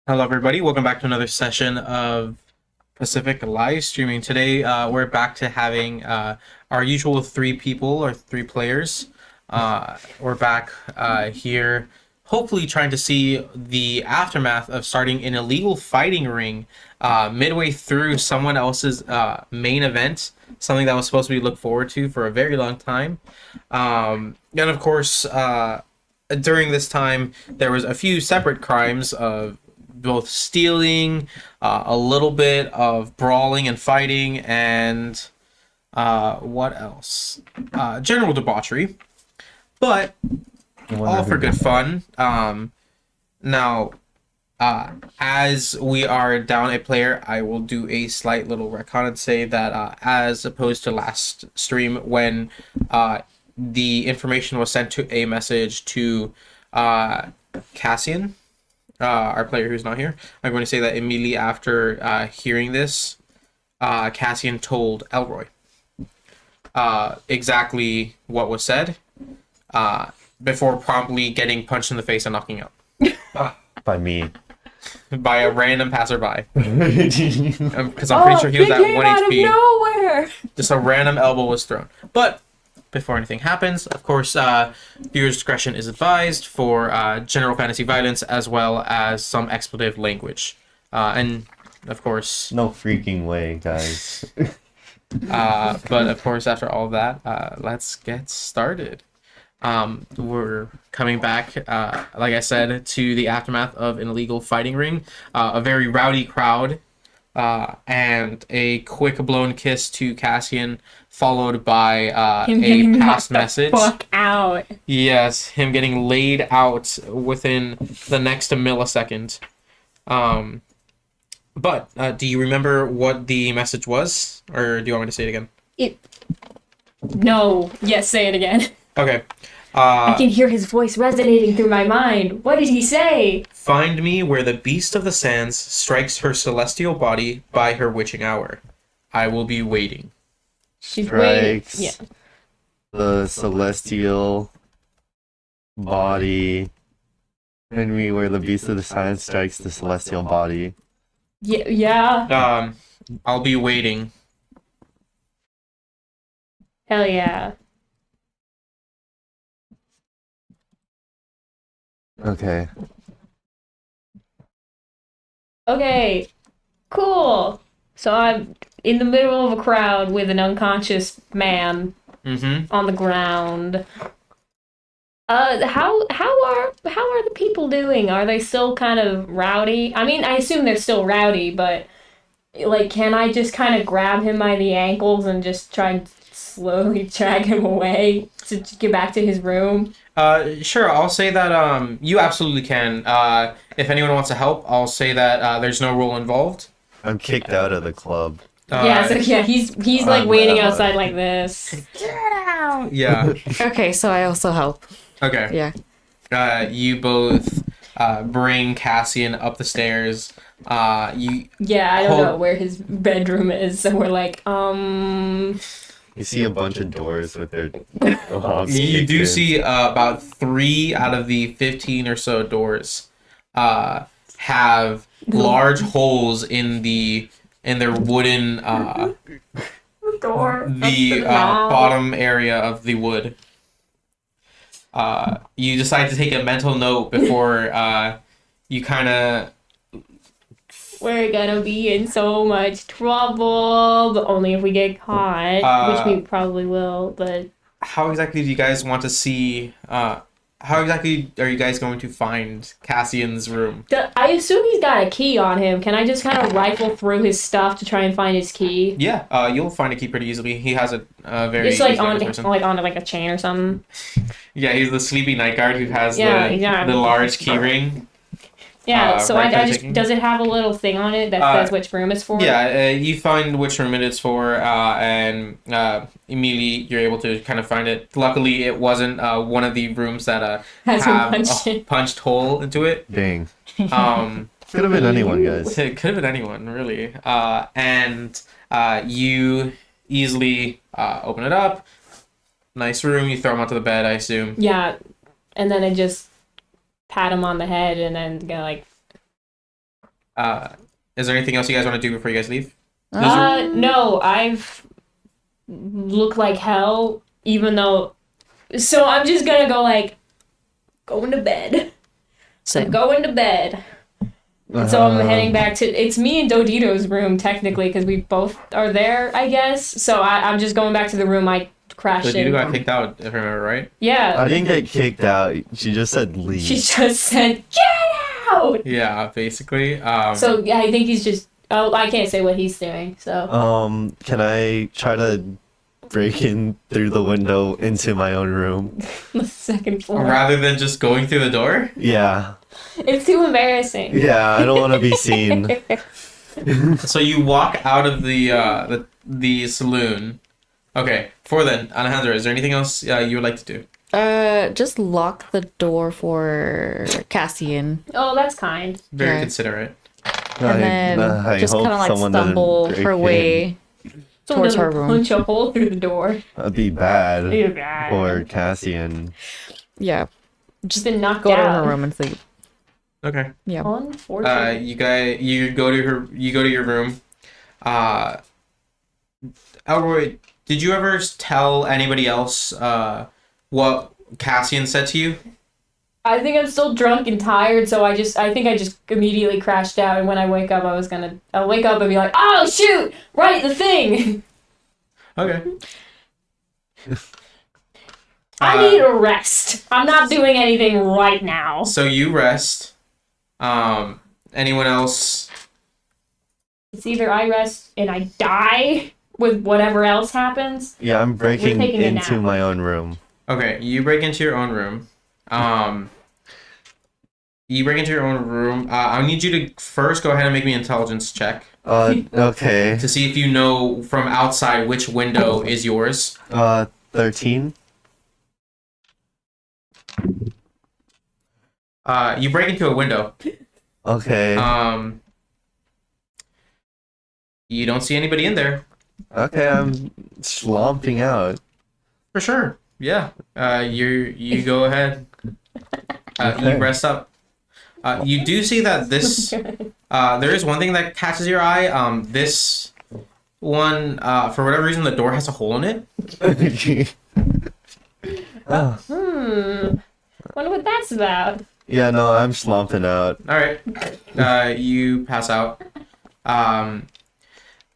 Hello, everybody. Welcome back to another session of Pacific live streaming. Today, we're back to having our usual three people or three players. We're back here, hopefully trying to see the aftermath of starting an illegal fighting ring midway through someone else's main event, something that was supposed to be looked forward to for a very long time. And of course, during this time, there was a few separate crimes of both stealing, a little bit of brawling and fighting, and what else? General debauchery, but all for good fun. Now, as we are down a player, I will do a slight little retcon and say that as opposed to last stream when the information was sent to a message to Cassian, our player who's not here. I'm going to say that immediately after hearing this, Cassian told Elroy exactly what was said before promptly getting punched in the face and knocking out. By me. By a random passerby. Because I'm pretty sure he was at 1 out HP. Of nowhere. Just a random elbow was thrown. But before anything happens, of course, viewer's discretion is advised for general fantasy violence as well as some expletive language. And, of course... No freaking way, guys. but, of course, after all of that, let's get started. We're coming back, like I said, to the aftermath of an illegal fighting ring. A very rowdy crowd. And a quick blown kiss to Cassian, followed by a past message. Fuck out. Yes, him getting laid out within the next millisecond. But do you remember what the message was, or do you want me to say it again? No. Yes, say it again. Okay. I can hear his voice resonating through my mind. What did he say? Find me where the beast of the sands strikes her celestial body by her witching hour. I will be waiting. She's waiting. Strikes Yeah. the celestial body. Find me where the beast of the science strikes the celestial body. Yeah. I'll be waiting. Hell yeah. Okay. Okay. Cool. So I'm in the middle of a crowd with an unconscious man Mm-hmm. on the ground. How are the people doing? Are they still kind of rowdy? I mean, I assume they're still rowdy, but like, can I just kind of grab him by the ankles and just try and slowly drag him away to get back to his room? Sure, I'll say that you absolutely can. If anyone wants to help, I'll say that there's no rule involved. I'm kicked out of the club. He's like waiting outside like this. Get out! Yeah. Okay, so I also help. Okay. Yeah. You both bring Cassian up the stairs. I don't know where his bedroom is, so we're like, You see a bunch of doors with their locks You kicked do in. see about 3 out of the 15 or so doors have large holes in their wooden door. bottom area of the wood. You decide to take a mental note before you kind of... We're gonna be in so much trouble, but only if we get caught, which we probably will, but... How exactly do you guys want to see... how exactly are you guys going to find Cassian's room? I assume he's got a key on him. Can I just kind of rifle through his stuff to try and find his key? Yeah, you'll find a key pretty easily. He has a very... Just like easy on person. like a chain or something. Yeah, he's the sleepy night guard who has Yeah. the large key ring. Yeah, so right I for just... taking? Does it have a little thing on it that says which room it's for? Yeah, you find which room it is for, and immediately you're able to kind of find it. Luckily, it wasn't one of the rooms that Has been have punched a in. punched hole into it. Dang. It Could have been anyone, guys. could have been anyone, really. And you easily open it up. Nice room. You throw him onto the bed, I assume. Yeah, and then I just pat him on the head and then go like, Is there anything else you guys want to do before you guys leave? No, I've looked like hell, even though. So I'm just gonna go like, going to bed. I'm Same. going to bed. And so I'm heading back to. It's me and Dodito's room technically because we both are there, I guess. So I'm just going back to the room I crashed So in. you got kicked out, if I remember right. Yeah. I didn't get kicked out. She just said leave. She just said, "Get out!" Yeah, basically. So yeah, I think he's just. Oh, I can't say what he's doing. So. Can I try to break in through the window into my own room? The second floor. Rather than just going through the door. Yeah. It's too embarrassing. Yeah, I don't want to be seen. So you walk out of the saloon. Okay. Before then, Alejandro, is there anything else you would like to do? Just lock the door for Cassian. Oh, that's kind. Very Yeah. considerate. And then I just hope kind of like someone doesn't stumble break her in. way Someone towards her doesn't room. punch a hole through the door. That'd be bad You're bad. for Cassian. Yeah. Just been knocked Go to out. her room and sleep. Okay. Yeah. Unfortunate. You go to your room. Elroy, did you ever tell anybody else what Cassian said to you? I think I'm still drunk and tired, so I think I just immediately crashed out. And when I wake up, I'll wake up and be like, oh shoot, right, the thing. Okay. I need a rest. I'm not doing anything right now. So you rest. Anyone else? It's either I rest and I die with whatever else happens. Yeah, I'm breaking taking a into nap. my own room. Okay, you break into your own room. I need you to first go ahead and make me an intelligence check Okay. to see if you know from outside which window is yours. 13. You break into a window. Okay. You don't see anybody in there. Okay, I'm slomping out. For sure. Yeah. You go ahead. Okay. You rest up. You do see that this there is one thing that catches your eye. This one, for whatever reason, the door has a hole in it. Oh. Wonder what that's about. Yeah, no, I'm slomping out. All right. You pass out.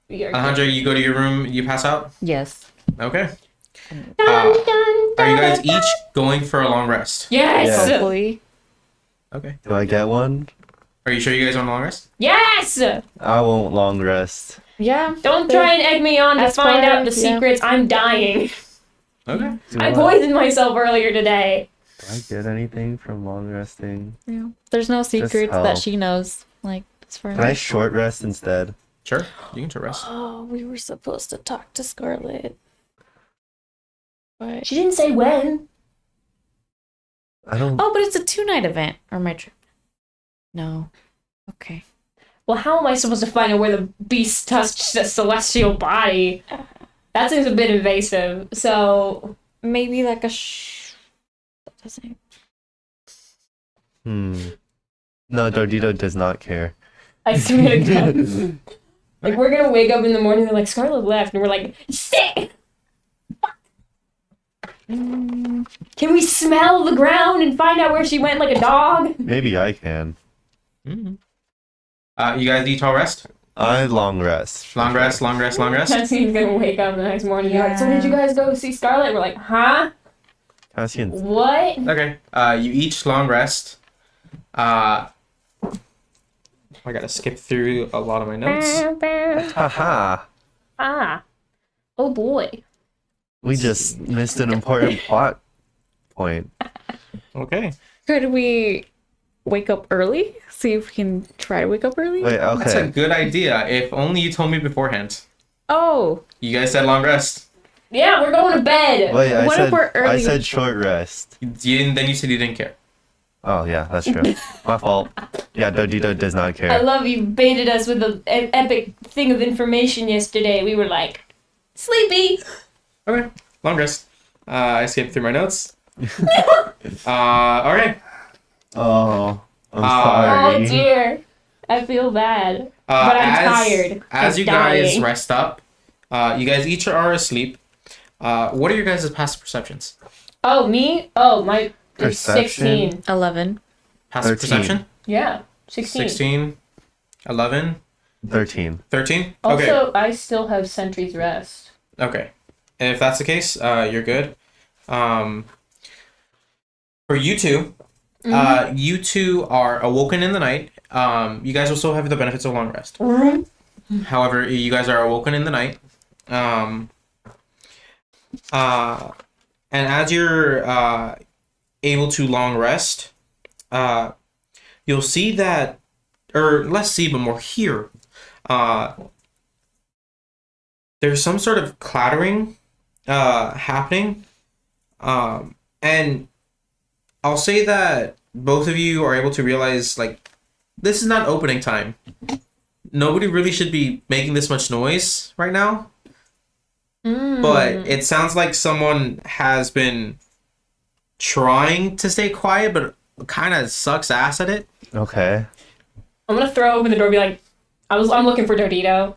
Alejandro, you go to your room. You pass out. Yes. Okay. Dun, dun, Are you dun, guys dun. each going for a long rest? Yes. Yeah. Hopefully. Okay. Do I get one? Are you sure you guys want a long rest? Yes. I won't long rest. Yeah. Don't try and egg me on to As find far out the as- yeah. secrets. I'm dying. Okay. Do I poisoned myself earlier today. Do I get anything from long resting? Yeah. There's no secrets help. that she knows. Like, as far Can I as. short rest instead? Sure. You can short rest. Oh, we were supposed to talk to Scarlett. But. She didn't say when. I don't. Oh, but it's a 2-night event. Or my trip. No. Okay. Well, how am I supposed to find out where the beast touched the celestial body? That seems a bit invasive. So Maybe like a That doesn't. No, Dordito does not care. I swear to God. Like, we're gonna wake up in the morning, they're like, Scarlet left, and we're like, sick! Can we smell the ground and find out where she went like a dog? Maybe I can. You guys each all rest? I long rest. Long rest, long rest, long rest. Cassian's gonna wake up the next morning and be like, so did you guys go see Scarlet? We're like, huh? Cassian. What? Okay. You each long rest. I gotta skip through a lot of my notes. Haha. Ah. Oh boy. We just missed an important plot point. Okay. Could we wake up early? See if we can try to wake up early? Wait, That's a okay. good idea. If only you told me beforehand. Oh. You guys said long rest. Yeah, we're going to bed. Wait, What if we're I early? said short rest. Then you said you didn't care. Oh yeah, that's true. My fault. Yeah, Dodito does not I care. love you baited us with an epic thing of information yesterday. We were like, sleepy. Okay. Long rest. I skipped through my notes. Alright. Oh, I'm Oh sorry. dear. I feel bad. But I'm tired. As I'm you guys dying. rest up, you guys each are asleep. What are your guys' passive perceptions? Oh, me? Oh, my is Perception? 16. 11. Passive 13. perception? Yeah, 16. 16, 11, 13. 13? Okay. Also, I still have Sentry's Rest. Okay. And if that's the case, you're good. For you two, you two are awoken in the night. You guys will still have the benefits of long rest. However, you guys are awoken in the night. And as you're able to long rest, you'll see that, or less see, but more hear. There's some sort of clattering happening. And I'll say that both of you are able to realize, like, this is not opening time. Nobody really should be making this much noise right now. But it sounds like someone has been trying to stay quiet, but kind of sucks ass at it. Okay. I'm gonna throw open the door and be like, I'm looking for Dodito.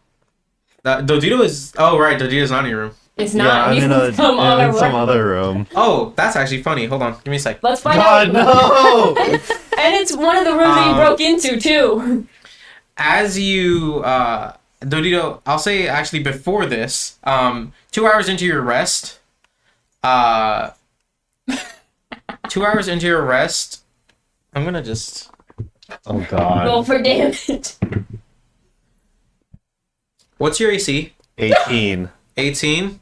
Dodito is... Oh, right. Dodito's not in your room. It's not. I'm He's in some other some room. other room. Oh, that's actually funny. Hold on. Give me a sec. Let's find God, out. no! And it's one of the rooms that you broke into, too. As you... Dodito, I'll say actually before this, 2 hours into your rest... 2 hours into your rest... I'm gonna just... Oh, God. Roll for damage. What's your AC? 18. 18.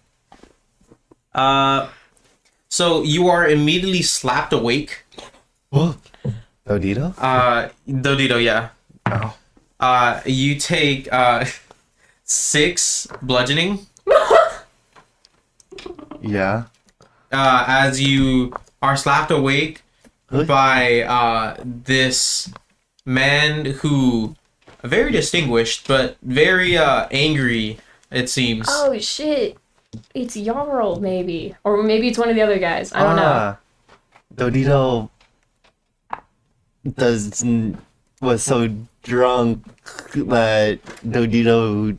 So you are immediately slapped awake. What? Dodito? Dodito, yeah. Oh. You take 6 bludgeoning. Yeah. As you are slapped awake Really? by this man who very distinguished but very angry, it seems. Oh, shit. It's Jarl, maybe. Or maybe it's one of the other guys. I don't know. Dodito was so drunk that Dodito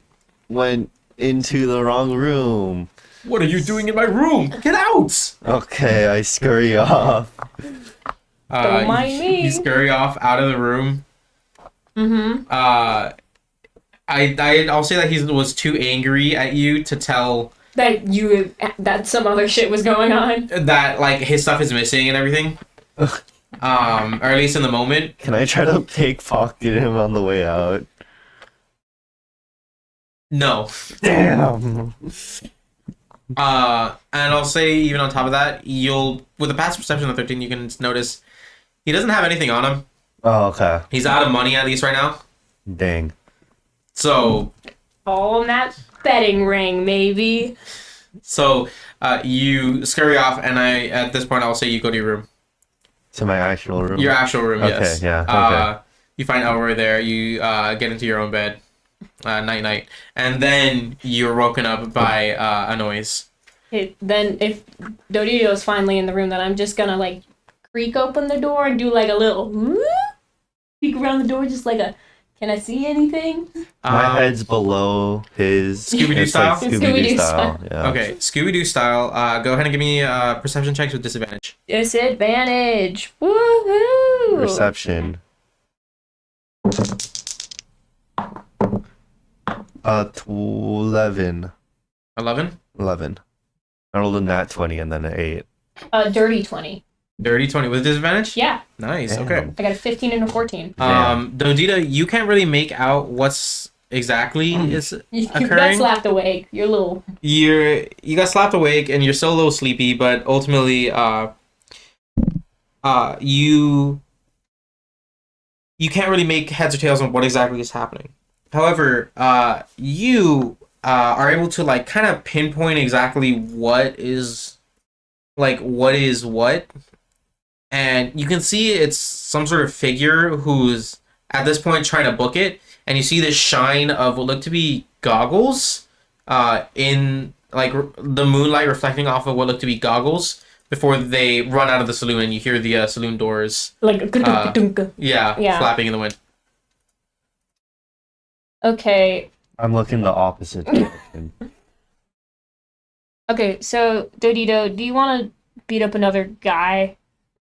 went into the wrong room. What are you doing in my room? Get out! Okay, I scurry off. Don't mind me. You scurry off out of the room. I'll say that he was too angry at you to tell That some other shit was going on. that like his stuff is missing and everything. Or at least in the moment. Can I try to pickpocket him on the way out? No. Damn. And I'll say even on top of that, with a passive perception of 13, you can notice he doesn't have anything on him. Oh, okay. He's out of money at least right now. Dang. So All in that betting ring, maybe. So you scurry off, and at this point I'll say you go to your room. To my actual room? Your actual room, Okay, yes. yeah, okay. You find Elroy there. You get into your own bed. Night. And then you're woken up by a noise. Then if Dodito's finally in the room, then I'm just gonna like creak open the door and do like a little peek around the door, just like a, can I see anything? My head's below his. Scooby-Doo it's style? Like Scooby-Doo Scooby-Doo style. style. Yeah. Okay, Scooby-Doo style. Go ahead and give me perception checks with disadvantage. Disadvantage. Woohoo! Perception. 11. 11? 11. I rolled a nat 20 and then an 8. Dirty 20. Dirty 20 with disadvantage? Yeah, Nice, Damn. okay. I got a 15 and a 14. Dodita, you can't really make out what's exactly is You got occurring. slapped awake. You're little. You got slapped awake and you're still a little sleepy, but ultimately you can't really make heads or tails on what exactly is happening. However, you are able to like kind of pinpoint exactly what is what, and you can see it's some sort of figure who's at this point trying to book it, and you see this shine of what look to be goggles in like the moonlight reflecting off of what look to be goggles before they run out of the saloon, and you hear the saloon doors Like, yeah Yeah. flapping in the wind. Okay. I'm looking the opposite direction. Okay, so Dodito, do you want to beat up another guy?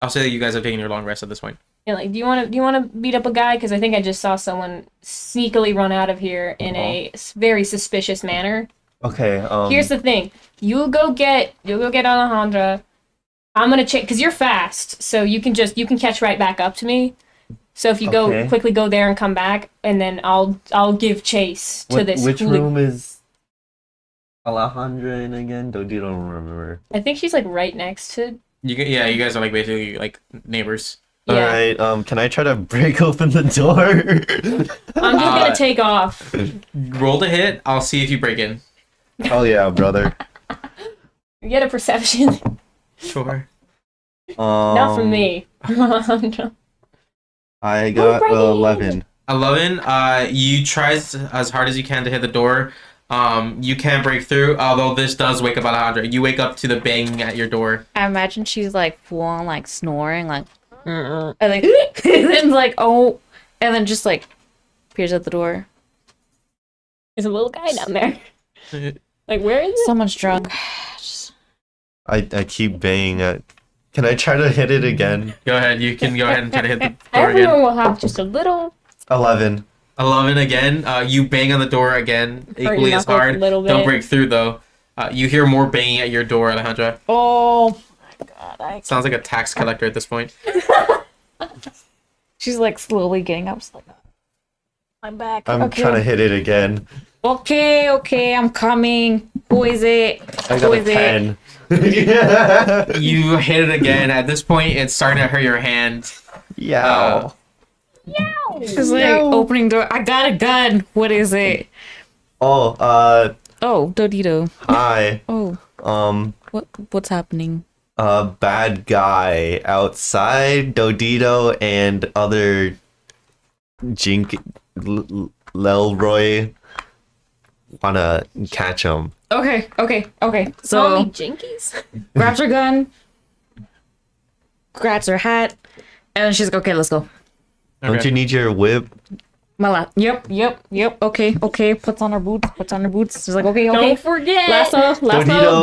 I'll say that you guys have taken your long rest at this point. Yeah, like, do you want to beat up a guy? Because I think I just saw someone sneakily run out of here in a very suspicious manner. Okay. Here's the thing: you'll go get Alejandra. I'm gonna check because you're fast, so you can catch right back up to me. So if you Okay. quickly go there and come back, and then I'll give chase to this. Which room is Alejandra in again? Don't remember. I think she's like right next to. You guys are like basically like neighbors. Yeah. All right. Can I try to break open the door? I'm just gonna take off. Roll to hit. I'll see if you break in. Oh yeah, brother. You get a perception. Sure. Not from me. I got break it. 11. 11. You try as hard as you can to hit the door. You can break through, although this does wake up Alejandra. You wake up to the banging at your door. I imagine she's like full on like snoring, like, and like, and then like, oh, and then just like appears at the door. There's a little guy down there. Like, where is it? Someone's drunk. I keep banging at. Can I try to hit it again? Go ahead. You can go ahead and try to hit the door Everyone again. will have just a little. 11. 11 again. You bang on the door again, Hurt your equally as knuckles a hard. little Don't bit. break through though. You hear more banging at your door, Alejandra. Oh my god! Sounds like a tax collector at this point. She's like slowly getting up. She's like, I'm back. I'm okay. trying to hit it again. Okay, I'm coming. Who is it? I Who got a is it? 10. You hit it again. At this point, it's starting to hurt your hand. Yeah. She's like opening door. I got a gun. What is it? Oh, Oh, Dodito. hi. Oh, what's happening? Bad guy outside. Dodito and other Lelroy wanna catch him. Okay. Only So Jinkies? grabs her gun, grabs her hat, and then she's like, okay, let's go. Don't you need your whip? My lap. Yep. Okay. Puts on her boots. She's like, okay. Don't forget. Lasso,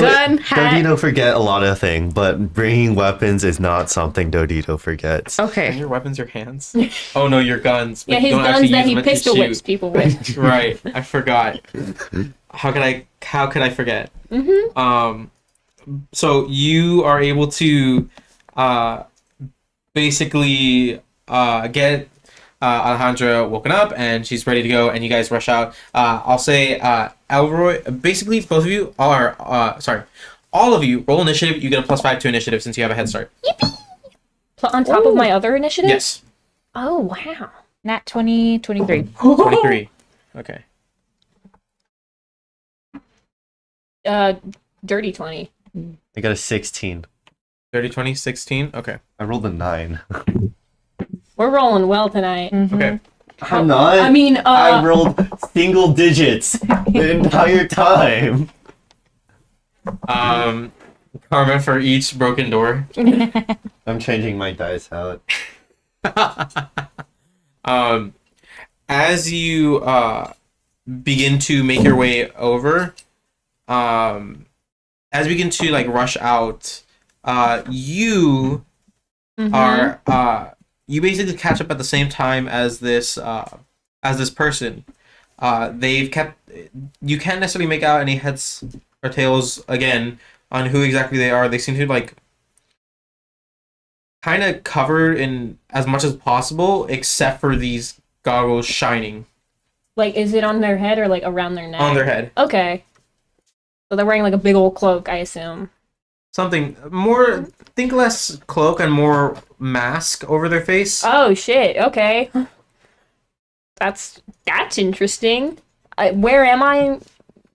gun, hat. Dodito forget a lot of things, but bringing weapons is not something Dodito forgets. Are Okay. your weapons your hands? Oh no, your guns. but Yeah, you his don't guns actually that use he them to pistol shoot. whips people with. Right, I forgot. How could I forget? So you are able to basically get Alejandra woken up and she's ready to go, and you guys rush out. I'll say Elroy. Basically, both of you are all of you roll initiative. You get a +5 to initiative since you have a head start. On top of my other initiative? Yes, Oh, wow. Nat 20, 23. 23. Okay. Dirty 20. I got a 16. 30, 20, 16. Okay. I rolled a 9. We're rolling well tonight. Okay. I'm not. I mean, I rolled single digits the entire time. Karma for each broken door. I'm changing my dice out. As you begin to make your way over, as you begin to like rush out, you are you basically catch up at the same time as this person. They've kept. You can't necessarily make out any heads or tails again on who exactly they are. They seem to like kind of covered in as much as possible, except for these goggles shining Like, is it on their head or like around their neck? on their head. Okay. So they're wearing like a big old cloak, I assume. Something more, think less cloak and more mask over their face. Oh shit. Okay. That's interesting. Where am I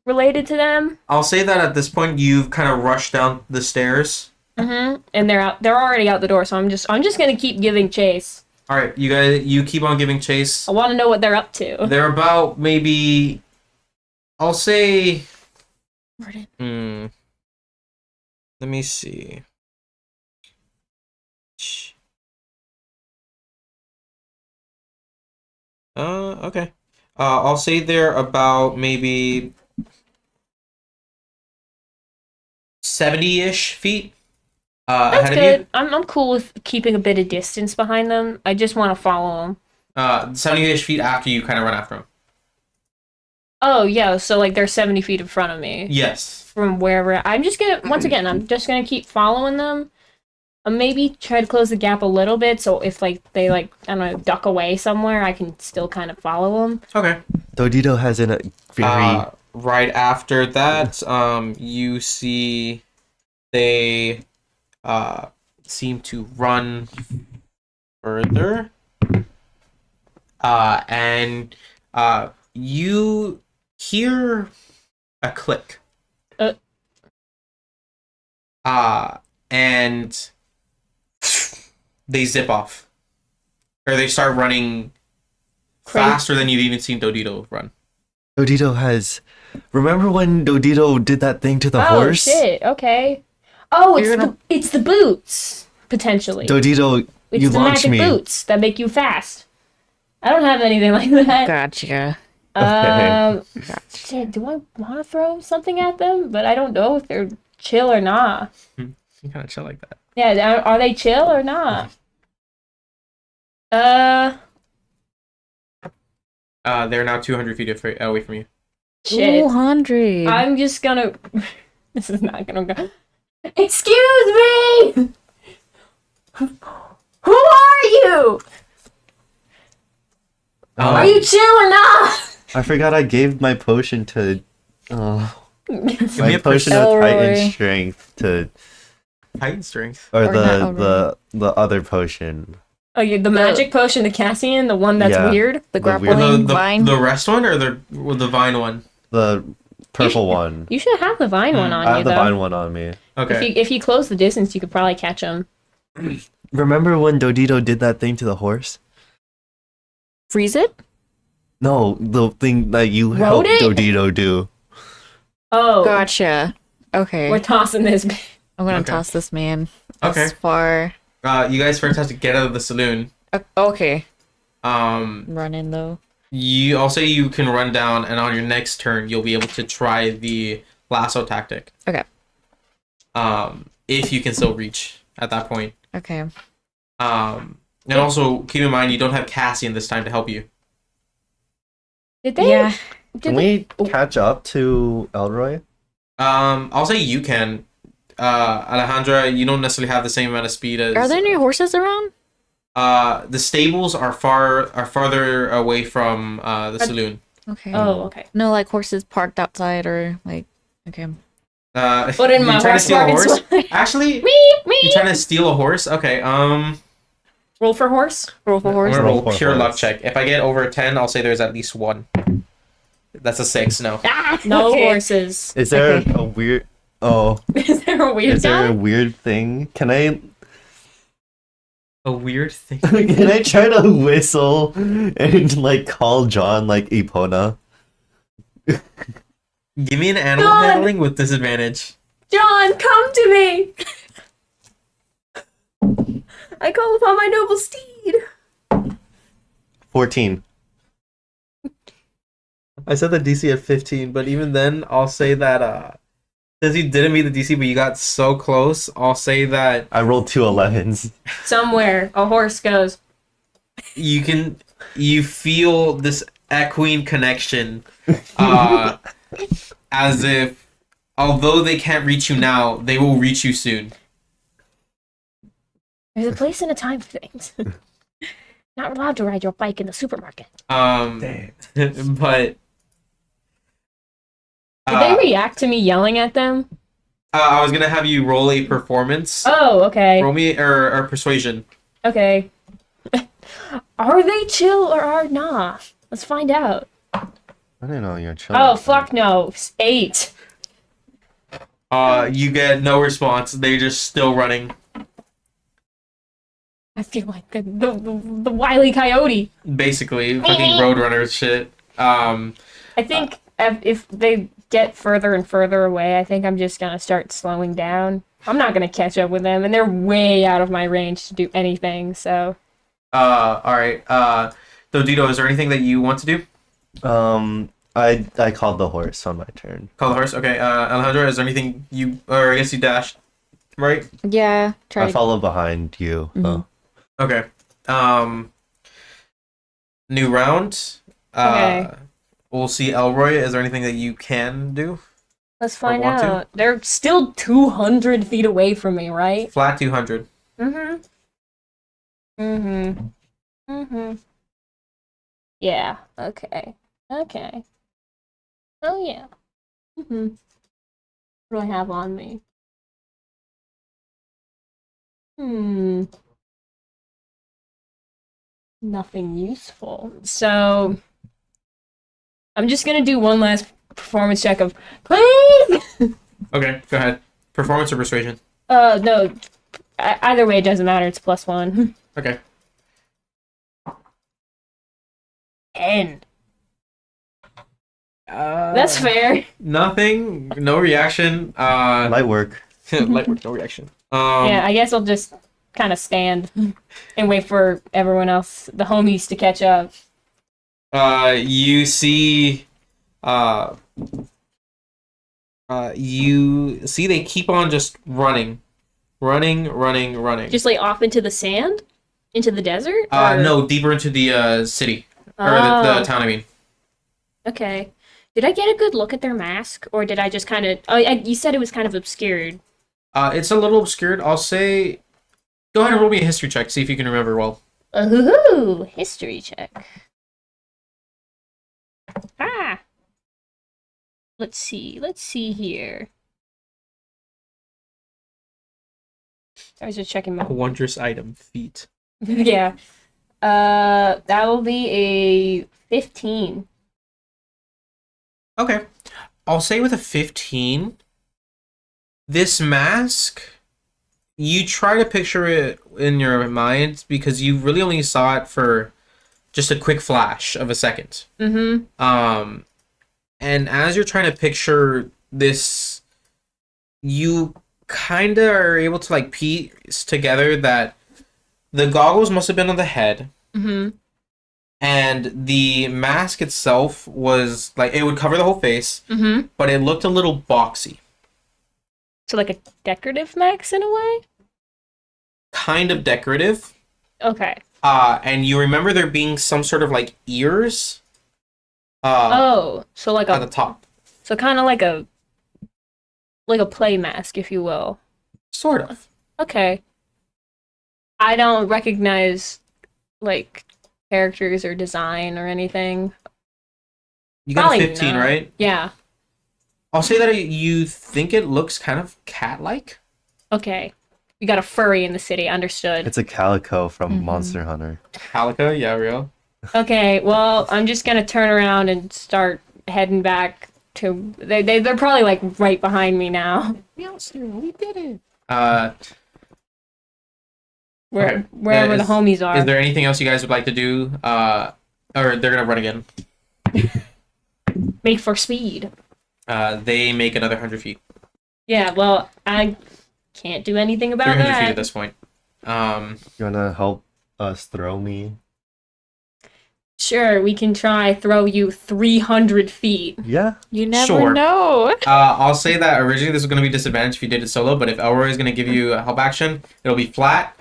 related to them? I'll say that at this point you've kind of rushed down the stairs. Mm-hmm. And they're out. They're already out the door. So I'm just gonna keep giving chase. All right, you keep on giving chase. I want to know what they're up to. They're about maybe, I'll say, let me see. Okay. I'll say they're about maybe 70-ish feet That's ahead good. of I'm cool with keeping a bit of distance behind them. I just want to follow them. you. 70-ish feet after you kind of run after them. Oh yeah, so like they're 70 feet in front of me Yes. from wherever. I'm just gonna once again. I'm just gonna keep following them. Maybe try to close the gap a little bit, so if like they like I don't know duck away somewhere, I can still kind of follow them. Okay. Dodito has a very. Right after that, you see they seem to run further. And you hear a click. And they zip off. Or they start running faster than you've even seen Dodito run. Dodito has. Remember when Dodito did that thing to the horse? Oh shit! Okay. Oh, You're gonna- it's the boots potentially. Dodito, It's you the launched magic me. boots that make you fast. I don't have anything like that. Gotcha. Shit, do I want to throw something at them? But I don't know if they're chill or not. You kind of chill like that. Yeah, are they chill or not? They're now 200 feet away from you. Shit. 200. I'm just gonna. This is not gonna go. Excuse me! Who are you? Are you chill or not? I forgot I gave my potion to. Oh, Give me my a potion percent. of Elroy. Titan strength to, Titan strength. or Or not the other potion. Oh, the magic potion, the Cassian, the one that's Yeah. weird. The The grappling weird- vine. The rest one or the vine one? The purple one. You should have the vine one on I you have the though. vine one on me. Okay. If you close the distance, you could probably catch him. Remember when Dodito did that thing to the horse? Freeze it? No, the thing that you Rode helped it? Dodito do. Oh, Gotcha. Okay. we're tossing this. I'm gonna Okay. toss this man Okay. as far. You guys first have to get out of the saloon. Okay. Um, Run in though. I'll say you can run down, and on your next turn, you'll be able to try the lasso tactic. Okay. If you can still reach at that point. Okay. And also keep in mind you don't have Cassian this time to help you. Did they? Yeah. Can we catch up to Elroy? I'll say you can. Alejandra, you don't necessarily have the same amount of speed as. Are there any horses around? The stables are farther away from the saloon. Okay. Oh, okay. No, like horses parked outside or like. Okay. Put in you my trying to steal a horse horse? market Actually, Me. you trying to steal a horse? Okay. Roll for horse. Roll for I'm horse. gonna roll Roll for pure luck horse. check. If I get over a 10, I'll say there's at least one. That's a 6. No. Ah, no Okay. horses. Is there Okay. a weird? Oh, Is there a weird is there guy? a weird thing? Can I? A weird thing. Can I try to whistle and like call John like Epona? Give me an animal God. handling with disadvantage. John, come to me. I call upon my noble steed. 14. I said the DC at 15, but even then, I'll say that since you didn't meet the DC, but you got so close, I'll say that I rolled 2 11s. Somewhere a horse goes. you feel this echoing connection, as if although they can't reach you now, they will reach you soon. There's a place and a time for things. Not allowed to ride your bike in the supermarket. But Did they react to me yelling at them? I was gonna have you roll a performance. Oh, okay. Roll me or persuasion. Okay. Are they chill or are not? Let's find out. I don't know, you're chilling. Oh, fuck no. 8. You get no response. They're just still running. I feel like the wily coyote. Basically, fucking roadrunner shit. I think if they get further and further away, I think I'm just gonna start slowing down. I'm not gonna catch up with them, and they're way out of my range to do anything, so... Alright. Dodito, is there anything that you want to do? I called the horse on my turn. Call the horse. Okay. Alejandra, is there anything or I guess you dashed, right? Yeah. Try I to. follow behind you. Mhm. Okay. New round. Okay. We'll see Elroy. Is there anything that you can do? Let's find want to? out. They're still 200 feet away from me, right? Flat 200. Mm-hmm. Mm-hmm. Mm-hmm. Yeah. Okay. Okay. Oh yeah. Mm-hmm. What do I have on me? Nothing useful. So I'm just gonna do one last performance check of please. Okay, go ahead. Performance or persuasion? No. Either way, it doesn't matter. It's +1. Okay. 10. That's fair. Nothing. No reaction. Light work. Light work. No reaction. Yeah, I guess I'll just kind of stand and wait for everyone else, the homies, to catch up. You see, you see they keep on just running. Just like off into the sand? Into the desert? No, deeper into the city. Or the town, I mean. Okay. Did I get a good look at their mask? Or did I just kind of... Oh, you said it was kind of obscured. It's a little obscured. I'll say... Go ahead and roll me a history check, see if you can remember well. Ooh, history check. Ah! Let's see here. I was just checking my... Wondrous item, feat. Yeah. That will be a 15. Okay. I'll say with a 15, this mask, you try to picture it in your mind because you really only saw it for just a quick flash of a second. Mm-hmm. And as you're trying to picture this, you kind of are able to like piece together that the goggles must have been on the head. Mm-hmm. And the mask itself was like it would cover the whole face, Mm-hmm. but it looked a little boxy, So like a decorative max in a way? kind of decorative. Okay. And you remember there being some sort of like ears, So like at the a top, so kind of like a play mask, if you will. sort of. Okay. I don't recognize like characters or design or anything. You got Probably a 15, not. right? Yeah. I'll say that you think it looks kind of cat-like. Okay. We got a furry in the city, understood. It's a calico from Mhm. Monster Hunter. Calico, yeah, real. Okay, well, I'm just gonna turn around and start heading back to they're probably like right behind me now. We did it. Okay. Wherever the Is- homies are. Is there anything else you guys would like to do? Or they're gonna run again. Make for speed. They make another 100 feet. Yeah, well, I can't do anything about 300 that. feet at this point. You wanna help us throw me? Sure, we can try throw you 300 feet. Yeah. You never Sure. know. I'll say that originally this was going to be disadvantage if you did it solo, but if Elroy is going to give you a help action, it'll be flat.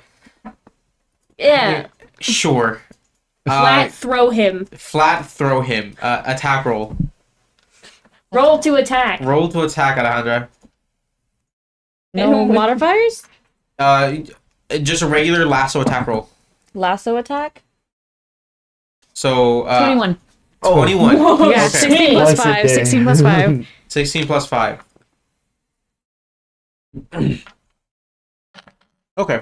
Yeah, Sure. flat throw him. Flat throw him. Attack roll. Roll to attack. Roll to attack, Alejandra. No modifiers? Just a regular lasso attack roll. Lasso attack? So, 21. 21. Yeah, Okay. 16 plus 5. 16 plus 5. 16 plus 5. Okay.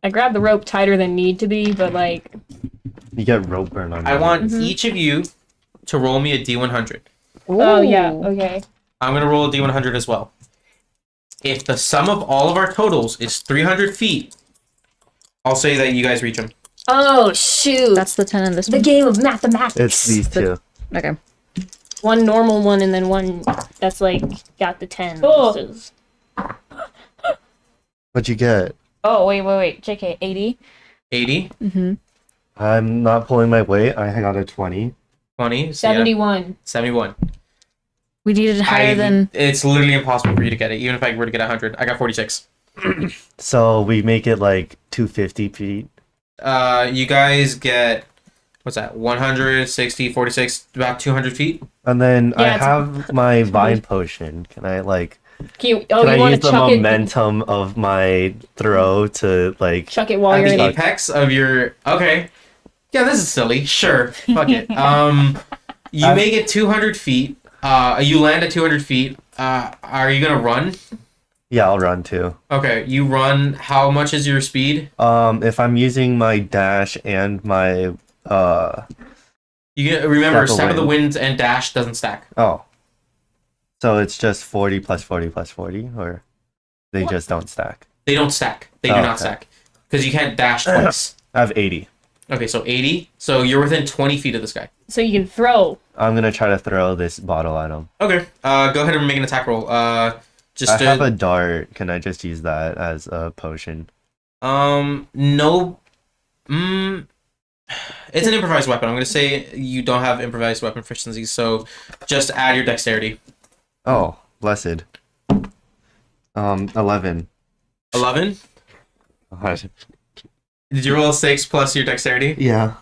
I grabbed the rope tighter than need to be, but like, You get rope burn on I you. want Mhm. each of you to roll me a D100. oh yeah, Ooh. okay. I'm going to roll a D100 as well. If the sum of all of our totals is 300 feet, I'll say that you guys reach them. Oh shoot! That's the 10 in this the one. game of mathematics. It's these two. Okay. One normal one and then one that's like got the 10. Oh. This is- What'd you get? Oh, wait. JK, 80? 80. Mm-hmm. I'm not pulling my weight. I got a 20. 20. So yeah, 71. 71. We needed higher than. It's literally impossible for you to get it, even if I were to get 100. I got 46. So we make it like 250 feet. You guys get, what's that? 160, 46, about 200 feet. And then I Yeah, it's- have my vine potion. Can I like? Can you, Can I want use to the chuck momentum of my throw to like? Chuck it while At you're the in apex of your, okay. Yeah, this is silly. Sure, fuck it. You make it 200 feet. You land at 200 feet. Are you gonna run? Yeah, I'll run too. Okay, you run. How much is your speed? If I'm using my dash and my You get, remember, Step of step of the wind. wind and dash doesn't stack. oh, so it's just 40 plus 40 plus 40, or they just don't stack. They don't stack. They do Oh, not okay. stack because you can't dash twice. I have 80. Okay, so 80. So you're within 20 feet of this guy. so you can throw. I'm gonna try to throw this bottle at him. Okay. Go ahead and make an attack roll. Just I have a dart. Can I just use that as a potion? no. It's an improvised weapon. I'm gonna say you don't have improvised weapon proficiency, so just add your dexterity. Oh, blessed. 11. 11. Did you roll a 6 plus your dexterity? Yeah.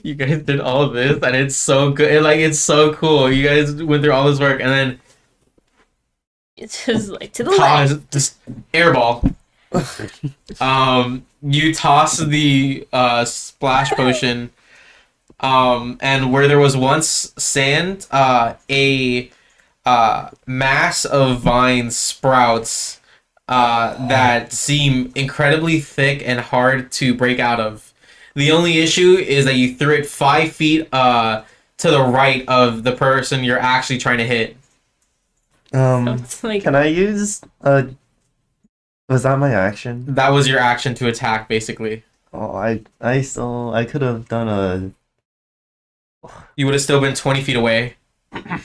You guys did all of this, and it's so good. It's so cool. You guys went through all this work, and then It's just like to the toss left. just airball. You toss the splash potion, and where there was once sand, a mass of vines sprouts that seem incredibly thick and hard to break out of. The only issue is that you threw it 5 feet to the right of the person you're actually trying to hit. It's like Can I use was that my action? That was your action to attack, basically. Oh, I could have done a. You would have still been 20 feet away. Can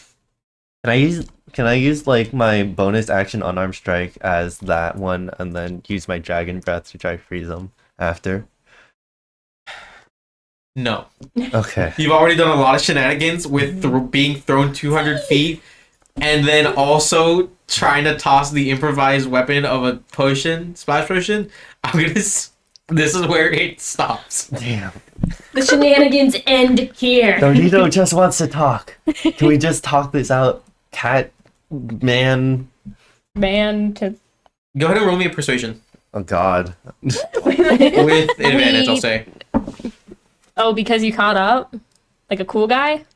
I use like my bonus action unarmed strike as that one, and then use my dragon breath to try to freeze them after? No. Okay. You've already done a lot of shenanigans with being thrown 200 feet, and then also trying to toss the improvised weapon of a potion, splash potion. This is where it stops. Damn. the shenanigans end here. Donito just wants to talk. Can we just talk this out, cat man? Man to Go ahead and roll me a persuasion. Oh God. With advantage, I'll say. Oh, because you caught up? Like a cool guy?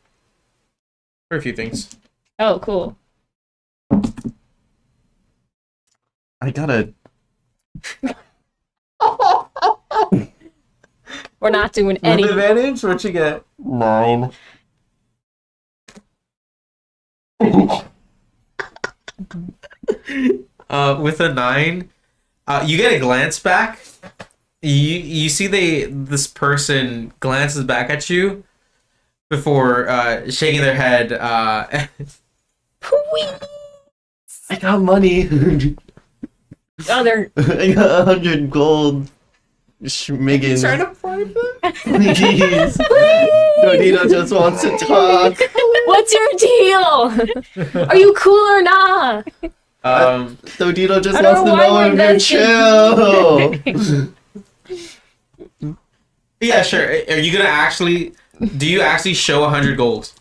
For a few things. Oh, cool. I gotta. We're not doing any. advantage? What you get? 9. With a 9, you get a glance back. You see this person glances back at you before shaking their head. I got money. Oh, they're I got 100 gold. Schmiggins. Trying to find them? Please. Donito just wants to talk. what's your deal? Are you cool or not? Donito just I don't wants to know why know we're if you're chill. Yeah, sure. Are you gonna actually? Do you actually show 100 gold?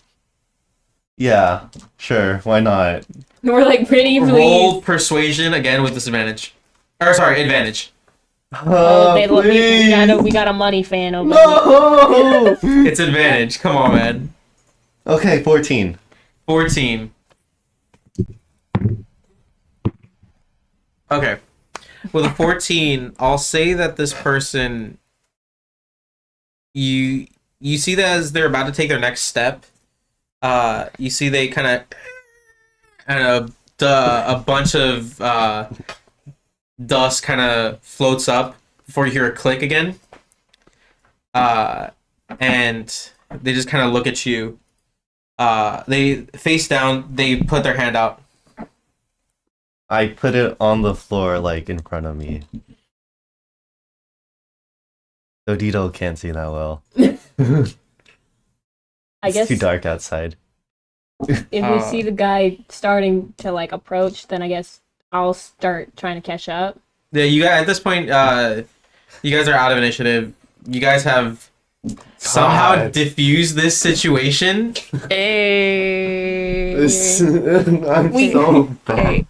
Yeah, sure. Why not? We're like pretty please. Roll persuasion again with disadvantage. Or sorry, advantage. Oh, they love Please. we got a money fan over here. No! It's advantage. Come on, man. Okay, 14. 14. Okay. With a 14, I'll say that this person, you see that as they're about to take their next step, you see they kind of a bunch of dust kind of floats up before you hear a click again, and they just kind of look at you. They face down. They put their hand out. I put it on the floor, like, in front of me. Dodito can't see that well. I It's guess too dark outside. if we see the guy starting to like approach, then I guess I'll start trying to catch up. Yeah, you guys at this point, you guys are out of initiative. You guys have somehow God. diffused this situation. Hey. I'm We- so bad.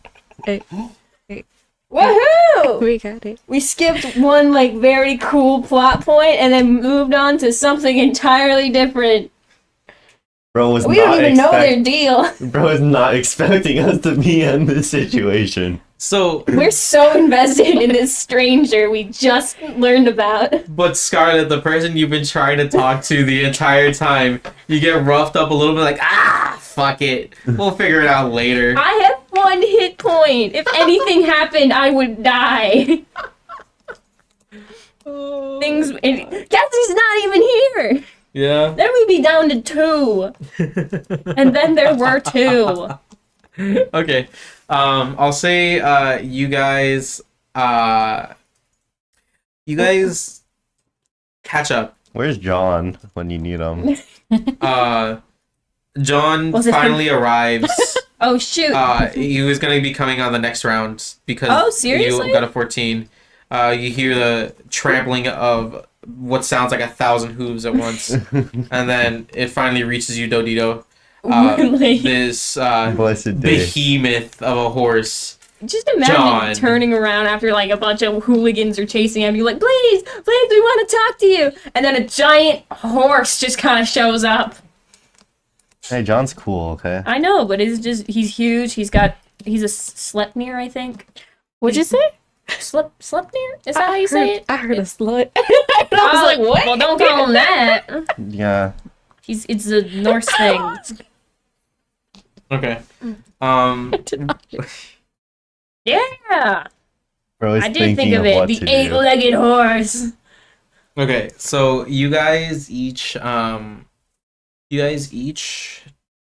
Woohoo! We got it. We skipped one like very cool plot point and then moved on to something entirely different. Bro was We not don't even know their deal. Bro is not expecting us to be in this situation. So, We're so invested in this stranger we just learned about. but Scarlet, the person you've been trying to talk to the entire time, you get roughed up a little bit like, fuck it. We'll figure it out later. I have 1 hit point. If anything happened, I would die. Cassie's not even here. Yeah. Then we'd be down to 2. And then there were 2. Okay. I'll say you guys catch up. Where's John when you need him? John Was it him? finally arrives. Oh shoot. He was gonna be coming on the next round because Oh, seriously? you got a 14. You hear the trampling of what sounds like 1,000 hooves at once, and then it finally reaches you, Dodito. Really? This Blessed day. behemoth of a horse. Just imagine John. turning around after like a bunch of hooligans are chasing him. You're like, please, we want to talk to you. And then a giant horse just kind of shows up. Hey, John's cool, okay? I know, but he's huge. He's a Slepnir, I think. What'd you say? Slepnir? Is that how you say it? I heard a slut. I was like, what? Well, don't call him that. Yeah. It's a Norse thing. Okay. Yeah, Bro is I did thinking think of it. what The to do. 8-legged horse. Okay, so you guys each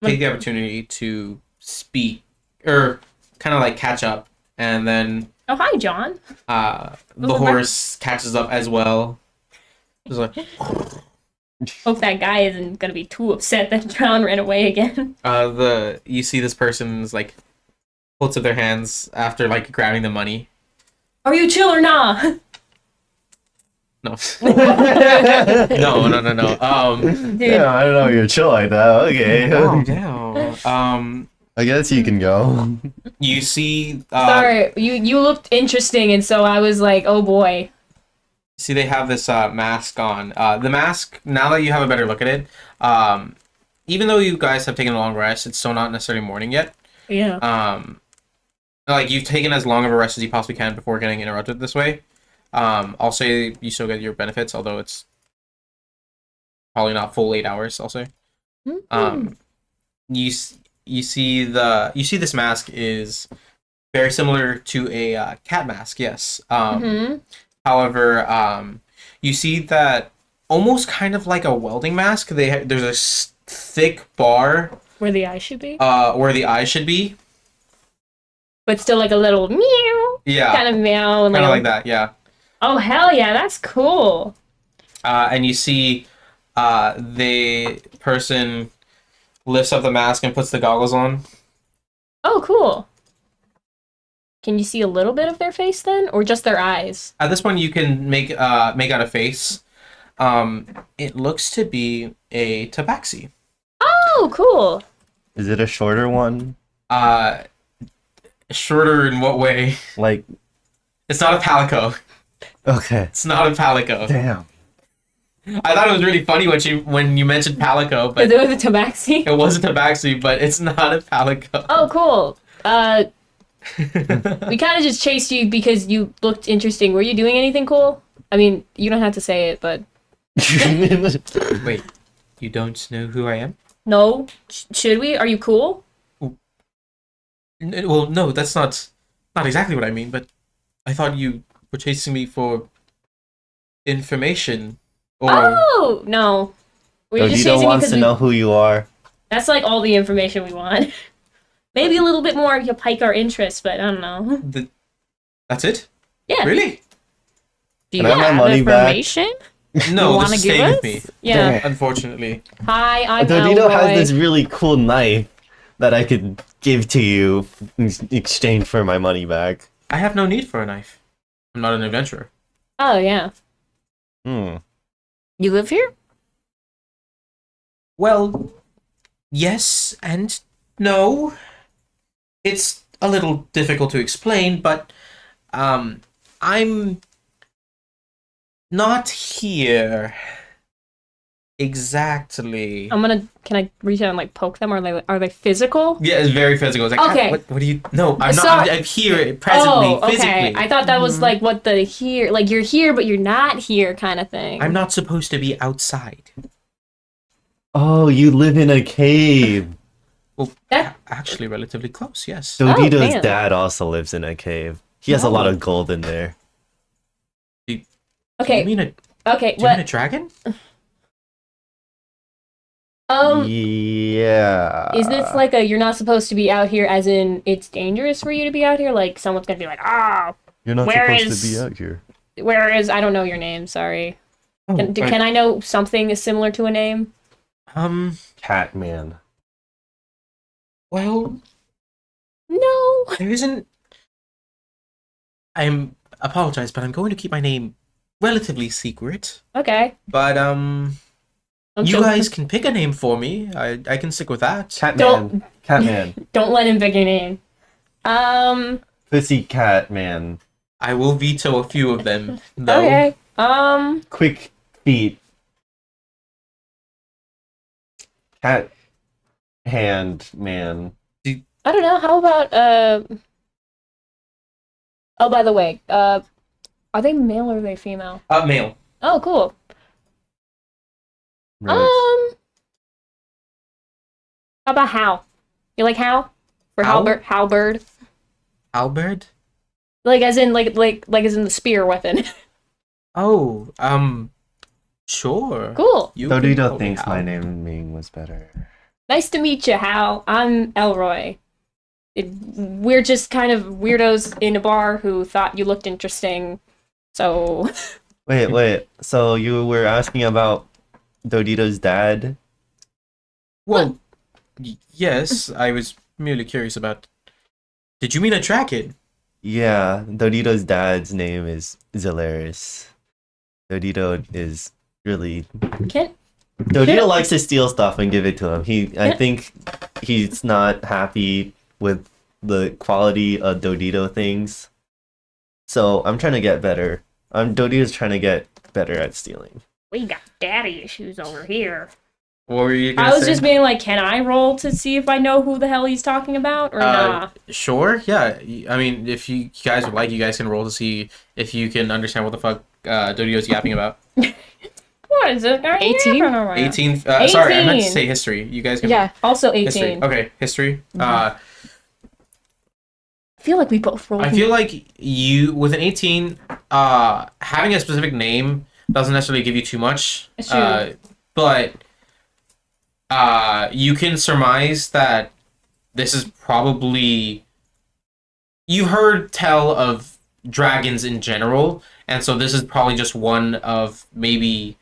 take the opportunity to speak or kind of like catch up, and then Oh, hi, John. the Those are horse catches up as well. Just like Hope that guy isn't gonna be too upset that John ran away again. you see this person's like holds up their hands after like grabbing the money. Are you chill or not? No. No. Dude, Yeah, I don't know. You're chill like that. Okay. No. I guess you can go. You see sorry, you looked interesting, and so I was like, oh boy. see they have this mask on. The mask, now that you have a better look at it, even though you guys have taken a long rest, it's still not necessarily morning yet. Yeah. Like you've taken as long of a rest as you possibly can before getting interrupted this way. I'll say you still get your benefits, although it's probably not full 8 hours. I'll say. You see this mask is very similar to a cat mask. Yes. However, you see that almost kind of like a welding mask. There's a thick bar Where the eyes should be. where the eye should be. But still like a little meow. Yeah. Kind of meow. And Kind of a- like that. Yeah. Oh, hell yeah, that's cool. And you see the person lifts up the mask and puts the goggles on. Oh, cool. Can you see a little bit of their face then? Or just their eyes? At this point, you can make out a face. It looks to be a tabaxi. Oh, cool. Is it a shorter one? Shorter in what way? Like, It's not a palico. okay. It's not a palico. Damn. I thought it was really funny when you mentioned palico, Is but it with a tabaxi? it was a tabaxi, but it's not a palico. Oh, cool. We kind of just chased you because you looked interesting. Were you doing anything cool? I mean, you don't have to say it, but Wait, you don't know who I am? no. Should we? Are you cool? Well, no, that's not exactly what I mean, but I thought you were chasing me for information. Or Oh no. We're just Dogito chasing you wants because to know who you are. that's like all the information we want. Maybe a little bit more to pique our interest, but I don't know. That's it? Yeah. Really? Do you Can I have my have money back? information? No, wanna this is give staying with us? me. Yeah. Unfortunately. Hi, I'm Dodito Elroy. has this really cool knife that I could give to you in exchange for my money back. I have no need for a knife. I'm not an adventurer. Oh, yeah. Hmm. You live here? Well, yes and no. It's a little difficult to explain, but I'm not here exactly. Can I reach out and like poke them? Are they physical? Yeah, it's very physical. It's like, Okay. what do you? No, I'm So- not. I'm here presently, physically. I thought that was like what the here, like you're here but you're not here kind of thing. I'm not supposed to be outside. Oh, you live in a cave. Well, That- actually, relatively close. Yes. Dodito's damn. dad also lives in a cave. He has a lot of gold in there. Do you Okay, mean a? okay, Do you mean a what? dragon? Yeah. Is this like a you're not supposed to be out here as in it's dangerous for you to be out here? Like someone's gonna be like, You're not where supposed is- to be out here. where is I don't know your name, sorry. Oh, Can I know something similar to a name? Catman. Well, No. there isn't. I apologize, but I'm going to keep my name relatively secret. Okay. But I'm you so- guys can pick a name for me. I can stick with that. Catman. Catman. Don't let him pick your name. Pussy Catman. I will veto a few of them, though. Okay. Quick feet. Cat hand man. I don't know. How about oh, by the way, are they male or are they female? Male. Oh, cool. Right. How about Hal? You like Hal? For Hal? Halberd? Albert. Like as in like as in the spear weapon. Oh, sure. Cool. You can Dodito call me thinks Hal. my naming was better. Nice to meet you, Hal. I'm Elroy. We're just kind of weirdos in a bar who thought you looked interesting. So Wait. So you were asking about Dodito's dad? Well, yes. I was merely curious about. Did you mean a dragon? Yeah, Dodito's dad's name is Zalaris. Dodito is really can Dodito likes to steal stuff and give it to him. I think he's not happy with the quality of Dodito things. So I'm trying to get better. Dodito's trying to get better at stealing. we got daddy issues over here. What were you gonna I was say? just being like, can I roll to see if I know who the hell he's talking about or nah? Sure. Yeah. I mean, if you guys would like, you guys can roll to see if you can understand what the fuck Dodito's yapping about. What is it? 18? 18. Sorry, I meant to 18. say history. You guys can. Yeah, also 18. History. Okay, history. I feel like we both rolled. I feel like you with an 18, having a specific name doesn't necessarily give you too much. It's true. But you can surmise that this is probably you've heard tell of dragons in general, and so this is probably just one of maybe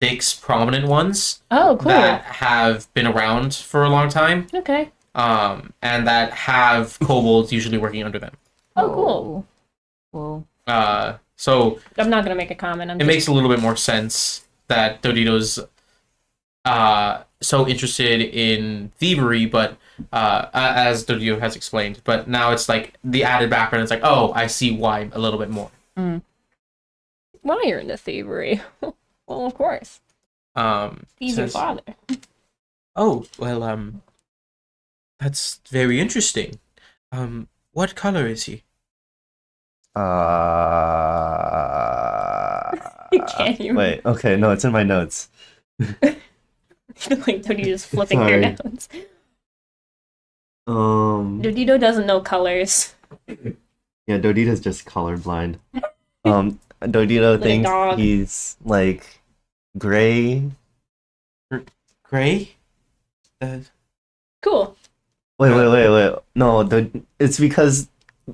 6 prominent ones Oh, cool. that have been around for a long time. Okay. And that have kobolds usually working under them. Oh, cool. Well, So I'm not gonna make a comment. it makes a little bit more sense that Dodito's so interested in thievery, but as Dodito has explained. But now it's like the added background. It's like, oh, I see why a little bit more. Why you're into thievery? Well, of course. He's your says- father. Oh well, that's very interesting. What color is he? Can't you? Wait, okay, no, it's in my notes. Like Dodito's flipping Sorry. their notes. Um, Dodito doesn't know colors. yeah, Dodito's just colorblind. Dodito Like a thinks dog. he's like gray. Gray. Cool. Wait. No, it's because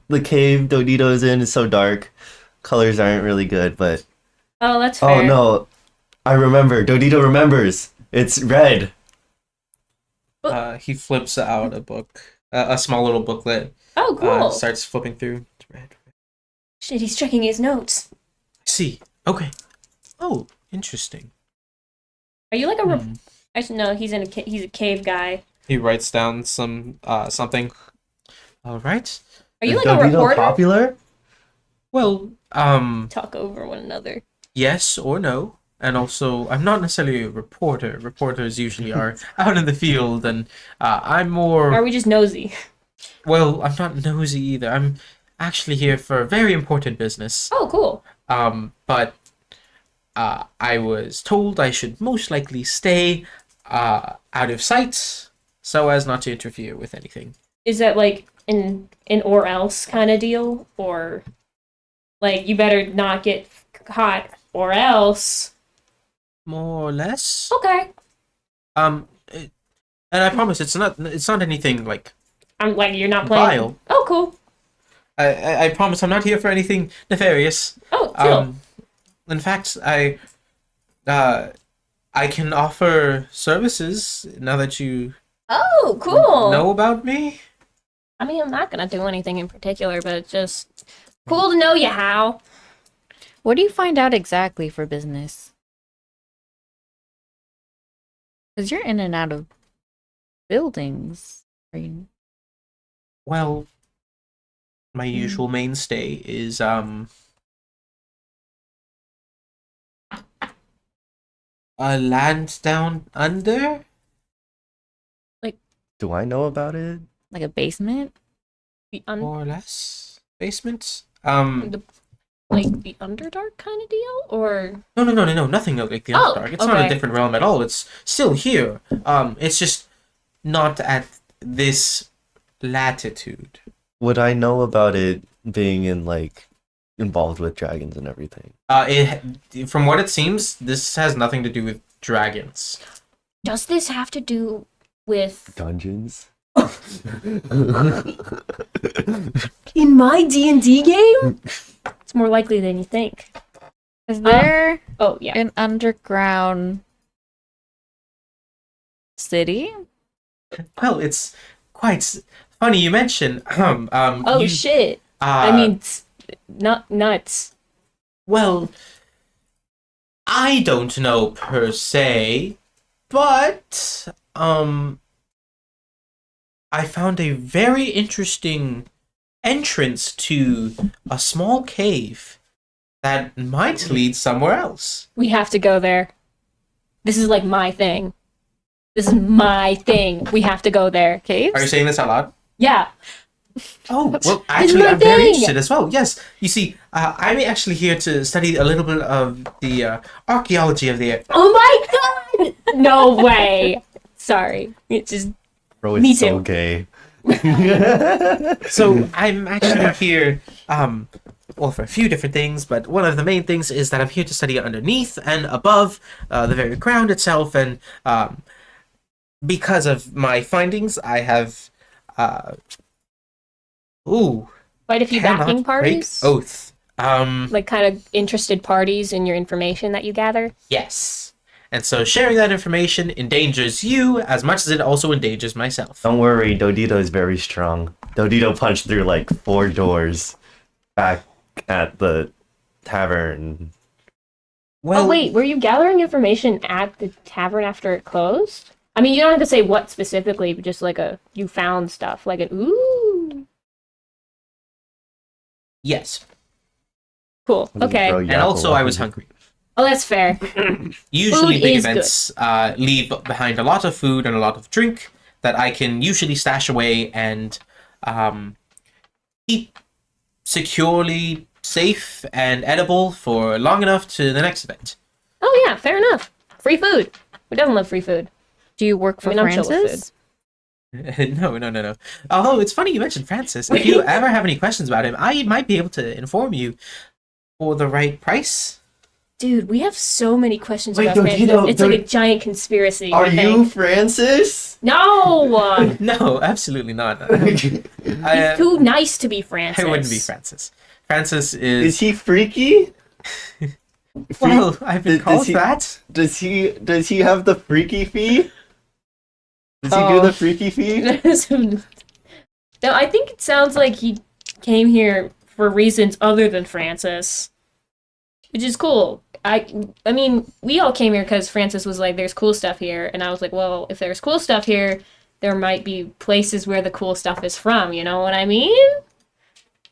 the cave Dodito is in is so dark. Colors aren't really good, but Oh, that's fair. oh no, I remember. Dodito remembers. It's red. He flips out a book, a small little booklet. Oh, cool. Starts flipping through. It's red. Shit, he's checking his notes. See. Okay. Oh, interesting. Are you like a? Actually, no. He's he's a cave guy. He writes down some something. All right. Are you Is like a Dodito reporter? popular? Well, Talk over one another. yes or no. And also, I'm not necessarily a reporter. Reporters usually are out in the field, and I'm more. Or are we just nosy? Well, I'm not nosy either. I'm actually here for very important business. Oh, cool. But I was told I should most likely stay out of sight so as not to interfere with anything. Is that like an or else kind of deal, or like you better not get caught or else? More or less. Okay. And I promise it's not anything like I'm like you're not playing. vile. Oh, cool. I promise I'm not here for anything nefarious. Oh, chill. In fact, I can offer services now that you Oh, cool. know about me. I mean, I'm not gonna do anything in particular, but it's just cool to know you, How. What do you find out exactly for business? Because you're in and out of buildings. Are you... Well, my usual mainstay is a land down under. Do I know about it? Like a basement? The More or less basement. the Underdark kind of deal, or No, nothing like the Oh, Underdark. It's not a okay. different realm at all. It's still here. It's just not at this latitude. Would I know about it being in like involved with dragons and everything? From what it seems, this has nothing to do with dragons. does this have to do with Dungeons? in my D&D game? It's more likely than you think. Is there Oh yeah. an underground city? Well, it's quite funny you mention. Oh you, shit. I mean, not nuts. well, I don't know per se, but I found a very interesting entrance to a small cave that might lead somewhere else. We have to go there. This is like my thing. This is my thing. We have to go there. Caves? Are you saying this out loud? Yeah. Oh, well, actually, my I'm very thing. interested as well. Yes, you see, I'm actually here to study a little bit of the archaeology of the. Oh my god! No way. Sorry. It's just Bro, Me it's so too. gay. So I'm actually here, well, for a few different things, but one of the main things is that I'm here to study underneath and above the very ground itself, and because of my findings, I have quite a few cannot backing break parties. oath. Like kind of interested parties in your information that you gather. Yes. And so sharing that information endangers you as much as it also endangers myself. Don't worry, Dodito is very strong. Dodito punched through like 4 doors back at the tavern. Well, Oh wait, were you gathering information at the tavern after it closed? I mean, you don't have to say what specifically, but just like you found stuff, like an ooh. yes. Cool. What is it, Okay. bro? And Yeah, also, but I what was is it? hungry. Oh, that's fair. Usually, Food big is events leave behind a lot of food and a lot of drink that I can usually stash away and keep securely safe and edible for long enough to the next event. Oh yeah, fair enough. Free food. Who doesn't love free food? Do you work for I'm chill with Francis? No. Although it's funny you mentioned Francis. If you ever have any questions about him, I might be able to inform you for the right price. Dude, we have so many questions Wait, about Francis. Dodito, It's like a giant conspiracy. Are I you think. Francis? No! No, absolutely not. He's too nice to be Francis. I wouldn't be Francis. Francis Is is. he freaky? Well, I've been Does called he- that. Does he have the freaky fee? Does he do Oh. the freaky fee? No, I think it sounds like he came here for reasons other than Francis, which is cool. I mean, we all came here because Francis was like, "There's cool stuff here," and I was like, "Well, if there's cool stuff here, there might be places where the cool stuff is from." You know what I mean?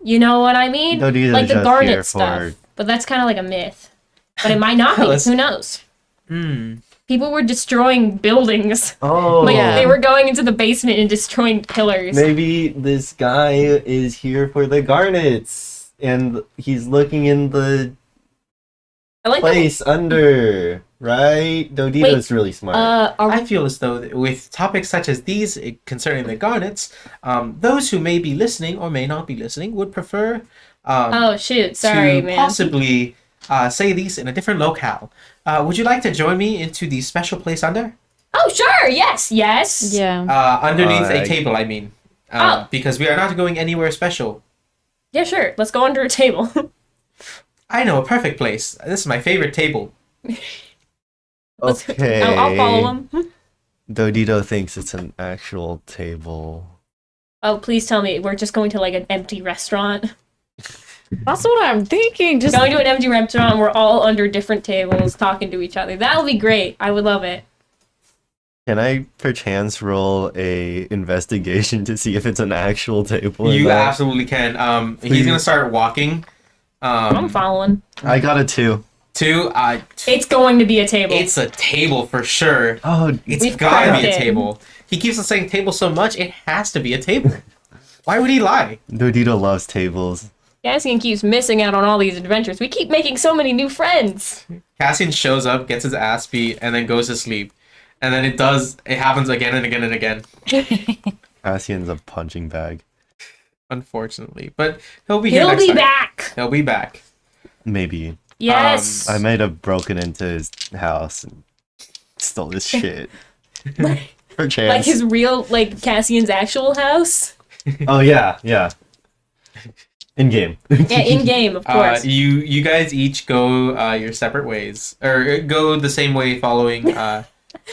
You know what I mean? Dodito's Like the just garnet here stuff, for- but that's kind of like a myth. But it might not be. Let's- Who knows? Hmm. People were destroying buildings. Oh, Like Yeah. they were going into the basement and destroying pillars. maybe this guy is here for the garnets, and he's looking in the I like that. place under. Right? Dodito's really smart. I feel as though that with topics such as these concerning the garnets, those who may be listening or may not be listening would prefer Oh shoot! Sorry, to man. possibly say these in a different locale. Would you like to join me into the special place under? Oh sure! Yes, yes. Yeah. Underneath a Alright. table, I mean. Oh. Because we are not going anywhere special. Yeah, sure. Let's go under a table. I know a perfect place. This is my favorite table. Okay. I'll follow him. Dodito thinks it's an actual table. Oh, please tell me we're just going to like an empty restaurant. That's what I'm thinking. Just Going to an empty restaurant. We're all under different tables talking to each other. That'll be great. I would love it. Can I perchance roll a investigation to see if it's an actual table? or You not? absolutely can. He's Please. gonna start walking. I'm following. I got a 2. It's going to be a table. It's a table for sure. Oh, It's We've gotta cracked be a it. table. He keeps on saying table so much, it has to be a table. Why would he lie? Dodito loves tables. Cassian keeps missing out on all these adventures. We keep making so many new friends. Cassian shows up, gets his ass beat, and then goes to sleep. And then it happens again and again and again. Cassian's a punching bag. Unfortunately. But he'll be here He'll next be time. back. He'll be back. Maybe. Yes. I might have broken into his house and stole his shit. Perchance. Like his real, like Cassian's actual house. Oh, yeah. In game. Yeah, in game, of course. You guys each go your separate ways. Or go the same way following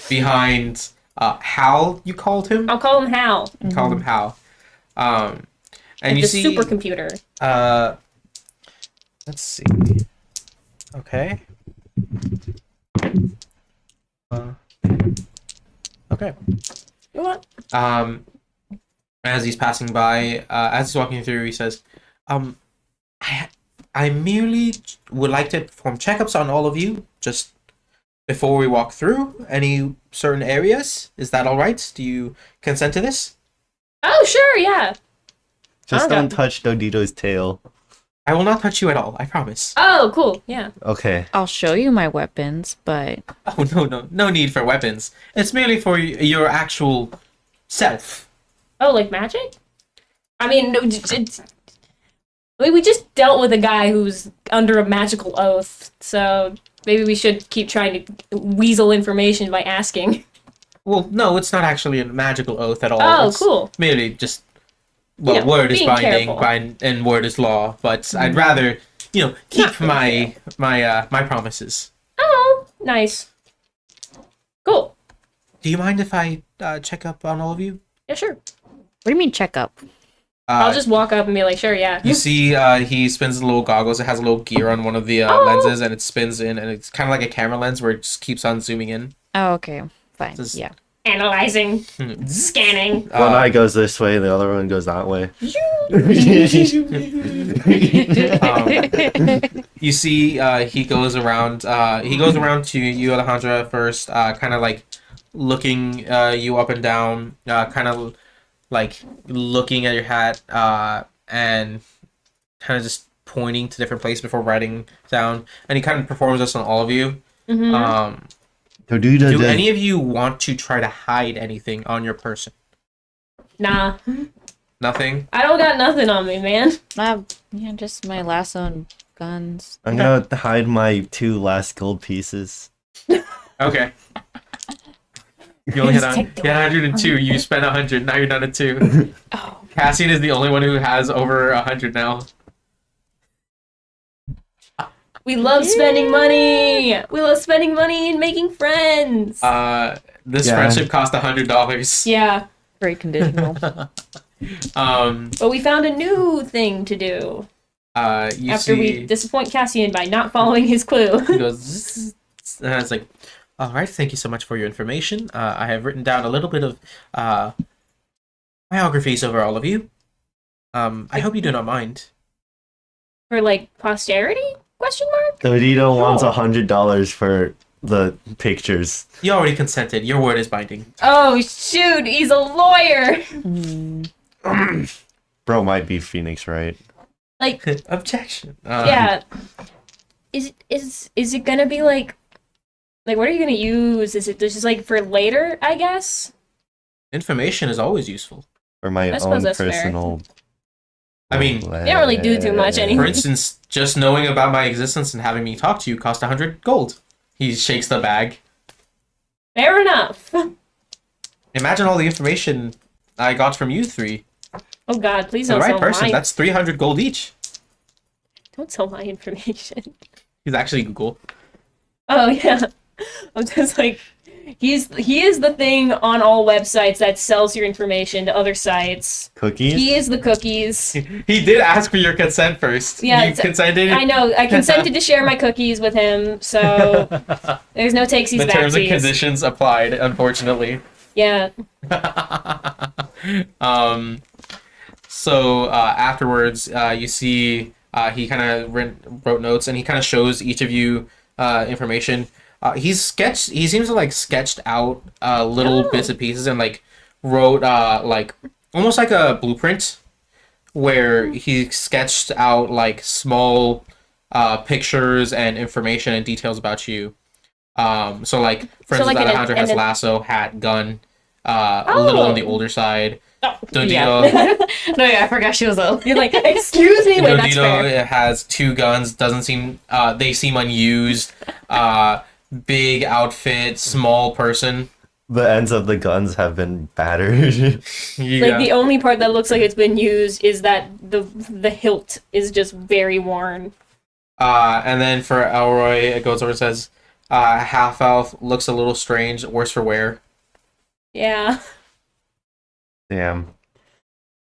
behind Hal, you called him? I'll call him Hal. You called him Hal. And Like you the see supercomputer. let's see. Okay. Okay. You know what? As he's passing by, as he's walking through, he says, I merely would like to perform checkups on all of you, just before we walk through any certain areas. Is that all right? Do you consent to this? Oh, sure, yeah. Just Okay. don't touch Dodito's tail. I will not touch you at all, I promise. Oh, cool, yeah. Okay. I'll show you my weapons, but Oh, no need for weapons. It's merely for your actual self. Oh, like magic? I mean, no, we just dealt with a guy who's under a magical oath, so maybe we should keep trying to weasel information by asking. Well, no, it's not actually a magical oath at all. Oh, It's cool. merely just, well, You know, word is being binding, careful. and word is law. But I'd rather, keep my promises. Oh, nice. Cool. Do you mind if I check up on all of you? Yeah, sure. what do you mean checkup? I'll just walk up and be like, sure, yeah. You see, he spins the little goggles. It has a little gear on one of the Oh. lenses, and it spins in, and it's kind of like a camera lens where it just keeps on zooming in. Oh, okay, fine. Just- Yeah. Analyzing, scanning. One eye goes this way, the other one goes that way. You see, he goes around. He goes around to you, Alejandra, first. Kind of like looking you up and down. Kind of like looking at your hat. And kind of just pointing to different places before writing down. And he kind of performs this on all of you. Mm-hmm. Dodito Do does. any of you want to try to hide anything on your person? Nah, Nothing. I don't got nothing on me, man. Yeah, just my lasso and guns. I'm gonna hide my 2 last gold pieces. Okay. You only hit Just take the 102. You spent 100. Now you're down to 2. Oh. Cassian is the only one who has over 100 now. We love spending money. We love spending money and making friends. This Yeah. friendship cost $100. Yeah, Very conditional. But we found a new thing to do you after see, we disappoint Cassian by not following his clue. he goes, "Zzz," and it's like, all right, thank you so much for your information. I have written down a little bit of biographies over all of you. I hope you do not mind. For like posterity? Question mark? Dodito wants Oh. $100 for the pictures. You already consented. Your word is binding. Oh shoot, he's a lawyer. Bro might be Phoenix, right? Like, Objection. yeah. Is it gonna be like what are you gonna use? Is it just like for later, I guess? Information is always useful. For my I suppose own that's fair. personal. I mean, They don't really do too much For anyway. instance, just knowing about my existence and having me talk to you cost 100 gold. He shakes the bag. Fair enough. Imagine all the information I got from you three. Oh god, please For the don't right sell person, my that's 300 gold each. don't sell my information. He's actually Google. Oh yeah. I'm just like he is the thing on all websites that sells your information to other sites. Cookies? He is the cookies. He did ask for your consent first. Yeah, You consented? I know. I consented to share my cookies with him, so there's no takesies The terms and backsies. conditions applied, unfortunately. Yeah. So afterwards, you see he kind of wrote notes, and he kind of shows each of you information. He seems to like sketched out little Oh. bits and pieces, and like wrote like almost like a blueprint, where he sketched out like small pictures and information and details about you. So like for So, instance, like, Alejandro has an- lasso, hat, gun. A little on the older side. Dodito, Yeah. No, yeah, I forgot she was old. You're like, excuse me. Wait, that's fair. Dodito has 2 guns. Doesn't seem. They seem unused. Big outfit, small person. The ends of the guns have been battered. Yeah. Like the only part that looks like it's been used is that the hilt is just very worn. And then for Elroy, it goes over and says, half elf looks a little strange, worse for wear. Yeah. Damn.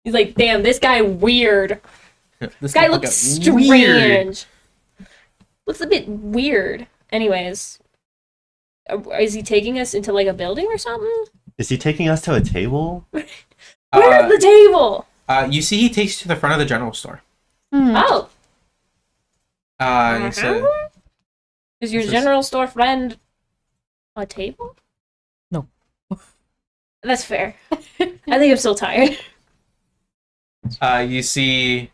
He's like, damn, this guy weird. This Guy motherfucker looks strange. Looks a bit weird. Anyways, is he taking us into like a building or something? Is he taking us to a table? Where's the table? You see, he takes you to the front of the general store. Oh, He said, is your This is- general store friend a table? No. That's fair. I think I'm still tired. you see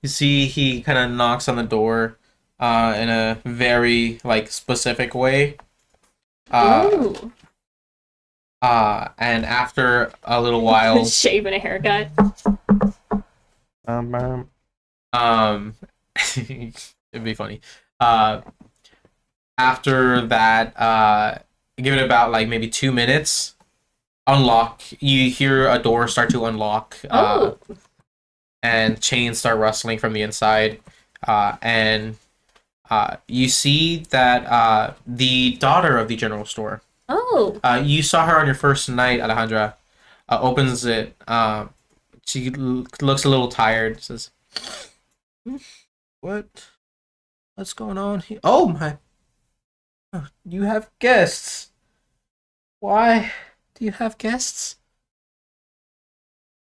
he kind of knocks on the door in a very like specific way. Ooh. And after a little while, Shave and a haircut. it'd be funny. After that, give it about like maybe 2 minutes. Unlock. You hear a door start to unlock. Oh. And chains start rustling from the inside. And you see that the daughter of the general store. Oh. You saw her on your first night, Alejandra. Opens it. She looks a little tired. Says, What's going on here? Oh my! Oh, you have guests. Why do you have guests?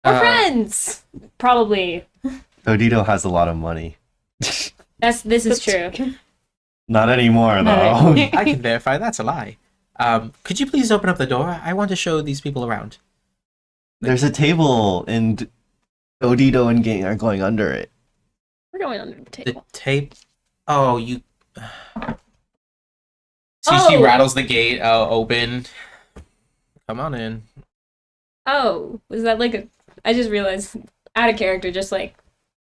We're friends. Probably. Dodito has a lot of money. This is true. Not anymore, though. I can verify that's a lie. Could you please open up the door? I want to show these people around. There's a table, and Dodito and gang are going under it. We're going under the The table. tape. Oh, you. She Oh. rattles the gate open. Come on in. Oh, was that like a? I just realized out of character, just like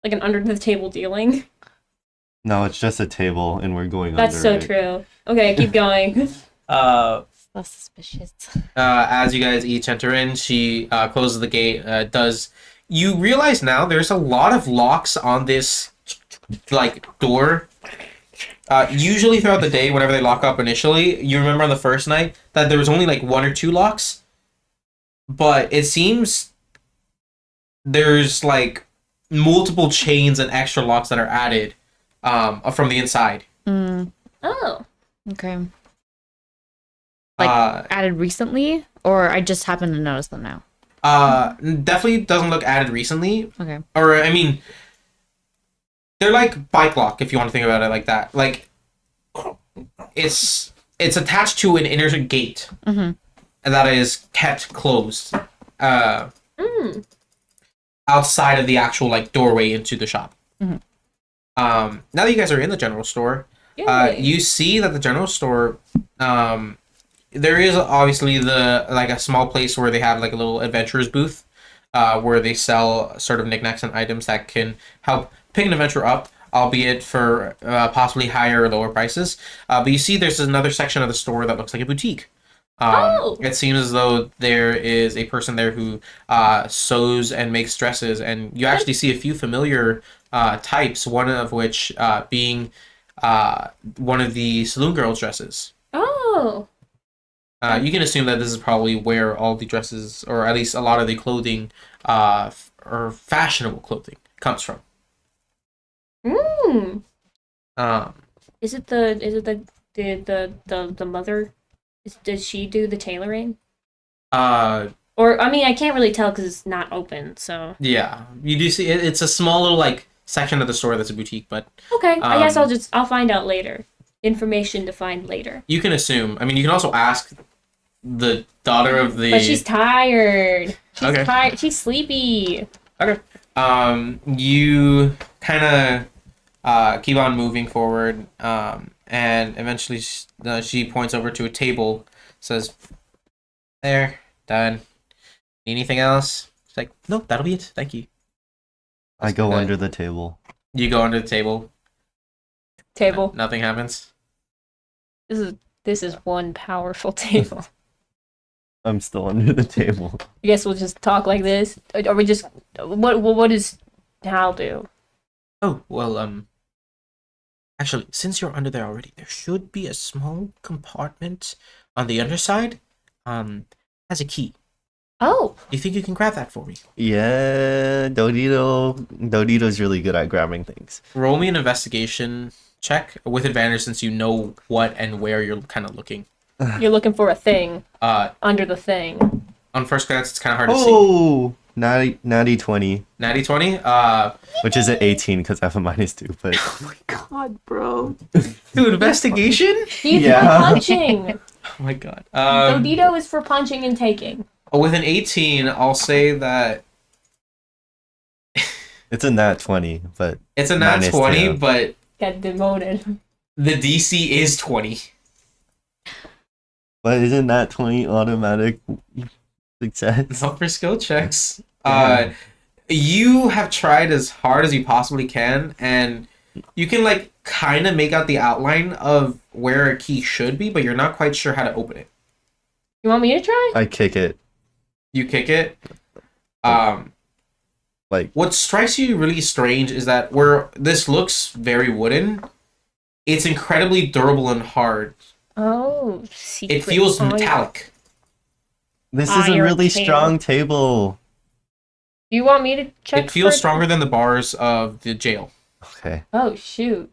an under the table dealing. No, it's just a table, and we're going That's under so it. true. Okay, keep going. That's suspicious. As you guys each enter in, she closes the gate. You realize now there's a lot of locks on this like door. Usually throughout the day, whenever they lock up initially, you remember on the first night that there was only like 1 or 2 locks, but it seems there's like multiple chains and extra locks that are added from the inside. Oh. Okay. Like added recently, or I just happened to notice them now. Definitely doesn't look added recently. Okay. Or I mean, they're like bike lock if you want to think about it like that. Like it's attached to an inner gate that is kept closed outside of the actual like doorway into the shop. Now that you guys are in the general store, you see that the general store there is obviously a small place where they have like a little adventurers booth where they sell sort of knickknacks and items that can help pick an adventure up, albeit for possibly higher or lower prices. But you see there's another section of the store that looks like a boutique. It seems as though there is a person there who sews and makes dresses, and you actually see a few familiar types, one of which being one of the saloon girls' dresses. Oh. You can assume that this is probably where all the dresses, or at least a lot of the clothing, or fashionable clothing, comes from. Is it the mother? Does she do the tailoring? Or I mean, I can't really tell because it's not open. So Yeah, you do see it's a small little like section of the store that's a boutique, but okay, I guess I'll find out later. Information to find later. you can assume. I mean, you can also ask the daughter of the. But she's tired. She's Okay. tired. She's sleepy. Okay. You kind of keep on moving forward, and eventually she points over to a table, says, "There, done. Need anything else?" She's like, "Nope, that'll be it. Thank you." I go Okay. under the table. You go under the table. Table. Nothing happens. This is one powerful table. I'm still under the table. I guess we'll just talk like this. Or we just what does Hal do? Oh, well, actually, since you're under there already, there should be a small compartment on the underside. Has a key. Oh. Do you think you can grab that for me? Yeah, Dodito's really good at grabbing things. Roll me an investigation check with advantage since you know what and where you're kind of looking. You're looking for a thing On under the thing. first glance, it's kind of hard to see. Oh, natty 20, Natty 20? which is an 18 because I have a -2. But God, bro. Dude, investigation? He's Yeah. for punching. Oh my god. Dodito is for punching and taking. With an 18, I'll say that it's a nat 20. But it's a nat -2. 20, but Got demoted. the DC is 20. But isn't that 20 automatic success? Not for skill checks. Yeah. You have tried as hard as you possibly can, and you can like kind of make out the outline of where a key should be, but you're not quite sure how to open it. You want me to try? I kick it. You kick it. Like, What strikes you really strange is that where this looks very wooden, it's incredibly durable and hard. Oh, It feels metallic. this is a Iron really table. strong table. Do you want me to check? It feels for- stronger than the bars of the jail. Okay. Oh shoot!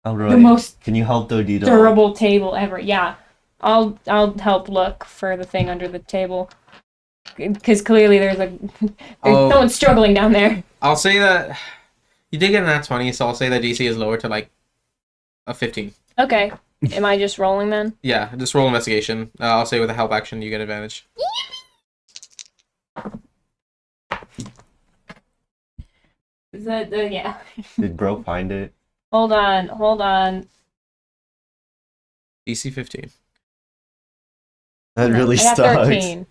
All The right. most Can you help Dodito? durable table ever. Yeah, I'll help look for the thing under the table. Because clearly there's Oh. someone struggling down there. I'll say that you did get a nat 20, so I'll say that DC is lower to like a 15. Okay. Am I just rolling then? Yeah, just roll investigation. I'll say with a help action, you get advantage. Is that yeah? Did bro find it? Hold on. DC 15. That really I got sucks. 13.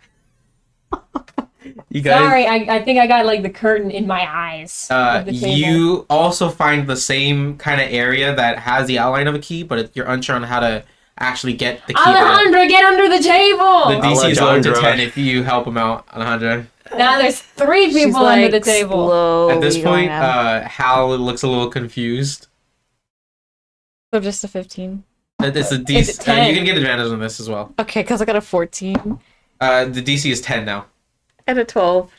You guys. Sorry, I think I got like the curtain in my eyes. Of the table. You also find the same kind of area that has the outline of a key, but you're unsure on how to actually get the key. Alejandra, get under the The table! DC is lowered to Alejandra. 10 if you help him out, Alejandra. Now there's 3 She's people under the table. At this slowly going point, up. Hal looks a little confused. So just a 15. It's a It's DC. 10. You can get advantage on this as well. Okay, because I got a 14 The DC is 10 now. and a 12.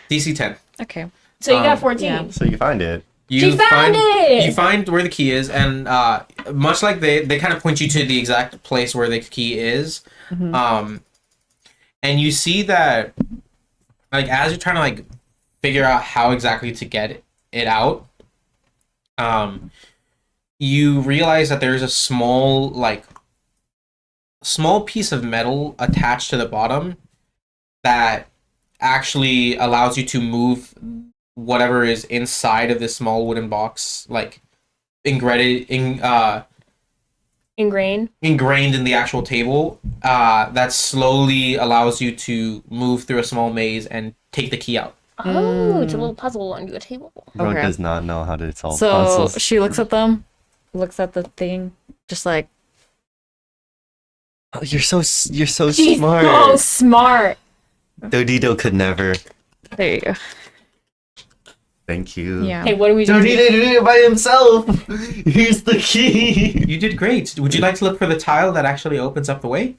DC 10. Okay. So you got 14. yeah. So you find it. You She found it! You find where the key is, and much like they kind of point you to the exact place where the key is. Mhm. And you see that, like, as you're trying to like figure out how exactly to get it out, you realize that there's a small piece of metal attached to the bottom that actually allows you to move whatever is inside of this small wooden box, like ingrained in the actual table, that slowly allows you to move through a small maze and take the key out. Oh, it's a little puzzle under the table. Brooke Okay. does not know how to solve So puzzles. she looks at them, looks at the thing, just like, Oh, you're so She's smart. so smart. Dodito could never. there you go. Thank you. Yeah. Hey, what do we do? Dodito did it by himself. Here's the key. You did great. Would you like to look for the tile that actually opens up the way?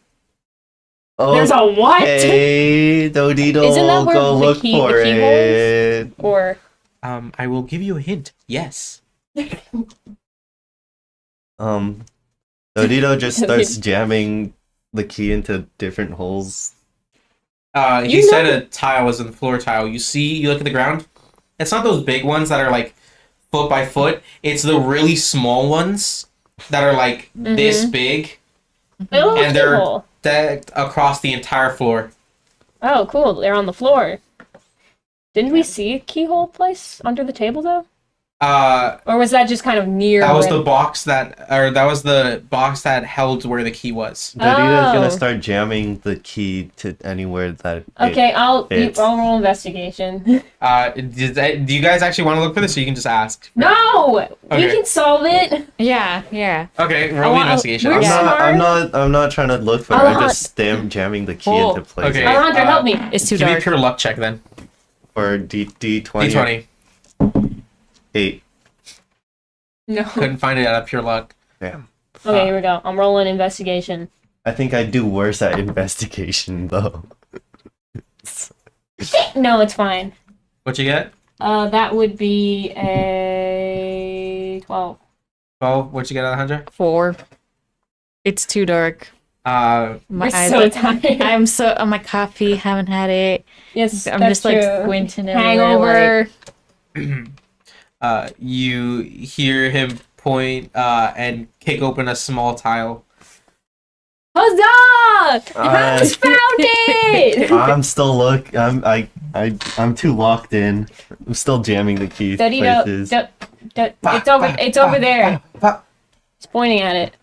There's a what? Hey, Dodito, Isn't that where go the look key- for the keyhole it. Or I will give you a hint. Yes. Dodito just starts jamming the key into different holes. He You said know- a tile was in the floor tile. You look at the ground. It's not those big ones that are like foot by foot. It's the really small ones that are like this big, oh, and they're keyhole. decked across the entire floor. Oh, cool. They're on the floor. Didn't we see a keyhole place under the table though? That Or was that just kind of near? was where- the box that held where the key was. Dodito's Oh. gonna start jamming the key to anywhere that. Okay, I'll It's- roll investigation. Do you guys actually want to look for this, or you can just ask? No, we Okay. can solve it. Yeah, yeah. Okay, roll the want- investigation. we're I'm Yeah. I'm not trying to look for it. I'm just jamming the key Oh, into place okay. Alejandra, help me. It's too Give me a dark. pure luck check then. for D20. D20. 8. No. Couldn't find it out of pure luck. Damn. Okay, here we go. I'm rolling investigation. I think I do worse at investigation though. No, it's fine. What'd you get? That would be a 12. 12. What'd you get, Alejandra? 4. It's too dark. Uh, My We're eyes. so tired. I'm so on my coffee. Haven't had it. Yes, I'm that's just like true. squinting everywhere. Hangover. you hear him point and kick open a small tile. Huzzah! Hans found it! I'm still I'm too locked in. I'm still jamming the key Dodito, places. it's over there. He's pointing at it.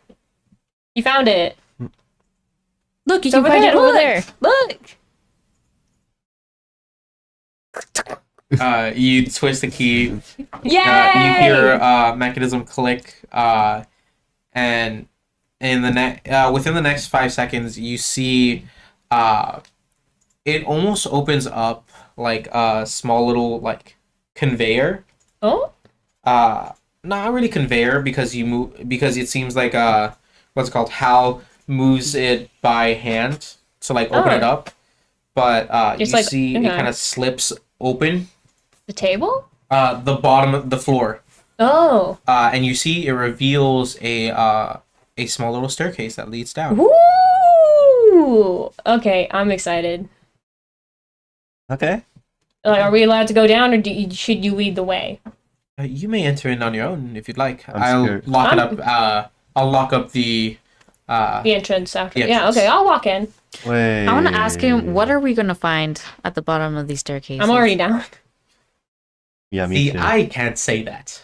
He found it. Look, you It's can over find there. it over Look. there. Look. You twist the key. Yay! You hear a mechanism click, and in the within the next 5 seconds, you see it almost opens up like a small little like conveyor. Oh? Not really conveyor because it seems like what's it called, Hal moves it by hand to like open Oh. it up, but you Just like- see it okay. kind of slips open The table? the bottom of the floor. Oh. And you see it reveals a small little staircase that leads down. Woo! Okay, I'm excited. Okay. Like, are we allowed to go down, or should you lead the way? You may enter in on your own if you'd like. I'm I'll scared. lock it up. I'll lock up the. The entrance after. The Yeah, entrance. okay, I'll walk in. Wait. I want to ask him, what are we gonna find at the bottom of these staircases? I'm already down. Yeah, me See, too. I can't say that.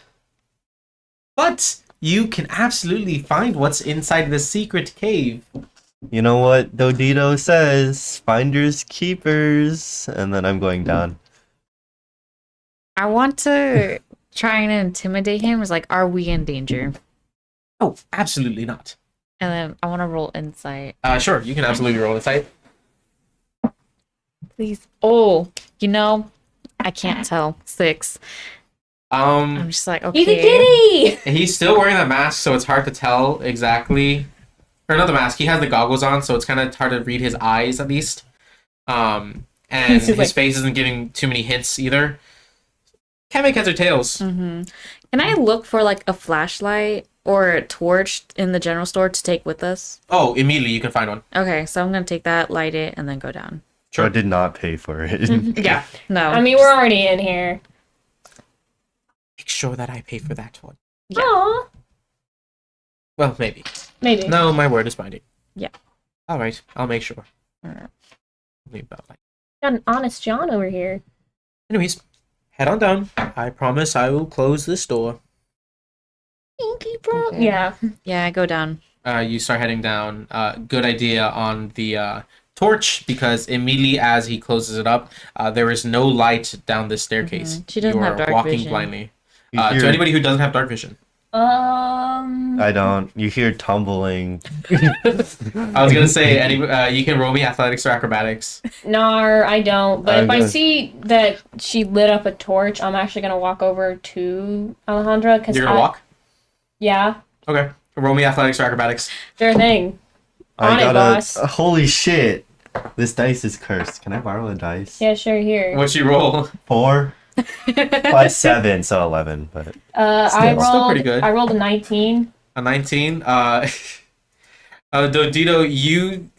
But you can absolutely find what's inside the secret cave. You know what Dodito says? Finders keepers. And then I'm going down. I want to try and intimidate him. It's like, are we in danger? Oh, absolutely not. And then I want to roll insight. Sure, you can absolutely roll insight. Please. Oh, I can't tell. 6. I'm just like, okay. He's a kitty. He's still wearing that mask, so it's hard to tell exactly. Or not the mask. He has the goggles on, so it's kind of hard to read his eyes at least. And He's his like- face isn't giving too many hints either. Can't make heads or tails. Mm-hmm. Can I look for like a flashlight or a torch in the general store to take with us? Oh, immediately you can find one. Okay, so I'm gonna take that, light it, and then go down. Sure. I did not pay for it. Yeah. No. I mean, we're already in here. Make sure that I pay for that one. Yeah. Aw. Well, maybe. Maybe. No, my word is binding. Yeah. All right, I'll make sure. Alright. Maybe about like. Got an honest John over here. Anyways, head on down. I promise I will close this door. Okay. Yeah. Yeah, I go down. You start heading down. Good idea on the torch, because immediately as he closes it up, there is no light down this staircase. She doesn't you have are dark walking vision. blindly. You To hear- anybody who doesn't have dark vision, I don't. You hear tumbling. I was gonna say you can roll me athletics or acrobatics. Nar, I don't. But if I Okay. see that she lit up a torch, I'm actually gonna walk over to Alejandra because You're gonna walk. Yeah, Okay. Roll me athletics or acrobatics. sure thing. I On it, got boss. holy shit. This dice is cursed. Can I borrow a dice? Yeah, sure. Here. What'd you roll? 4 plus 7, so 11. But I Still rolled. pretty good. I rolled a 19. A 19. Dodito,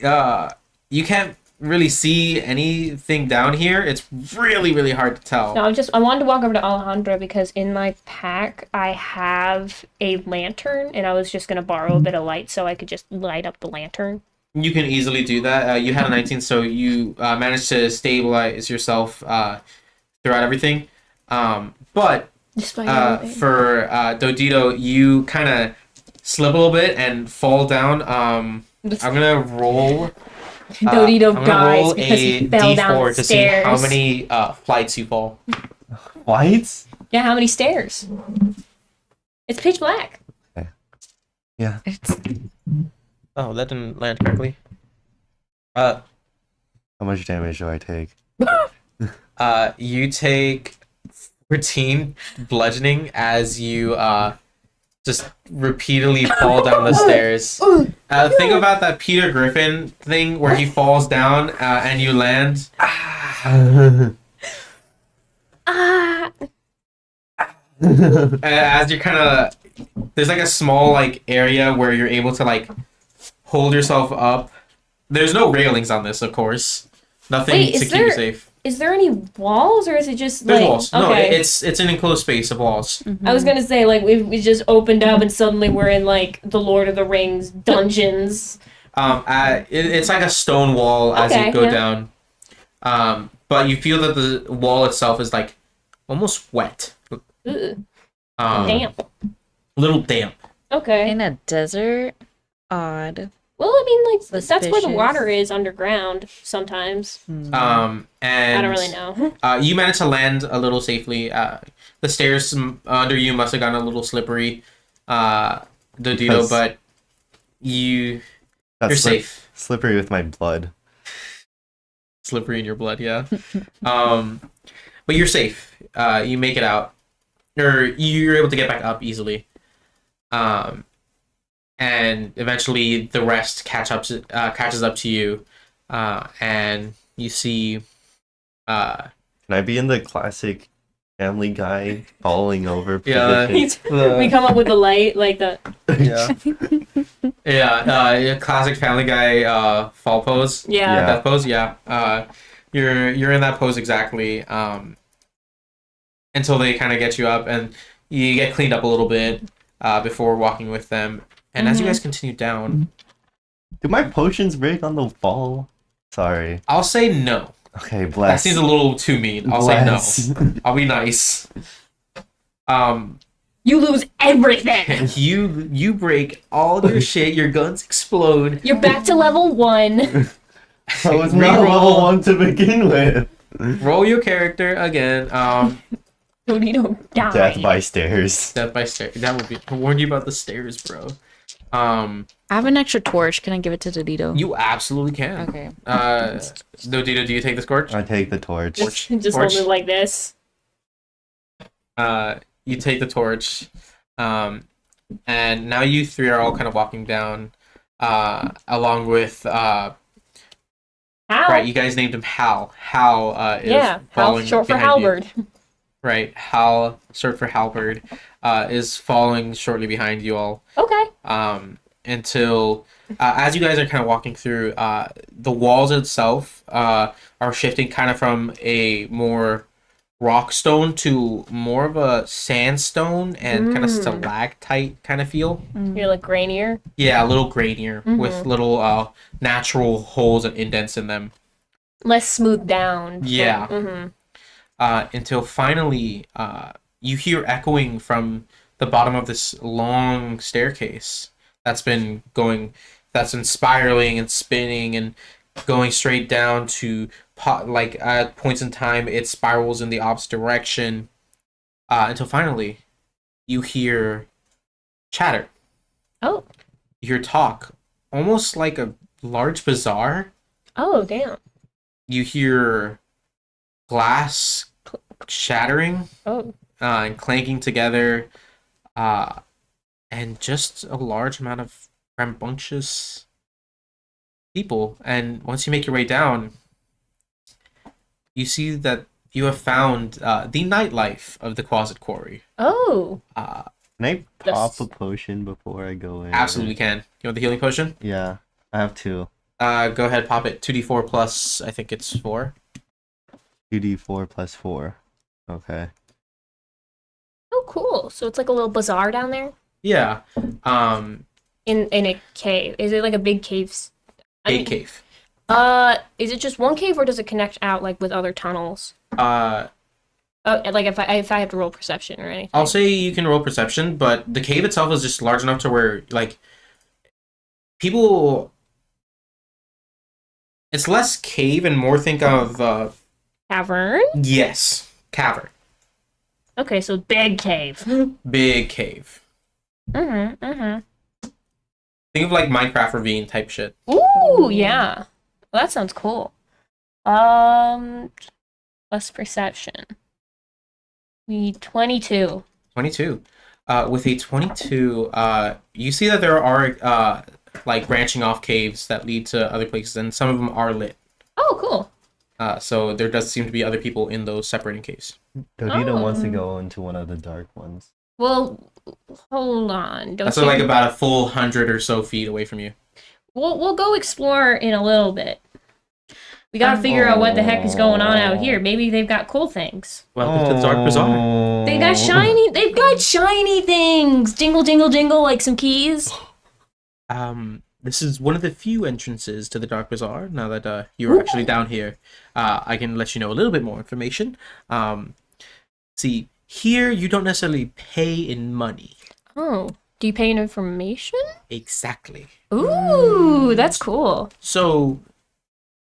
you can't really see anything down here. It's really, really hard to tell. No, I wanted to walk over to Alejandra because in my pack I have a lantern, and I was just gonna borrow a bit of light so I could just light up the lantern. You can easily do that. You had a 19, so you managed to stabilize yourself throughout everything. But Despite everything. for Dodito, you kind of slip a little bit and fall down. I'm gonna roll. Dodito I'm gonna dies roll because he a fell down D4 the to see how stairs. many flights you fall. whites? Yeah, how many stairs? It's pitch black. Yeah. It's Oh, that didn't land correctly. How much damage do I take? You take 14 bludgeoning as you just repeatedly fall down the stairs. Think about that Peter Griffin thing where he falls down and you land. As you're kind of there's like a small like area where you're able to like hold yourself up. There's no railings on this, of course. Nothing Wait, to is keep you there- safe. Is there any walls, or is it just There's like walls. No, okay? it's an enclosed space of walls. I was gonna say like we just opened up and suddenly we're in like the Lord of the Rings dungeons. It's like a stone wall as Okay, you go yeah. down. But you feel that the wall itself is like almost wet. Ugh, Damp. damp. A little damp. Okay. in a desert. Odd. Well, I mean, like that's where the Suspicious. water is underground sometimes. And I don't really know. You managed to land a little safely. The stairs under you must have gotten a little slippery, Dodito, Because- but you're That's safe. Slippery with my blood. Slippery in your blood, yeah. But you're safe. You make it out, or you're able to get back up easily. And eventually the rest catches up to you, and you see. Can I be in the classic Family Guy falling over Yeah. position? We come up with the light, like the Yeah, classic Family Guy fall pose. yeah. Yeah. Death pose, yeah. You're in that pose exactly. Until they kind of get you up and you get cleaned up a little bit before walking with them. And as you guys continue down, Do my potions break on the fall? Sorry. I'll say no. Okay, That bless. seems a little too mean. I'll say no. I'll be nice. You You lose everything. You break all your shit. Your guns explode. You're back to level 1. I was not Reroll. level 1 to begin with. Roll your character again. Donito die. Death by stairs. Step by step. That would be. I warned you about the stairs, bro. I have an extra torch. Can I give it to Dodito? You absolutely can. Okay. Dodito, do you take the scorch? I take the torch. Just Torch. hold it like this. You take the torch, and now you three are all kind of walking down, along with How? right. You guys named him Hal. Hal is Yeah, following Hal, short for behind you. halberd. Right, Hal, short for Halberd, is following shortly behind you all. Okay. Until as you guys are kind of walking through, the walls itself are shifting kind of from a more rock stone to more of a sandstone and kind of stalactite kind of feel. You're like grainier. Yeah, a little grainier with little natural holes and indents in them. Less smoothed down. Yeah. Mm-hmm. Until finally you hear echoing from the bottom of this long staircase that's been spiraling and spinning and going straight down to like at points in time it spirals in the opposite direction until finally you hear chatter. Oh. You hear talk, almost like a large bazaar. Oh, damn. You hear glass shattering Oh. and clanking together, and just a large amount of rambunctious people. And once you make your way down, you see that you have found the nightlife of the Closet Quarry. Oh. Can I pop a potion before I go in? Absolutely can. You want the healing potion? Yeah, I have 2. Go ahead, pop it. 2d4 plus, I think it's 4. 2d4 plus 4. Okay. Oh, cool. So it's like a little bazaar down there Yeah. in a cave. Is it like a big cave? A cave. Is it just one cave or does it connect out like with other tunnels? Like if I have to roll perception or anything. I'll say you can roll perception, but the cave itself is just large enough to where like people. It's less cave and more think of Cavern. yes, cavern, Okay, so big cave. big cave. Mm-hmm. Think of like Minecraft ravine type shit. Ooh, yeah. Well, that sounds cool. Less perception. We need 22. 22. With a 22, you see that there are like branching off caves that lead to other places, and some of them are lit. Oh, cool. So there does seem to be other people in those separating caves. Dodito wants to go into one of the dark ones. Well, hold on. Don't That's you- like about a full 100 or so feet away from you. We'll go explore in a little bit. We gotta figure out what the heck is going on out here. Maybe they've got cool things. Welcome to the Dark Bazaar. They've got shiny things. Jingle, jingle, jingle, like some keys. This is one of the few entrances to the Dark Bazaar. Now that you're actually down here, I can let you know a little bit more information. See, here you don't necessarily pay in money. Oh, do you pay in information? Exactly. Ooh, that's cool. So,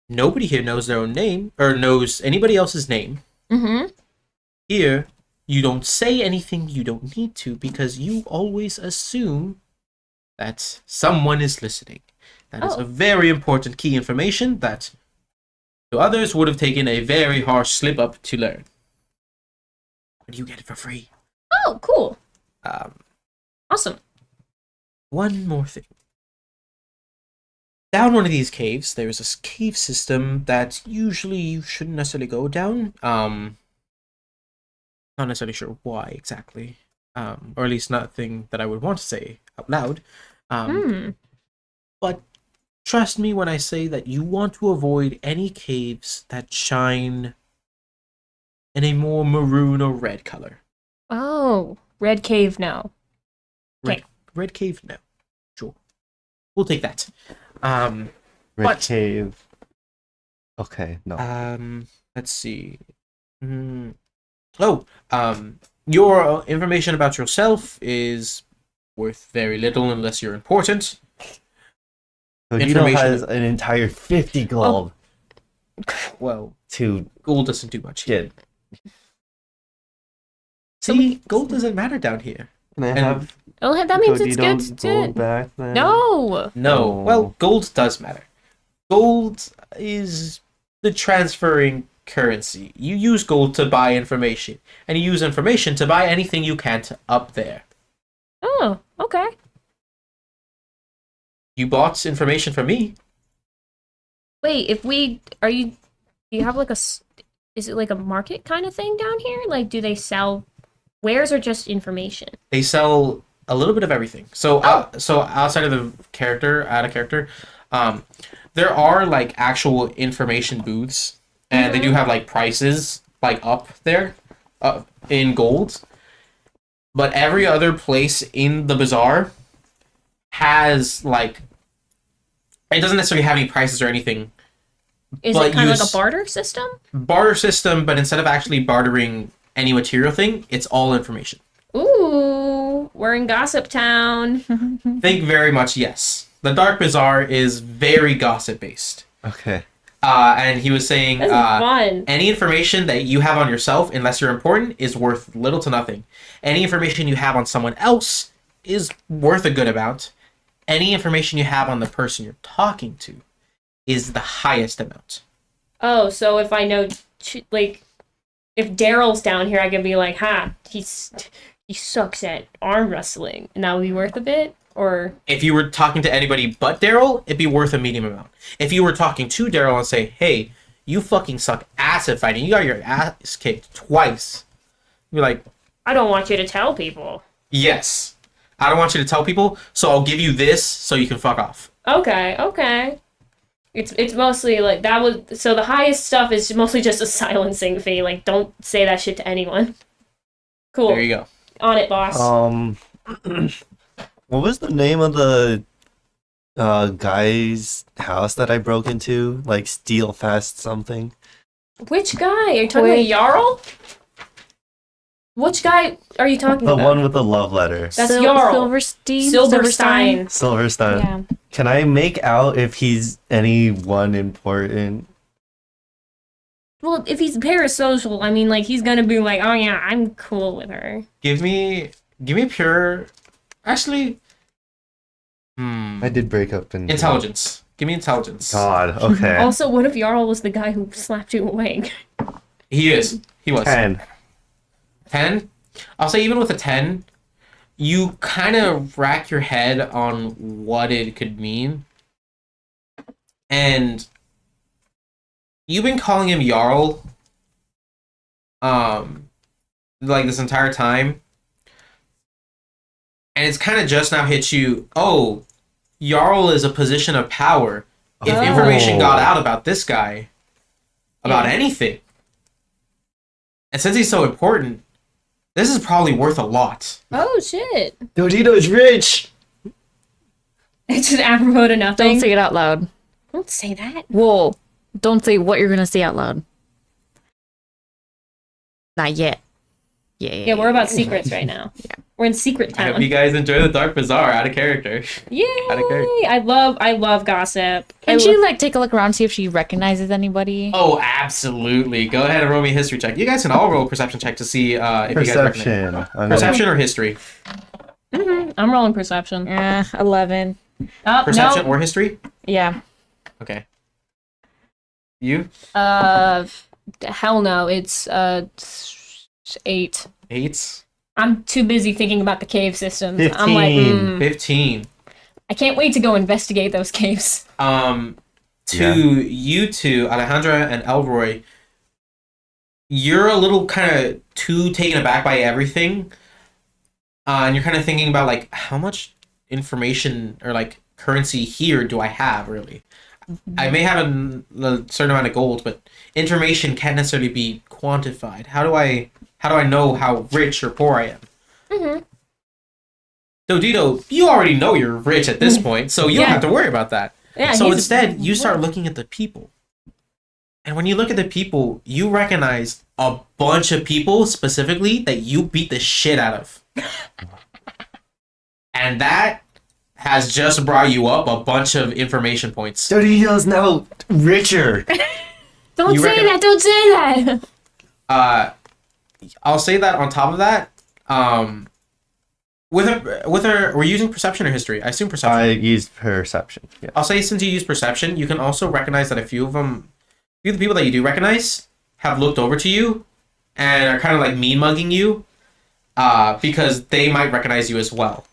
nobody here knows their own name, or knows anybody else's name. Mm-hmm. Here, you don't say anything you don't need to, because you always assume that someone is listening. That is Oh. a very important key information that to others would have taken a very harsh slip up to learn. But you get it for free. Oh, cool. Um, Awesome. One more thing. Down one of these caves, there is a cave system that usually you shouldn't necessarily go down. Not necessarily sure why exactly. Or at least nothing that I would want to say out loud. But trust me when I say that you want to avoid any caves that shine in a more maroon or red color. Oh, red cave now. Red cave? No. Sure. We'll take that. Red But- Cave. Okay, no. Let's see. your information about yourself is worth very little unless you're important. Dodito Information- has an entire 50 gold Well, to gold doesn't do much. get. See, gold doesn't matter down here. Can I And- have Oh, that means it's good. Dodito's It's gold good. back then? No. No. Oh. Well, gold does matter. Gold is the transferring currency. You use gold to buy information, and you use information to buy anything you can to up there. Oh, okay. You bought information from me. Wait, do you have like is it like a market kind of thing down here? Like, do they sell wares or just information? They sell a little bit of everything. So, so outside of the character, out of character, there are like actual information booths, and they do have like prices like up there, in gold. But every other place in the bazaar has like, it doesn't necessarily have any prices or anything. Is But it kind of like use- a barter system? Barter system, but instead of actually bartering any material thing, it's all information. Ooh, we're in Gossip Town. Think very much yes. The Dark Bazaar is very gossip based. Okay. And he was saying This is fun. any information that you have on yourself, unless you're important, is worth little to nothing. Any information you have on someone else is worth a good amount. Any information you have on the person you're talking to is the highest amount. Oh, so if I know, like, if Daryl's down here, I can be like, "Ha, he sucks at arm wrestling," and that would be worth a bit. Or If you were talking to anybody but Daryl, it'd be worth a medium amount. If you were talking to Daryl and say, "Hey, you fucking suck ass at fighting. You got your ass kicked twice," you're like, I don't want you to tell people. "Yes, I don't want you to tell people, so I'll give you this so you can fuck off." Okay. It's mostly like that was so the highest stuff is mostly just a silencing fee. Like, don't say that shit to anyone. Cool. There you go. On it, boss. What was the name of the guy's house that I broke into? Like Steel Fast something. Which guy? Are you talking about Jarl? Which guy are you talking The about? one with the love letter. That's Jarl. Silverstein. Silverstein. Yeah. Can I make out if he's anyone important? Well, if he's parasocial, I mean, like, he's gonna be like, "Oh yeah, I'm cool with her." Give me pure. Actually, I did break up in intelligence. Give me intelligence. God. Okay. Also, what if Jarl was the guy who slapped you awake? He is. He was. 10. 10? I'll say even with a 10, you kind of rack your head on what it could mean. And you've been calling him Jarl like this entire time. And it's kind of just now hit you, oh, Jarl is a position of power. If information got out about this guy, about anything, and since he's so important, this is probably worth a lot. Oh shit! Dodito's rich. It's just apropos to nothing. Don't say it out loud. Don't say that. Whoa. Don't say what you're gonna say out loud. Not yet. Yeah, we're about secrets right now. We're in Secret I hope Town. you guys enjoy the Dark Bazaar out of character. Yay! Out of character. I love gossip. Can she like take a look around, see if she recognizes anybody? Oh, absolutely. Go ahead and roll me a history check. You guys can all roll a perception check to see if you guys recognize. Perception. I'm gonna- Perception or history? I'm rolling perception. 11. Oh, Perception no. or history? Yeah. Okay. You? Hell no. It's 8. 8? I'm too busy thinking about the cave systems. I'm like, 15. 15. I can't wait to go investigate those caves. To Yeah. you two, Alejandra and Elroy, you're a little kind of too taken aback by everything. And you're kind of thinking about, like, how much information or, like, currency here do I have, really? I may have a certain amount of gold, but information can't necessarily be quantified. How do I know how rich or poor I am? Mm-hmm. Dodito, you already know you're rich at this point, so you don't Yeah. have to worry about that. Yeah, So he's- instead, you start looking at the people. And when you look at the people, you recognize a bunch of people specifically that you beat the shit out of. And that has just brought you up a bunch of information points. Dodito's now richer. Don't You say reckon- that. Don't say that. I'll say that on top of that, we're using perception or history. I assume perception. I used perception. Yeah. I'll say since you use perception, you can also recognize that a few of the people that you do recognize have looked over to you and are kind of like mean mugging you, because they might recognize you as well.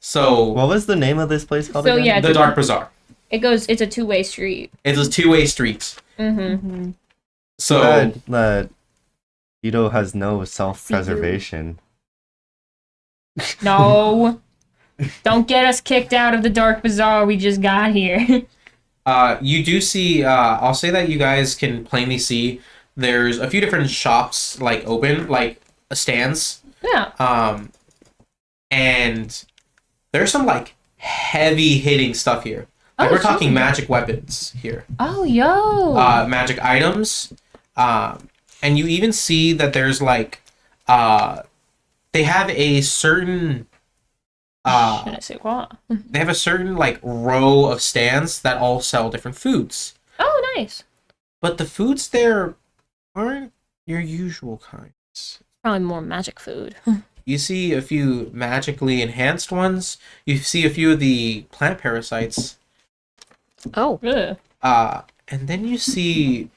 So What was the name of this place called So, again? yeah. the Dark Bazaar. It's a two-way street. It's a two-way street. Mm-hmm. So that Dito has no self-preservation. No. Don't get us kicked out of the Dark Bazaar we just got here. you do see. I'll say that you guys can plainly see. There's a few different shops like open, like stands. Yeah. And there's some like heavy hitting stuff here. Like Oh, we're talking sweet. magic weapons here, Oh, yo. magic items, and you even see that there's like, they have a certain, Should I say what? they have a certain like row of stands that all sell different foods, Oh, nice. but the foods there aren't your usual kinds. Probably more magic food. You see a few magically enhanced ones. You see a few of the plant parasites. Oh. Ugh. And then you see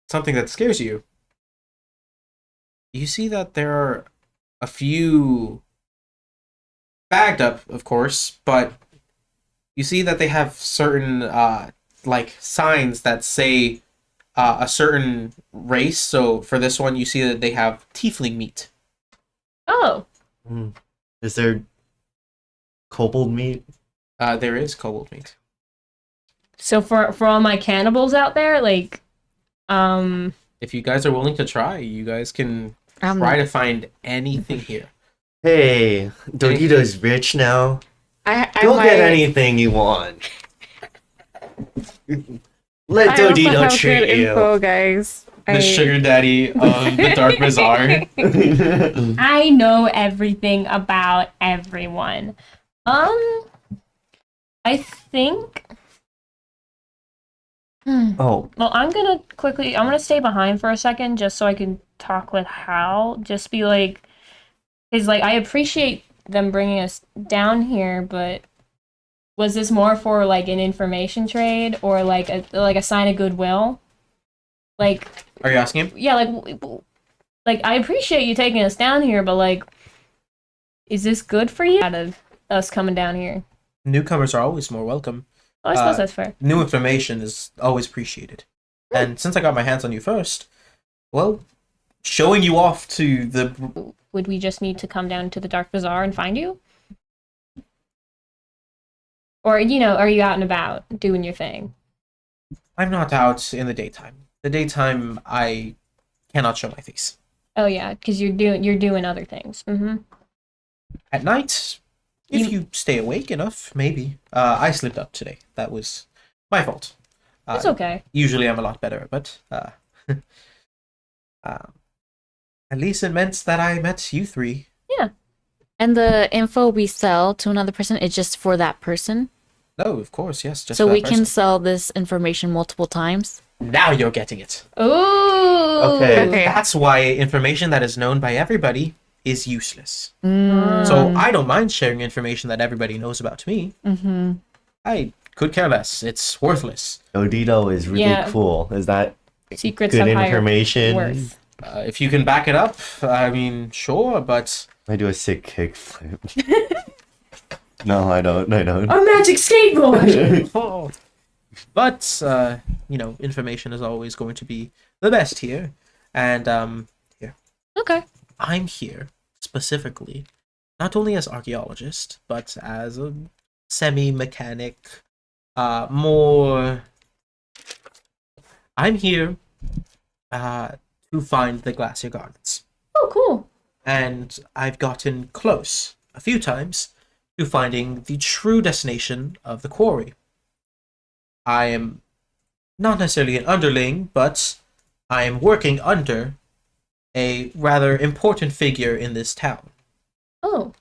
something that scares you. You see that there are a few bagged up, of course, but you see that they have certain like signs that say a certain race. So for this one, you see that they have tiefling meat. Oh. Is there kobold meat? There is kobold meat. So for all my cannibals out there, like, If you guys are willing to try, you guys can I'm try to find anything here. Hey, Dodito's rich now. I Go might, get anything you want. Let I also Dodito have treat good you. info, guys. The sugar daddy of the Dark Bazaar. I know everything about everyone. I think. Oh, Well, I'm gonna stay behind for a second just so I can talk with Hal. Just be like, because like I appreciate them bringing us down here, but was this more for like an information trade or like a sign of goodwill? Like, Are you asking him? yeah, like I appreciate you taking us down here, but like, is this good for you out of us coming down here? Newcomers are always more welcome. Oh, I suppose that's fair. New information is always appreciated. And since I got my hands on you first, well, showing you off to the... Would we just need to come down to the Dark Bazaar and find you? Or, are you out and about doing your thing? I'm not out in the daytime. The daytime, I cannot show my face. Oh yeah, because you're doing other things. Mm-hmm. At night, if you stay awake enough, maybe. I slipped up today. That was my fault. It's okay. Usually I'm a lot better, but at least it meant that I met you three. And the info we sell to another person is just for that person. No, of course, yes. Just So for that we can person. sell this information multiple times. Now you're getting it. Ooh. Okay. Okay. That's why information that is known by everybody is useless. Mm. So I don't mind sharing information that everybody knows about me. Mm-hmm. I could care less. It's worthless. Dodito is really Yeah. cool. Is that Secrets good of higher information? worth. If you can back it up, I mean, sure, but I do a sick kickflip. No, I don't. I don't. A magic skateboard. but information is always going to be the best here, and Okay. I'm here specifically not only as archaeologist but as a semi-mechanic. I'm here to find the glacier gardens. Oh, cool. And I've gotten close a few times to finding the true destination of the quarry. I am not necessarily an underling, but I am working under a rather important figure in this town. Oh.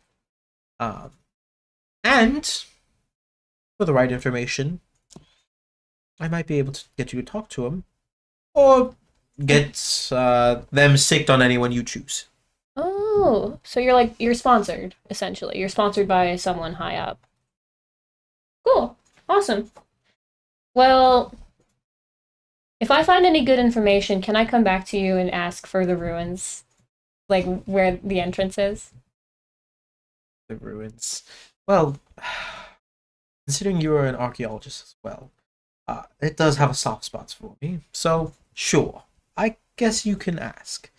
And for the right information, I might be able to get you to talk to him, or get them sicked on anyone you choose. Oh. So you're sponsored, essentially. You're sponsored by someone high up. Cool. Awesome. Well, if I find any good information, can I come back to you and ask for the ruins? Like where the entrance is? The ruins. Well, considering you are an archaeologist as well, it does have a soft spot for me. So, sure, I guess you can ask.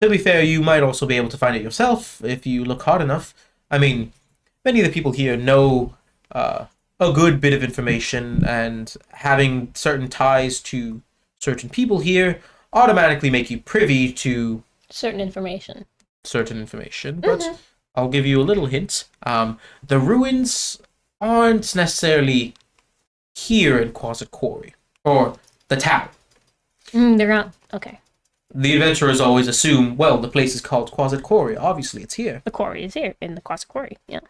To be fair, you might also be able to find it yourself if you look hard enough. I mean, many of the people here know a good bit of information, and having certain ties to certain people here automatically make you privy to Certain information. certain information. But I'll give you a little hint. The ruins aren't necessarily here in Quasar Quarry, or the town. They're not. Okay. The adventurers always assume, well, the place is called Quasar Quarry. Obviously, it's here. The quarry is here in the Quasar Quarry. Yeah.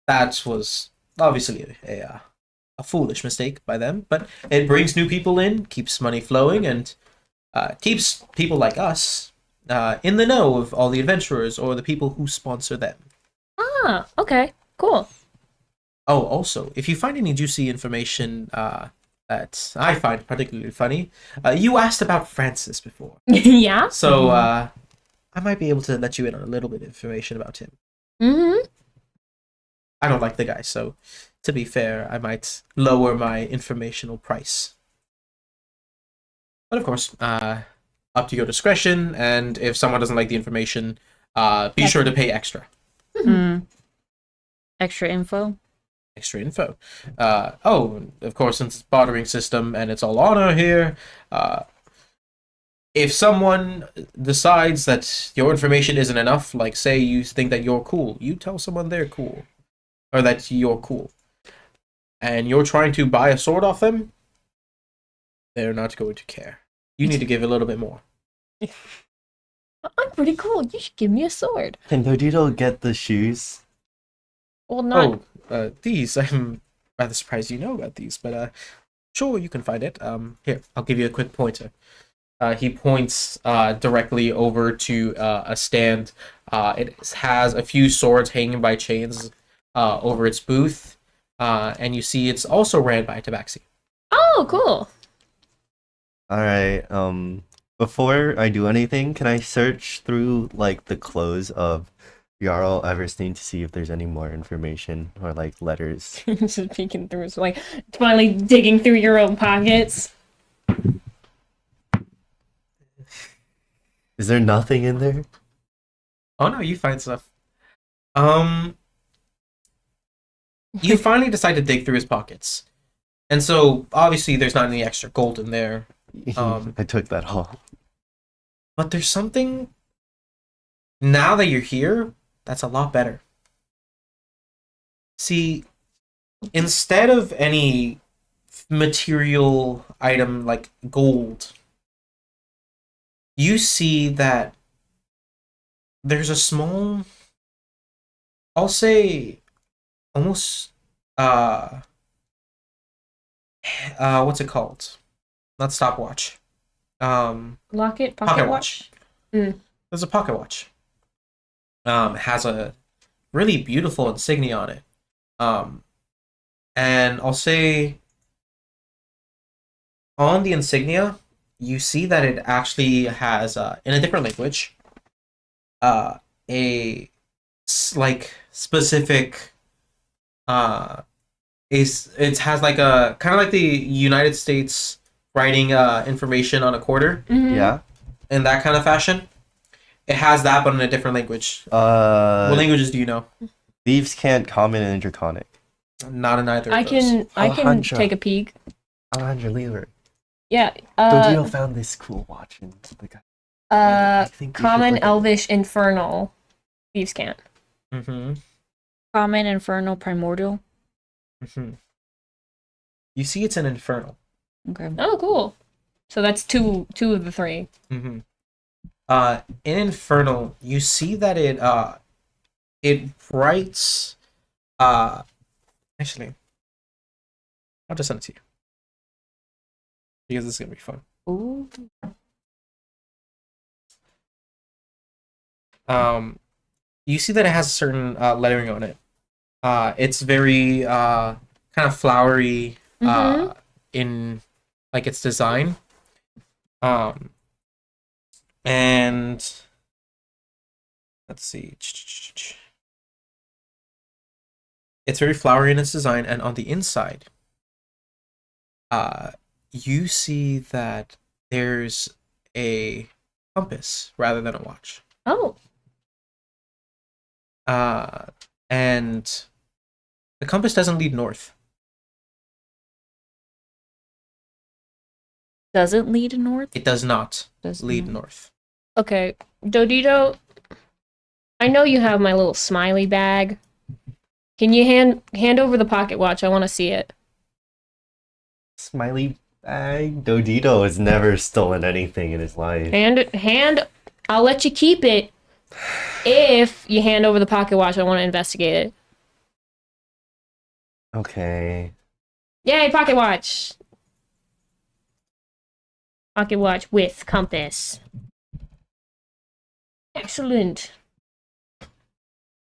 That was obviously a foolish mistake by them, but it brings new people in, keeps money flowing, and keeps people like us in the know of all the adventurers or the people who sponsor them. Ah. Okay. Cool. Oh, also, if you find any juicy information that I find particularly funny, you asked about Francis before. Yeah. So I might be able to let you in on a little bit of information about him. Mm-hmm. I don't like the guy, so to be fair, I might lower my informational price. But of course, up to your discretion, and if someone doesn't like the information, be sure to pay extra. Extra info. Extra info. Of course, since it's bartering system and it's all honor here, if someone decides that your information isn't enough, like say you think that you're cool, you tell someone they're cool, or that you're cool, and you're trying to buy a sword off them, they're not going to care. You need to give a little bit more. I'm pretty cool. You should give me a sword. Can Dodito get the shoes? Well, not. These, I'm rather surprised you know about these, but sure, you can find it. Here, I'll give you a quick pointer. He points directly over to a stand. It has a few swords hanging by chains over its booth, and you see it's also ran by a tabaxi. Oh, cool. All right. Before I do anything, can I search through like the clothes of Jarl Everstein to see if there's any more information or like letters? Just peeking through, so like finally digging through your own pockets. Is there nothing in there? Oh no, you find stuff. You finally decide to dig through his pockets, and so obviously there's not any extra gold in there. I took that all. But there's something, now that you're here, that's a lot better. See, instead of any material item like gold, you see that there's a small, I'll say, almost, what's it called? Not stopwatch. Locket, Pocket watch. There's a pocket watch. It has a really beautiful insignia on it. And I'll say on the insignia, you see that it actually has, in a different language, a like specific, it has like a kind of like the United States writing information on a quarter. Yeah. In that kind of fashion. It has that, but in a different language. What languages do you know? Thieves can't comment in Draconic. Not in either of I those. can Alejandro. take a peek. Alejandro, leave her. Yeah. Dodito found this cool watch and the guy. I think we should Common, look at it. Elvish, Infernal. Thieves can't. Mm-hmm. Common, infernal, primordial. Mm-hmm. You see it's an infernal. Okay. Oh, cool. So that's two of the three. Mm-hmm. In Infernal, you see that it writes. Actually, I'll just send it to you because this is gonna be fun. Ooh. You see that it has a certain lettering on it. It's very kind of flowery in like its design. And let's see. It's very flowery in its design, and on the inside, you see that there's a compass rather than a watch. Oh. And the compass doesn't lead north. Doesn't lead north? It does not Does lead not. north. Okay. Dodito, I know you have my little smiley bag. Can you hand over the pocket watch? I want to see it. Smiley bag. Dodito has never stolen anything in his life. I'll let you keep it. If you hand over the pocket watch, I want to investigate it. Okay. Yay, pocket watch. Pocket watch with compass. Excellent.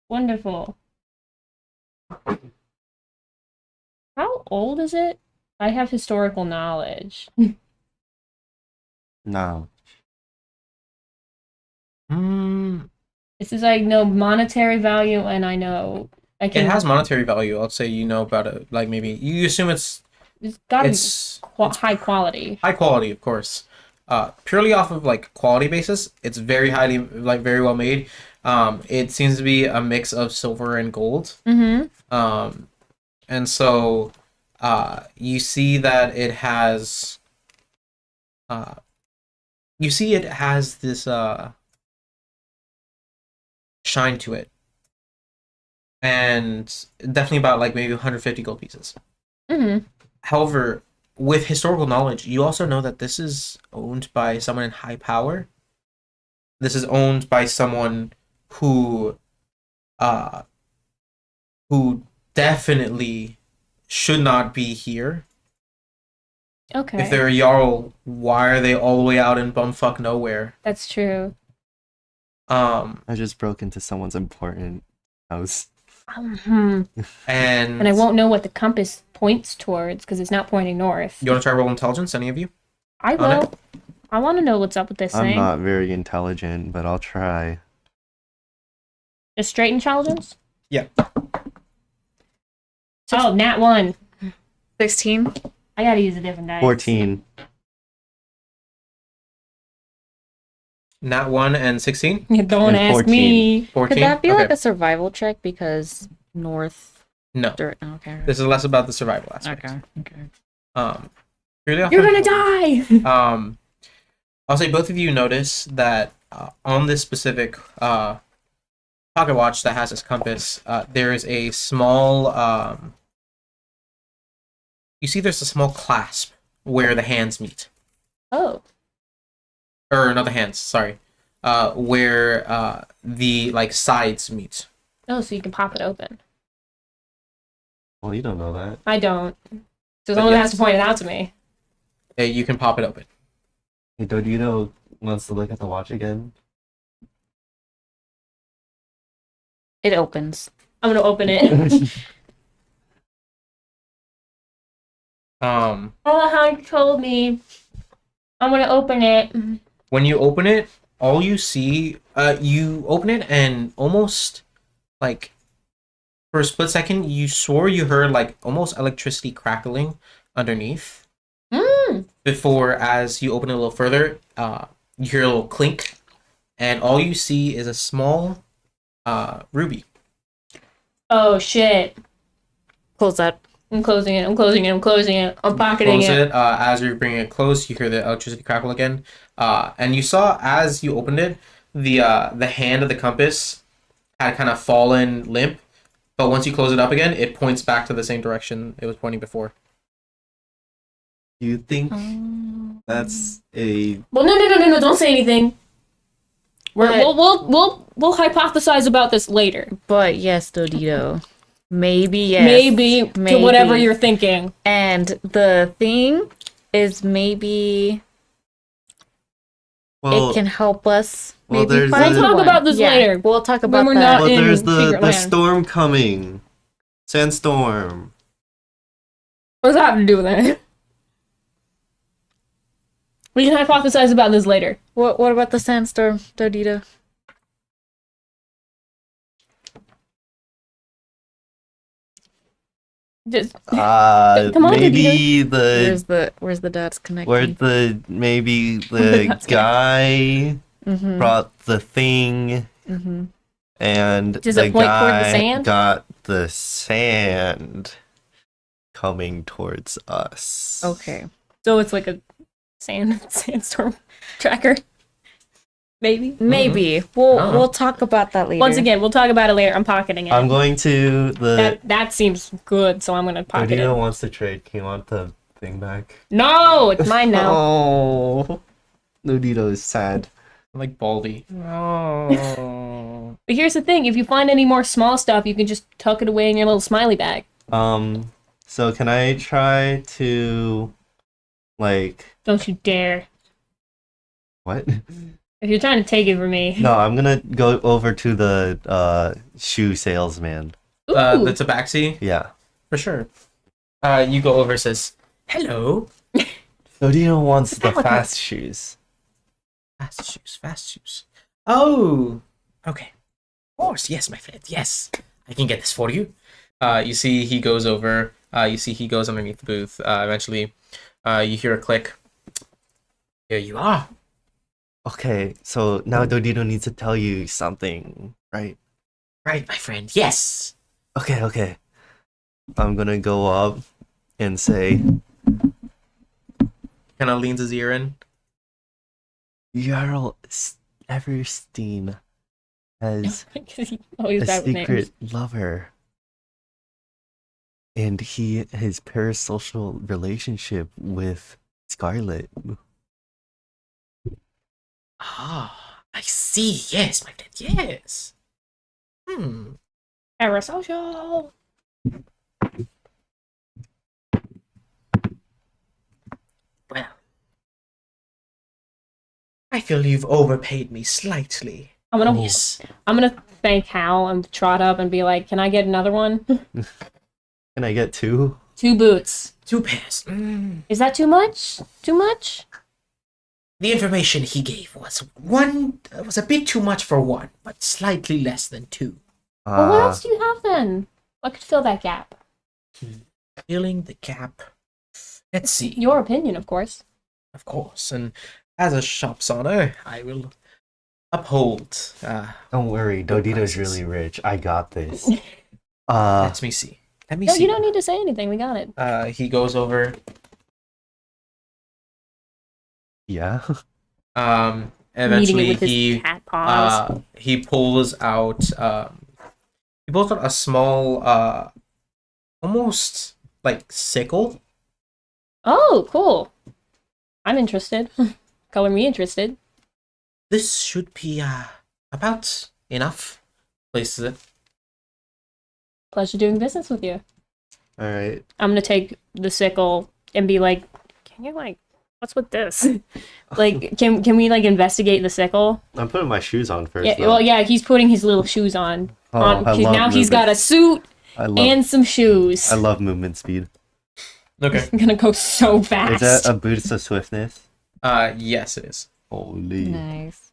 Wonderful. How old is it? I have historical knowledge. No. This is like no monetary value, and I know I can. It has monetary value. I'll say you know about it. Like maybe you assume it's got to be it's high quality. high quality, of course. Purely off of like quality basis, it's very highly like very well made. It seems to be a mix of silver and gold. Mm-hmm. And so you see that it has this shine to it, and definitely about like maybe 150 gold pieces. Mm-hmm. However, with historical knowledge, you also know that this is owned by someone in high power. This is owned by someone who definitely should not be here. Okay. If they're a Jarl, why are they all the way out in bumfuck nowhere? That's true. I just broke into someone's important house. And And I won't know what the compass points towards because it's not pointing north. You want to try roll intelligence, any of you? I on it? will. I want to know what's up with this I'm thing. not very intelligent, but I'll try. Just straight intelligence? Yeah. Oh, nat 1. 16? I gotta use a different dice. 14. Nat 1 and 16? Don't And ask 14. me. 14? Could that be Okay. like a survival check because north? No. Okay. This is less about the survival aspect. Okay. Purely off You're of- gonna die! I'll say both of you notice that on this specific pocket watch that has this compass, there is a small you see there's a small clasp where the hands meet. Oh. Or not the hands, sorry. Where the like sides meet. Oh, so you can pop it open. Well, you don't know that. I don't. So But someone yes. has to point it out to me. You can pop it open. Hey, Dodito wants to look at the watch again. It opens. I'm gonna open it. Oh, how you told me. I'm gonna open it. When you open it, all you see, you open it and almost like for a split second, you swore you heard like almost electricity crackling underneath. Before, as you open it a little further, you hear a little clink, and all you see is a small ruby. Oh shit. Close that. I'm closing it. I'm closing it. I'm closing it. I'm pocketing Close it. it. As you're bringing it close, you hear the electricity crackle again. And you saw as you opened it, the hand of the compass had kind of fallen limp. But once you close it up again, it points back to the same direction it was pointing before. You think that's a Well, no, don't say anything. But- We'll hypothesize about this later. But yes, Dodito. Maybe yes. Maybe to whatever you're thinking. And the thing is maybe well? it can help us. well, Maybe there's find a- We'll talk one. about this later. We'll talk about we're that. not well, in there's the Secret Land. storm coming, sandstorm. What does that have to do with it? We can hypothesize about this later. What about the sandstorm, Dodito? Just Come on, Maybe Where's the dots connecting? where the maybe The the dots guy Mm-hmm. brought the thing, Mm-hmm. and Does the it point toward the guy sand? got the sand coming towards us. Okay. so it's like a sandstorm tracker. Maybe. Maybe. I don't know. We'll talk about that later. Once again, we'll talk about it later. I'm pocketing it. I'm going to the. that seems good, so I'm gonna pocket Odino it. wants to trade. Can you want the thing back? No, it's mine now. Oh, Nudito is sad. Like Baldy. Oh. But here's the thing: if you find any more small stuff, you can just tuck it away in your little smiley bag. So can I try to, like, Don't you dare! what? If you're trying to take it from me. No, I'm gonna go over to the shoe salesman. Ooh. The tabaxi, Yeah. for sure. You go over, says, "Hello." Nudito wants the Pelican. fast shoes. Fast shoes, fast shoes. Oh, okay. Of course, yes, my friend. Yes, I can get this for you. You see, he goes over. You see, he goes underneath the booth. Eventually, you hear a click. Here you are. Okay, so now Dodito needs to tell you something, right? Right, my friend. Yes. Okay. I'm gonna go up and say, Kind of leans his ear in. Jarl Everstein has He's always a bad with secret names. lover. And his parasocial relationship with Scarlet. Ah, I see. Yes, my friend. Yes. Parasocial. Well, I feel you've overpaid me slightly. I'm gonna Yes. I'm gonna thank Hal and trot up and be like, "Can I get another one? Can I get two? 2 boots. 2 pairs. Is that too much? Too much? The information he gave was a bit too much for one, but slightly less than 2. Well, what else do you have then? What could fill that gap? Filling the gap. Let's see. Your opinion, of course. Of course, and as a shop's owner, I will uphold. Don't worry, Dodito's prices. really rich. I got this. Let me see. Let me No, see. you don't need to say anything. We got it. He goes over. Yeah. Meeting it Eventually with his he cat paws. he pulls out a small almost like sickle. Oh, cool. I'm interested. Color me interested. This should be about enough. Places it. Pleasure doing business with you. All right. I'm gonna take the sickle and be like, "Can you what's with this? Can we investigate the sickle?" I'm putting my shoes on first. Yeah. though. Well, yeah. He's putting his little shoes on. Oh, I love Now he's got a movement. suit I love. and some shoes. I love movement speed. Okay. I'm gonna go so Is fast. that a boost of swiftness? Yes, it is. Holy. Nice.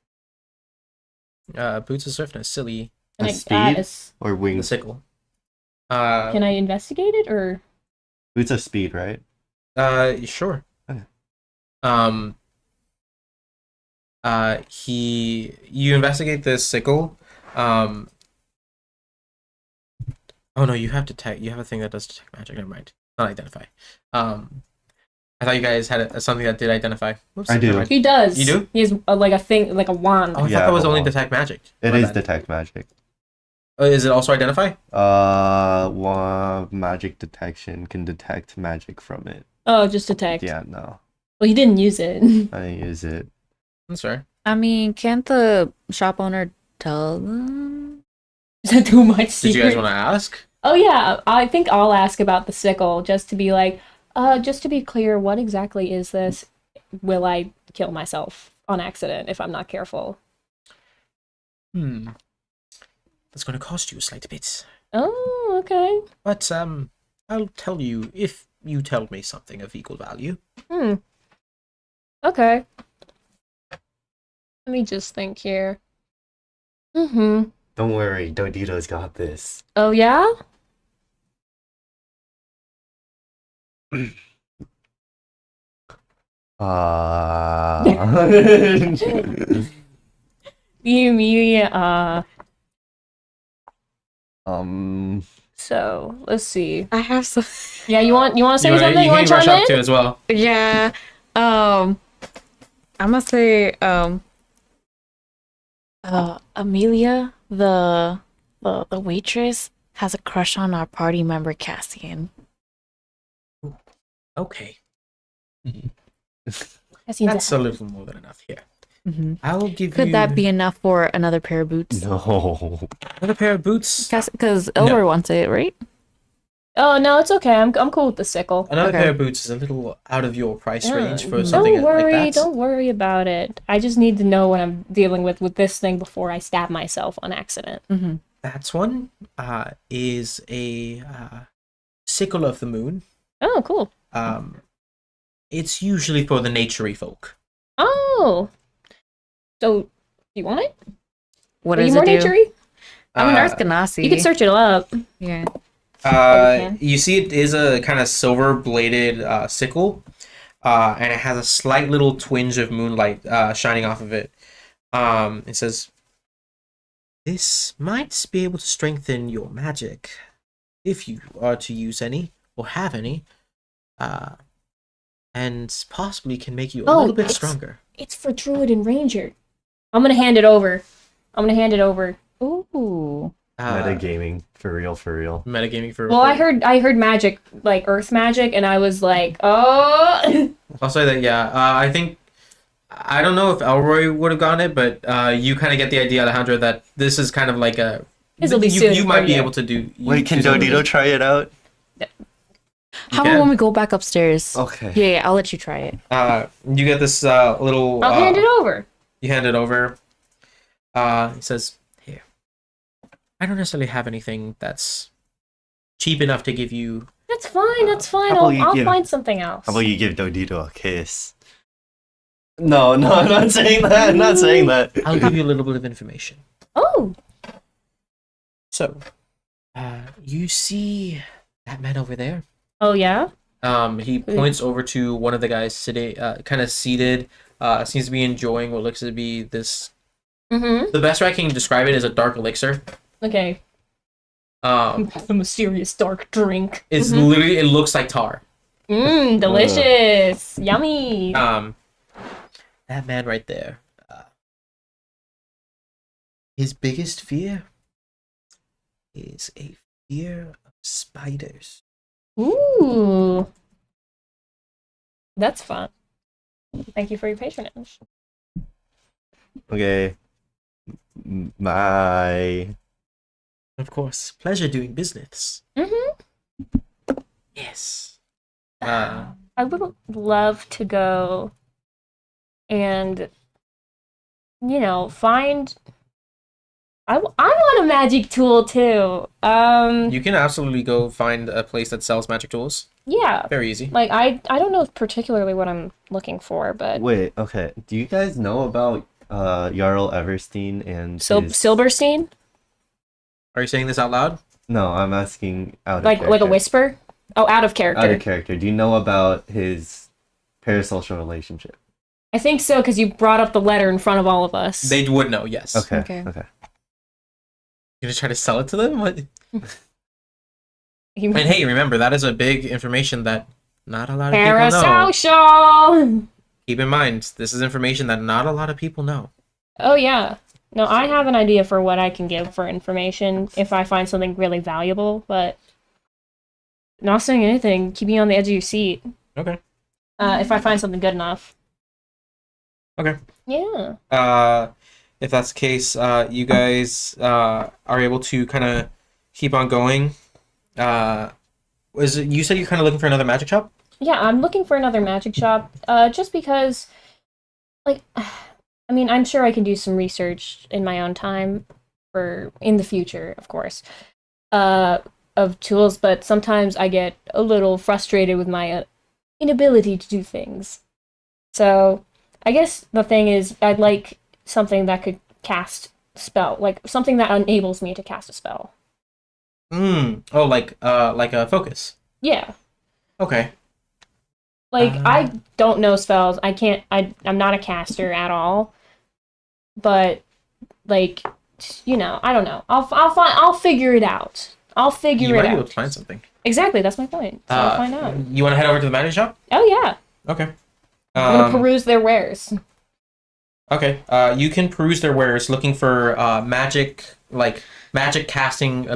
Boots of swiftness, silly. Can A I- speed? is- Or The wings? sickle. can I investigate it or? Boots of speed, right? Sure. Okay. You investigate this sickle. Oh no, you have detect. You have a thing that does detect magic. Never mind. Not identify. I thought you guys had something that did identify. Whoops, I do. never mind. He does. You do? He has a thing, like a wand. Oh, I Yeah, thought that was hold only on. detect magic. It My is bad. detect magic. Is it also identify? Magic detection can detect magic from it. Oh, just detect. Yeah, no, Well, he didn't use it. I didn't use it. That's fair. I mean, can't the shop owner tell them? Is that too much Did secret? you guys want to ask? Oh yeah, I think I'll ask about the sickle just to be like, just to be clear, what exactly is this? Will I kill myself on accident if I'm not careful? That's going to cost you a slight bit. Oh, okay. But I'll tell you if you tell me something of equal value. Okay. Let me just think here. Mm-hmm. Don't worry, Dodito's got this. Oh yeah? So let's see. I have some. Yeah, you want to say You something? You want can to rush chime up to in? as well. Yeah. I'm gonna say Amelia, the waitress, has a crush on our party member Cassian. Okay. That's a little more than enough here. Mm-hmm. I'll give you... Could that be enough for another pair of boots? No. another pair of boots? Because Elber wants it, right? Oh no, it's okay. I'm cool with the sickle. Another Okay. pair of boots is a little out of your price range for Don't something worry, like that. don't worry about it. I just need to know what I'm dealing with this thing before I stab myself on accident. Mm-hmm. That one is a sickle of the moon. Oh, cool. It's usually for the naturey folk. Oh, so you want it? What Are you does more it do? naturey? I'm an Uh, Earth Ganassi. You can search it up. Yeah. can. You see, it is a kind of silver-bladed sickle, and it has a slight little twinge of moonlight shining off of it. It says, "This might be able to strengthen your magic, if you are to use any or have any, and possibly can make you a little bit stronger." It's for Druid and Ranger. I'm gonna hand it over. Ooh. Metagaming, for real, for real. Metagaming for. Well, I heard magic, like earth magic, and I was like, oh. I'll say that. Yeah, I think. I don't know if Elroy would have gotten it, but you kind of get the idea, Alejandro, that this is kind of like a. This'll be you suited might for be you. able to do. Wait, can do something Dodito with try it out? How can. about when we go back upstairs? Okay. Yeah, I'll let you try it. it. You get this little. I'll hand it over. You hand it over. It says, "Here. I don't necessarily have anything that's cheap enough to give you." That's fine. That's fine. How about you I'll give- find something else. How about you give Dodito a kiss? No, I'm not saying that. I'm not saying that. I'll give you a little bit of information. Oh, So, you see that man over there? oh yeah. He points over to one of the guys sitting, kind of seated. Seems to be enjoying what looks to be this. Mm-hmm. The best way I can describe it is a dark elixir. Okay. The mysterious dark drink. It's literally, it looks like tar. Delicious. Yummy. That man right there. His biggest fear is a fear of spiders. Ooh. That's fun. Thank you for your patronage. Okay. Bye. Of course, pleasure doing business. Mm-hmm. Yes. I would love to go and, find. I want a magic tool too. You can absolutely go find a place that sells magic tools. Yeah. Very easy. Like I don't know particularly what I'm looking for, but Wait, okay. Do you guys know about Jarl Everstein and his... Silverstein, Are you saying this out loud? No, I'm asking out of like character. with a whisper. Oh, out of character. Out of character. Do you know about his parasocial relationship? I think so because you brought up the letter in front of all of us. They would know, yes. Okay. Okay. Okay. You're gonna try to sell it to them? What? He- And hey, remember, that is a big information that not a lot of people know. Parasocial. Keep in mind, this is information that not a lot of people know. Oh yeah. No, I have an idea for what I can give for information if I find something really valuable, but not saying anything. Keep me on the edge of your seat. Okay. If I find something good enough. Okay. Yeah. If that's the case, you guys are able to kind of keep on going. You said you're kind of looking for another magic shop? Yeah, I'm looking for another magic shop. Just because, like, I mean, I'm sure I can do some research in my own time for in the future, of course, of tools. But sometimes I get a little frustrated with my inability to do things. So I guess the thing is, I'd like something that could cast spell, like something that enables me to cast a spell. Oh, like a focus. Yeah. Okay. Like I don't know spells. I can't. I'm not a caster at all. But like, I don't know. I'll figure it out. I'll figure You it might be out. able to find something. Exactly. That's my point. So I'll find out. You want to head over to the magic shop? Oh yeah. Okay. I'm gonna peruse their wares. Okay. You can peruse their wares, looking for magic casting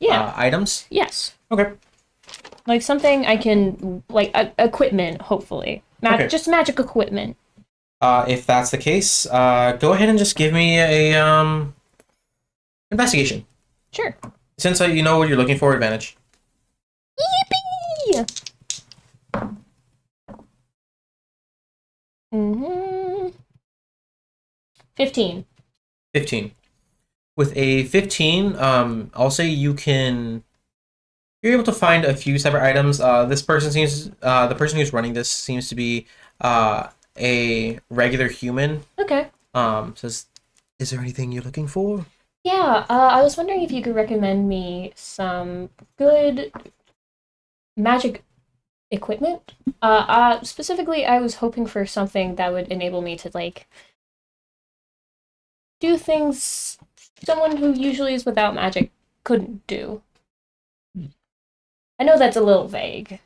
items. Yes. Okay. Like something I can equipment. Hopefully, Okay. just magic equipment. If that's the case, go ahead and just give me a investigation. Sure. Since you know what you're looking for, advantage. Yippee! 15. 15. With a 15, I'll say you're able to find a few separate items. The person who's running this seems to be a regular human. Okay. Says, is there anything you're looking for? Yeah, I was wondering if you could recommend me some good magic equipment. Specifically, I was hoping for something that would enable me to, do things someone who usually is without magic couldn't do. I know that's a little vague.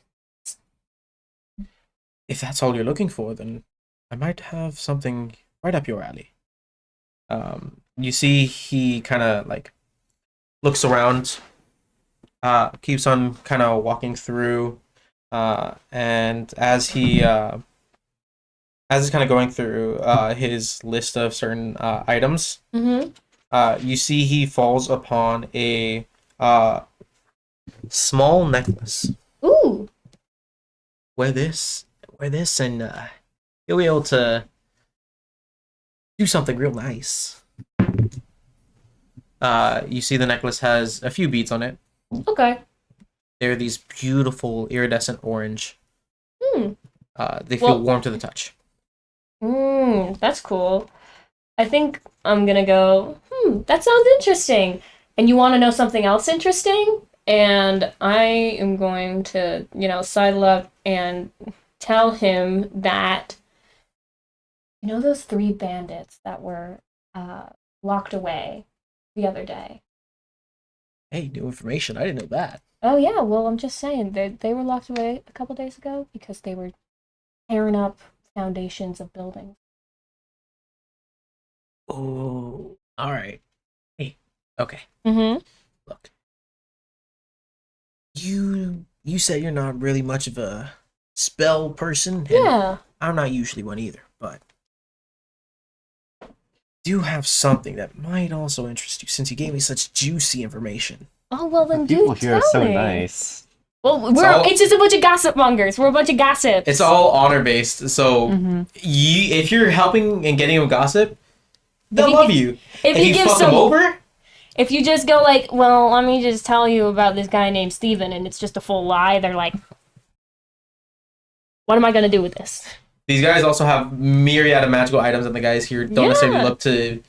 If that's all you're looking for, then I might have something right up your alley. You see he kind of looks around, keeps on kind of walking through, and as he's kind of going through his list of certain items, you see he falls upon a small necklace. Ooh. Wear this, and you'll be able to do something real nice. You see the necklace has a few beads on it. Okay. They're these beautiful iridescent orange. They feel Well- warm to the touch. That's cool. I think I'm gonna go, that sounds interesting. And you want to know something else interesting? And I am going to, sidle up and tell him that, those 3 bandits that were locked away the other day. Hey, new information. I didn't know that. Oh yeah, well I'm just saying they were locked away a couple days ago because they were tearing up foundations of buildings. Oh, all right. Hey, okay. Mm-hmm. Look, you said you're not really much of a spell person. And Yeah. I'm not usually one either, but do have something that might also interest you since you gave me such juicy information. Oh well, then People do here are tell so me. nice. Well, all- it's just a bunch of gossip mongers. We're a bunch of gossips. It's all honor based, so Mm-hmm. if you're helping and getting them gossip, they'll you love gi- you. If If you you give fuck them some, over, if you just go well, let me just tell you about this guy named Steven, and it's just a full lie, they're like, what am I gonna do with this? these guys also have myriad of magical items, and the guys here don't necessarily Yeah. look to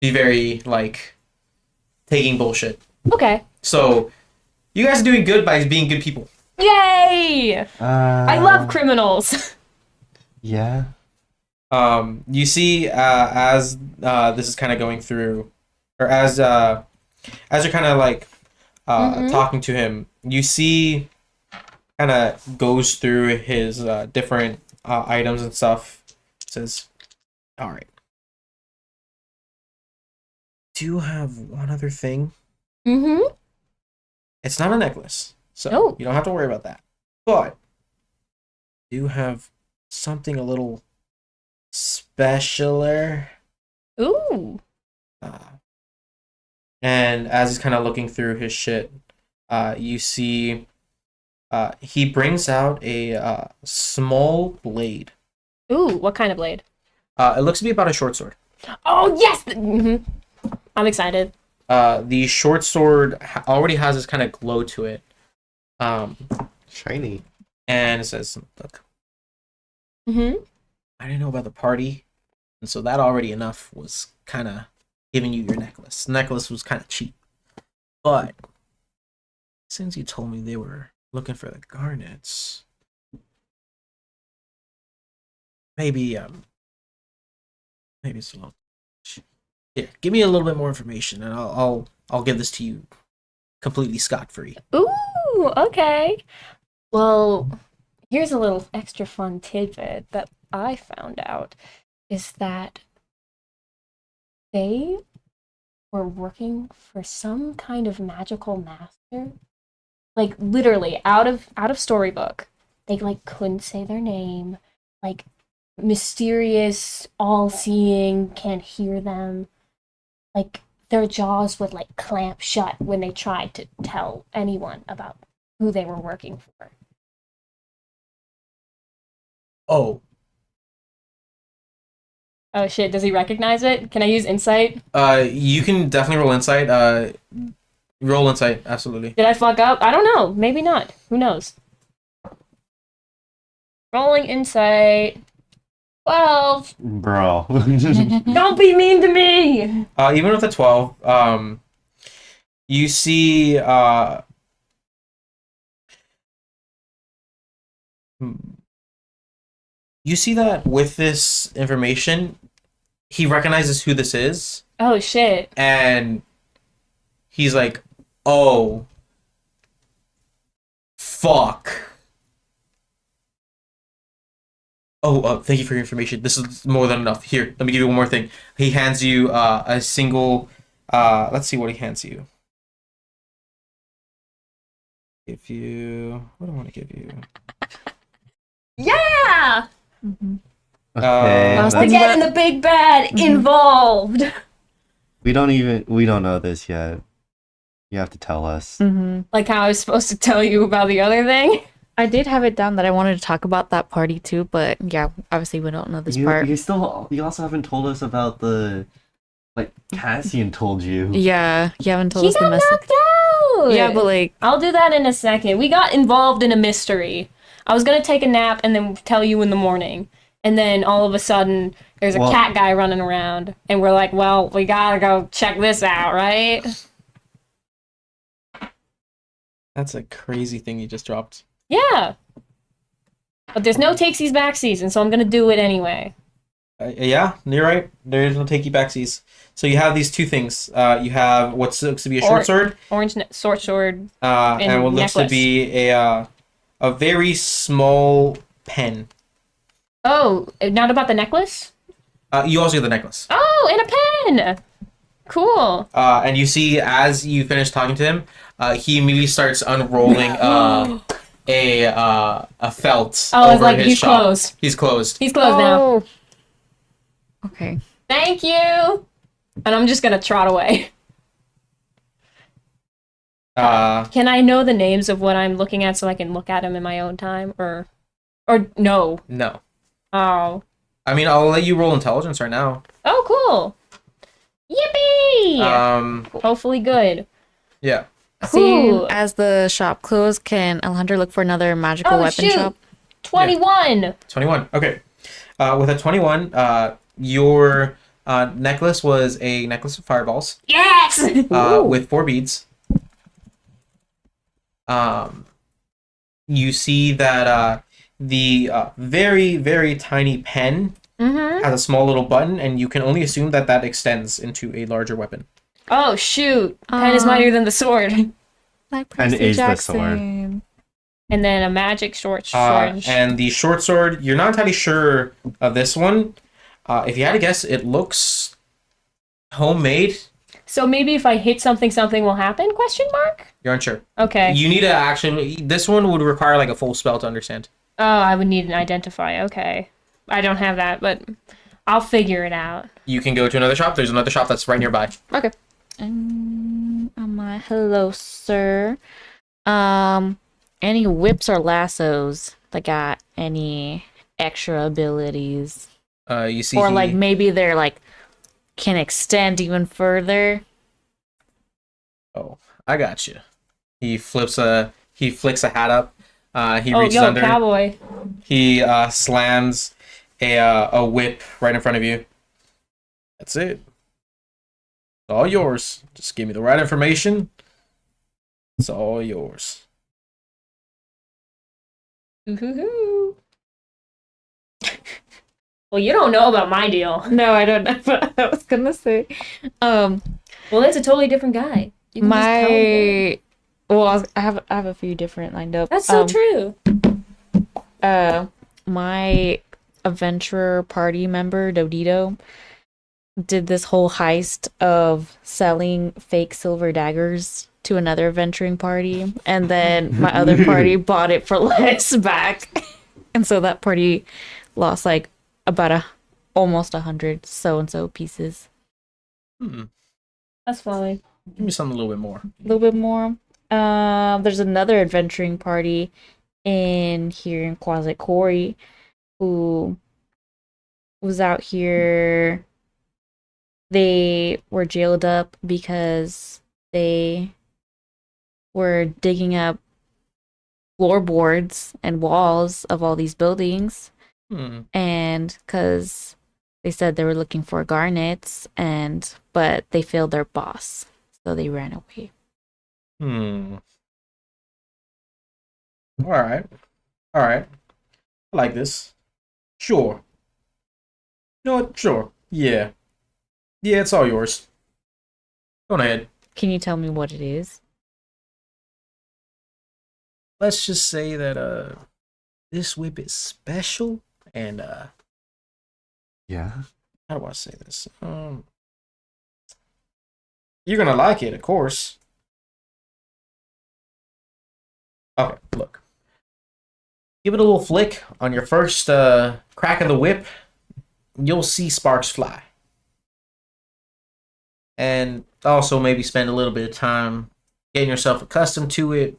be very taking bullshit. Okay. So you guys are doing good by being good people. Yay! I love criminals. Yeah. You see, as this is kind of going through, or as you're kind of talking to him, you see, kind of goes through his different items and stuff. Says, "All right, do have one other thing. Mm-hmm. It's not a necklace, so Oh. you don't have to worry about that. But I do have something a little specialer. Ooh. And as he's kind of looking through his shit, you see he brings out a small blade. Ooh, what kind of blade? It looks to be about a short sword. Oh, yes! I'm excited. The short sword already has this kind of glow to it. Shiny. And it says, look, Mm-hmm. I didn't know about the party. And so that already enough was kind of giving you your necklace. The necklace was kind of cheap. But since you told me they were looking for the garnets, maybe it's a little. Here, give me a little bit more information, and I'll give this to you completely scot-free. Ooh, okay. Well, here's a little extra fun tidbit that I found out is that they were working for some kind of magical master. Like literally out of storybook. They like couldn't say their name. Like mysterious, all-seeing, can't hear them. Like their jaws would like clamp shut when they tried to tell anyone about who they were working for. Oh, Oh shit, does he recognize it? Can I use insight? you can definitely roll insight. Roll insight, absolutely. Did I fuck up? I don't know. Maybe not. Who knows? Rolling insight. 12. Bro. Don't be mean to me! Even with a 12, you see you see that with this information, he recognizes who this is, Oh shit. and he's like, "Oh, fuck." Oh, thank you for your information. This is more than enough. Here, let me give you one more thing. He hands you a single. Let's see what he hands you. Give you. What do I want to give you? Yeah! Okay, I was We're thinking getting the big bad involved. we don't know this yet. You have to tell us. Mm-hmm. Like how I was supposed to tell you about the other thing. I did have it down that I wanted to talk about that party too, but yeah, obviously we don't know this part. You also haven't told us about the, like, Cassian told you. Yeah, you haven't told He us the got message. knocked out! Yeah, but like, I'll do that in a second. We got involved in a mystery. I was gonna take a nap and then tell you in the morning. And then all of a sudden, there's a cat guy running around. And we're like, well, we gotta go check this out, right? That's a crazy thing you just dropped. Yeah. But there's no takesies backsies, and so I'm gonna do it anyway. Yeah, you're right. There is no takey backsies. So you have these two things. You have what looks to be a short sword, Orange short sword. and what looks to necklace. be a very small pen. Oh, not about the necklace? You also get the necklace. Oh, and a pen! Cool. And you see, as you finish talking to him, he immediately starts unrolling a felt Oh, it's over like his he's shop. closed. He's closed. He's closed now. oh. Okay. Thank you! And I'm just gonna trot away. Can I know the names of what I'm looking at so I can look at them in my own time? Or no? No. Oh. I mean, I'll let you roll intelligence right now. Oh, cool! Yippee! Yeah. Hopefully good. Yeah. Cool. As the shop closed, can Alejandro look for another magical Oh, weapon shoot. shop? 21! 21. Okay. With a 21, your necklace was a necklace of fireballs Yes! Ooh. with 4 beads. You see that the very, very tiny pen Mm-hmm. has a small little button, and you can only assume that that extends into a larger weapon. Oh, shoot. Pen is mightier than the sword. Like And Percy is the Jackson. sword. And then a magic short sword. And the short sword, you're not entirely sure of this one. If you had to guess, it looks homemade. So maybe if I hit something, something will happen? Question mark. You're unsure. Okay. You need to actually. This one would require like a full spell to understand. Oh, I would need an identify. Okay. I don't have that, but I'll figure it out. You can go to another shop. There's another shop that's right nearby. Okay. I'm like, hello, sir. Any whips or lassos that got any extra abilities? You see, Or like maybe they're like can extend even further. Oh, I got you. He flicks a hat up. He Oh, reaches yo, under. cowboy. He slams a whip right in front of you. That's it. It's all yours. Just give me the right information. It's all yours. Ooh-hoo-hoo. Well, you don't know about my deal. No, I don't know what I was gonna say. Well, it's a totally different guy. You can just tell him. I have a few different lined up. That's so true. My adventurer party member Dodito did this whole heist of selling fake silver daggers to another adventuring party, and then my other party bought it for less back, and so that party lost like about almost 100 so-and-so pieces. That's funny. Give me something a little bit more. A little bit more. There's another adventuring party here in Quasi Quarry who was out here. They were jailed up because they were digging up floorboards and walls of all these buildings. And because they said they were looking for garnets, but they failed their boss, so they ran away. All right. I like this. Sure. You know what? Sure. Yeah. Yeah, it's all yours. Go on ahead. Can you tell me what it is? Let's just say that this whip is special and Yeah. how do I say this? You're gonna like it, of course. Okay, look. Give it a little flick on your first crack of the whip. You'll see sparks fly. And also maybe spend a little bit of time getting yourself accustomed to it.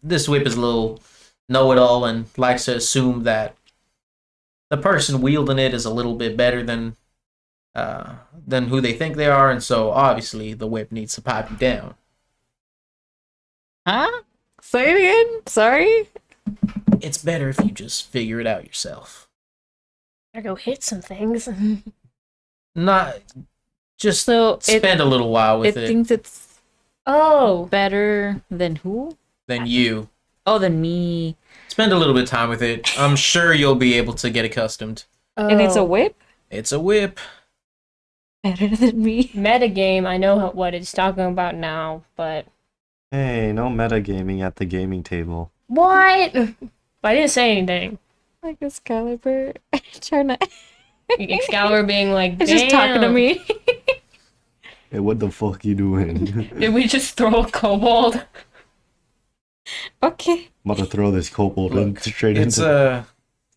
This whip is a little know-it-all and likes to assume that the person wielding it is a little bit better than who they think they are, and so obviously the whip needs to pipe you down. Huh? Say it again? Sorry? It's better if you just figure it out yourself. Better go hit some things. Not just So spend a little while with it it thinks it's Oh. better than who? than you. Oh, than me. Spend a little bit of time with it. I'm sure you'll be able to get accustomed. And it's a Oh. whip? It's a whip. Better than me. Metagame. I know what it's talking about now, but Hey, no metagaming at the gaming table. what? I didn't say anything. Like Excalibur. Trying to. Excalibur being like, It's just talking to "Damn, me. Hey, what the fuck you doing? Did we just throw a kobold?" Okay. I'm about to throw this kobold Look, straight It's into.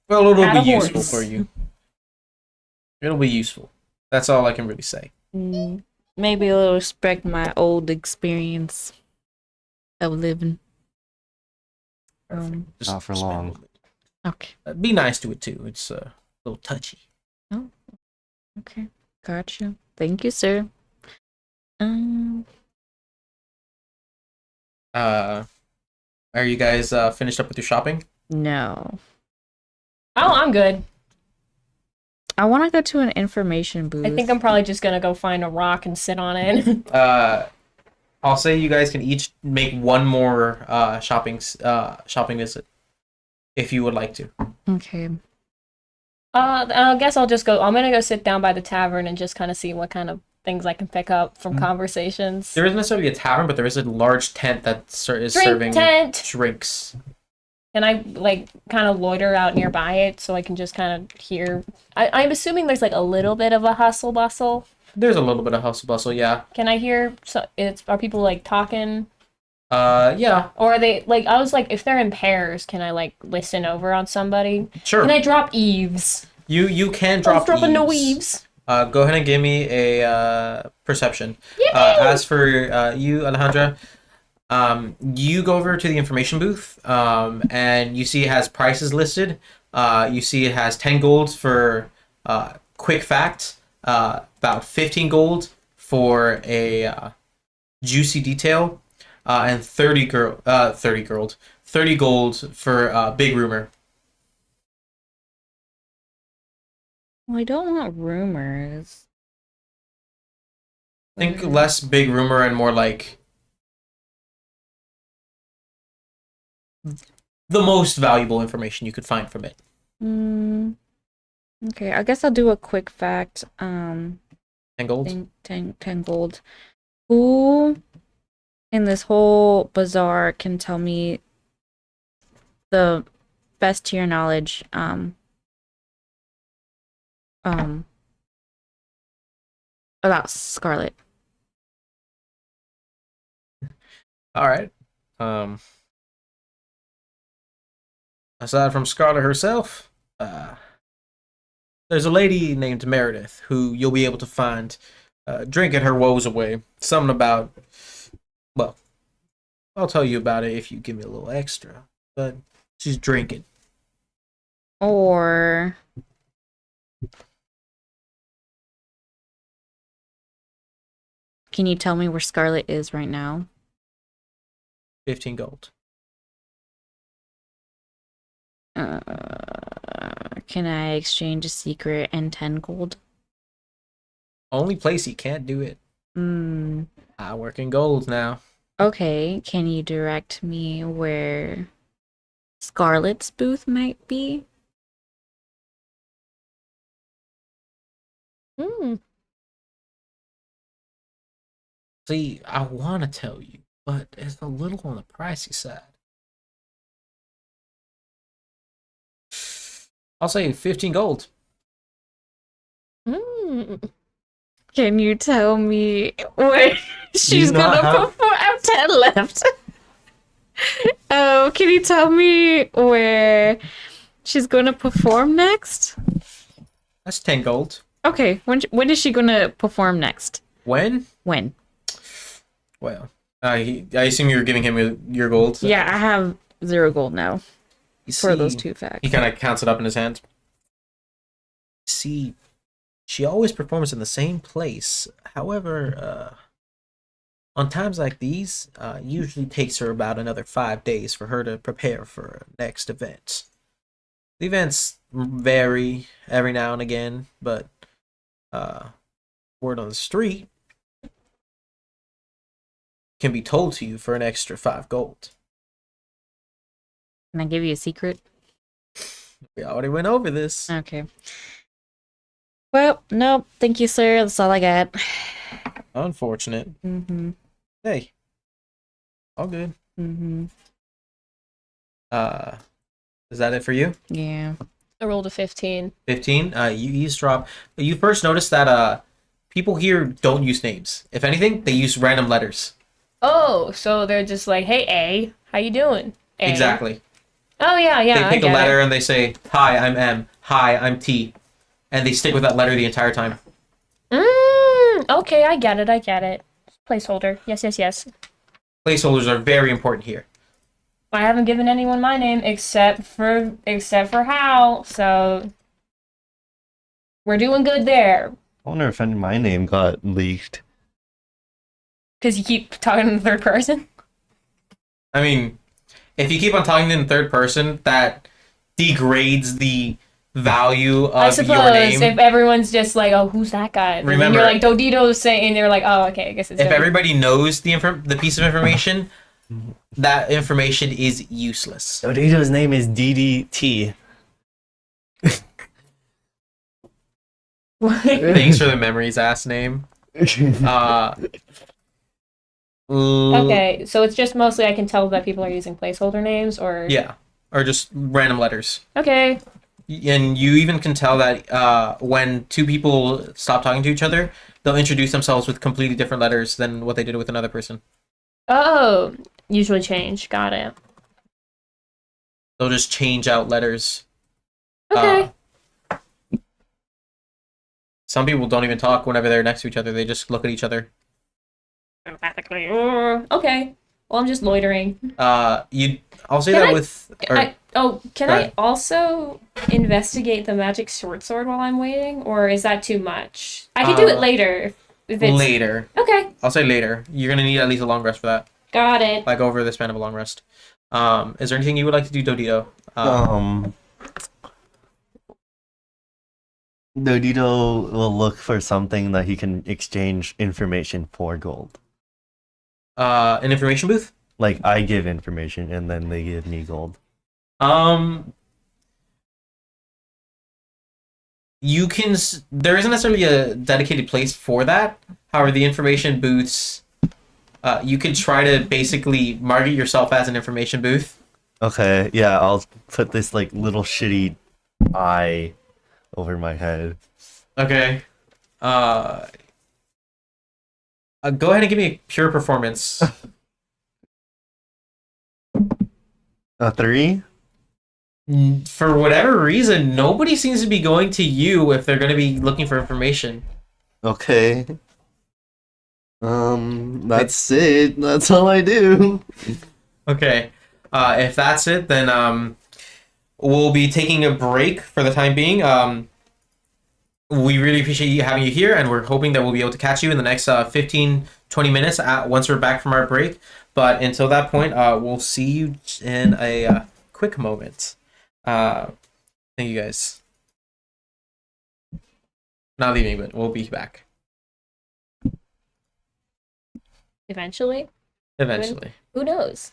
well, it'll Atta be useful horse. for you. It'll be useful. That's all I can really say. Maybe it'll respect my old experience of living. Just Not for spend a long. little bit. Okay. Be nice to it too. It's a little touchy. Okay. Gotcha. Thank you, sir. Are you guys finished up with your shopping? No. Oh, I'm good. I want to go to an information booth. I think I'm probably just gonna go find a rock and sit on it. I'll say you guys can each make one more shopping visit if you would like to. Okay. I guess I'll just go. I'm gonna go sit down by the tavern and just kind of see what kind of things I can pick up from conversations. There isn't necessarily a tavern, but there is a large tent that is Drink serving tent. drinks. Can I like kind of loiter out nearby it so I can just kind of hear? I'm assuming there's like a little bit of a hustle bustle. There's a little bit of hustle bustle, yeah. Can I hear? Are people like talking, Yeah, or are they like? I was like, if they're in pairs, can I like listen over on somebody? sure. Can I drop eaves? You can I drop was dropping no eaves. eaves. Go ahead and give me a perception. Yippee! As for you, Alejandra, you go over to the information booth, and you see it has prices listed. You see it has 10 gold for quick fact, about 15 gold for a juicy detail, and 30 gold for big rumor. Well, I don't want rumors. Think less big rumor and more like the most valuable information you could find from it. Okay, I guess I'll do a quick fact. 10 gold. 10 gold. Who in this whole bazaar can tell me the best to your knowledge about Scarlet? All right. Aside from Scarlet herself, there's a lady named Meredith who you'll be able to find drinking her woes away. Something about, well, I'll tell you about it if you give me a little extra. But she's drinking. Or can you tell me where Scarlet is right now? 15 gold. Can I exchange a secret and 10 gold? Only place you can't do it. I work in gold now. Okay, can you direct me where Scarlet's booth might be? See, I want to tell you, but it's a little on the pricey side. I'll say 15 gold. Can you tell me where she's not gonna have- perform? I have 10 left. Oh, can you tell me where she's gonna perform next? That's 10 gold. Okay, when is she gonna perform next? When? When? Well, I assume you're giving him your gold. Yeah, I have 0 gold now You for those see- 2 facts. He kind of counts it up in his hand. See, she always performs in the same place. However, on times like these, usually takes her about another 5 days for her to prepare for her next event. The events vary every now and again, but word on the street can be told to you for an extra 5 gold. Can I give you a secret? We already went over this. Okay. Well, nope. Thank you, sir. That's all I got. Unfortunate. Hey, all good. Is that it for you? Yeah. I rolled a 15. 15. You eavesdrop. You first notice that people here don't use names. If anything, they use random letters. Oh, so they're just like, hey, A, how you doing? A. Exactly. Oh, yeah, They I pick a get letter it. and they say, "Hi, I'm M. Hi, I'm T," and they stick with that letter the entire time. Okay, I get it. Placeholder. Yes. Placeholders are very important here. I haven't given anyone my name except for Hal, so we're doing good there. I wonder if my name got leaked. Because you keep talking in the third person. I mean, if you keep on talking in third person, that degrades the value of I suppose your name. if everyone's just like, oh, who's that guy? And then Remember- you're like, Dodito's saying, and they're like, oh, okay, I guess it's If him. everybody knows the piece of information, that information is useless. Dodito's name is DDT. Thanks for the memories, ass name. Okay, so it's just mostly I can tell that people are using placeholder names, or Yeah, or just random letters. Okay. And you even can tell that when two people stop talking to each other, they'll introduce themselves with completely different letters than what they did with another person. Oh, usually change. Got it. They'll just change out letters. Okay. Some people don't even talk whenever they're next to each other. They just look at each other. Empathically. Okay. Well, I'm just loitering. I'll say Can that I- with. Or, Can Go I ahead. also investigate the magic short sword while I'm waiting, or is that too much? I can do it later if it's later. okay. I'll say later. You're gonna need at least a long rest for that. Got it. Like over the span of a long rest. Is there anything you would like to do, Dodito? Dodito will look for something that he can exchange information for gold. An information booth. Like I give information and then they give me gold. You can. There isn't necessarily a dedicated place for that. However, the information booths, you could try to basically market yourself as an information booth. Okay, yeah, I'll put this like little shitty eye over my head. Okay. Go ahead and give me a pure performance. A 3? For whatever reason, nobody seems to be going to you if they're going to be looking for information. Okay. That's it. That's all I do. Okay. If that's it, then we'll be taking a break for the time being. We really appreciate you having you here, and we're hoping that we'll be able to catch you in the next 15, 20 minutes once we're back from our break. But until that point, we'll see you in a quick moment. Thank you guys. Not leaving, but we'll be back Eventually. eventually. Who knows?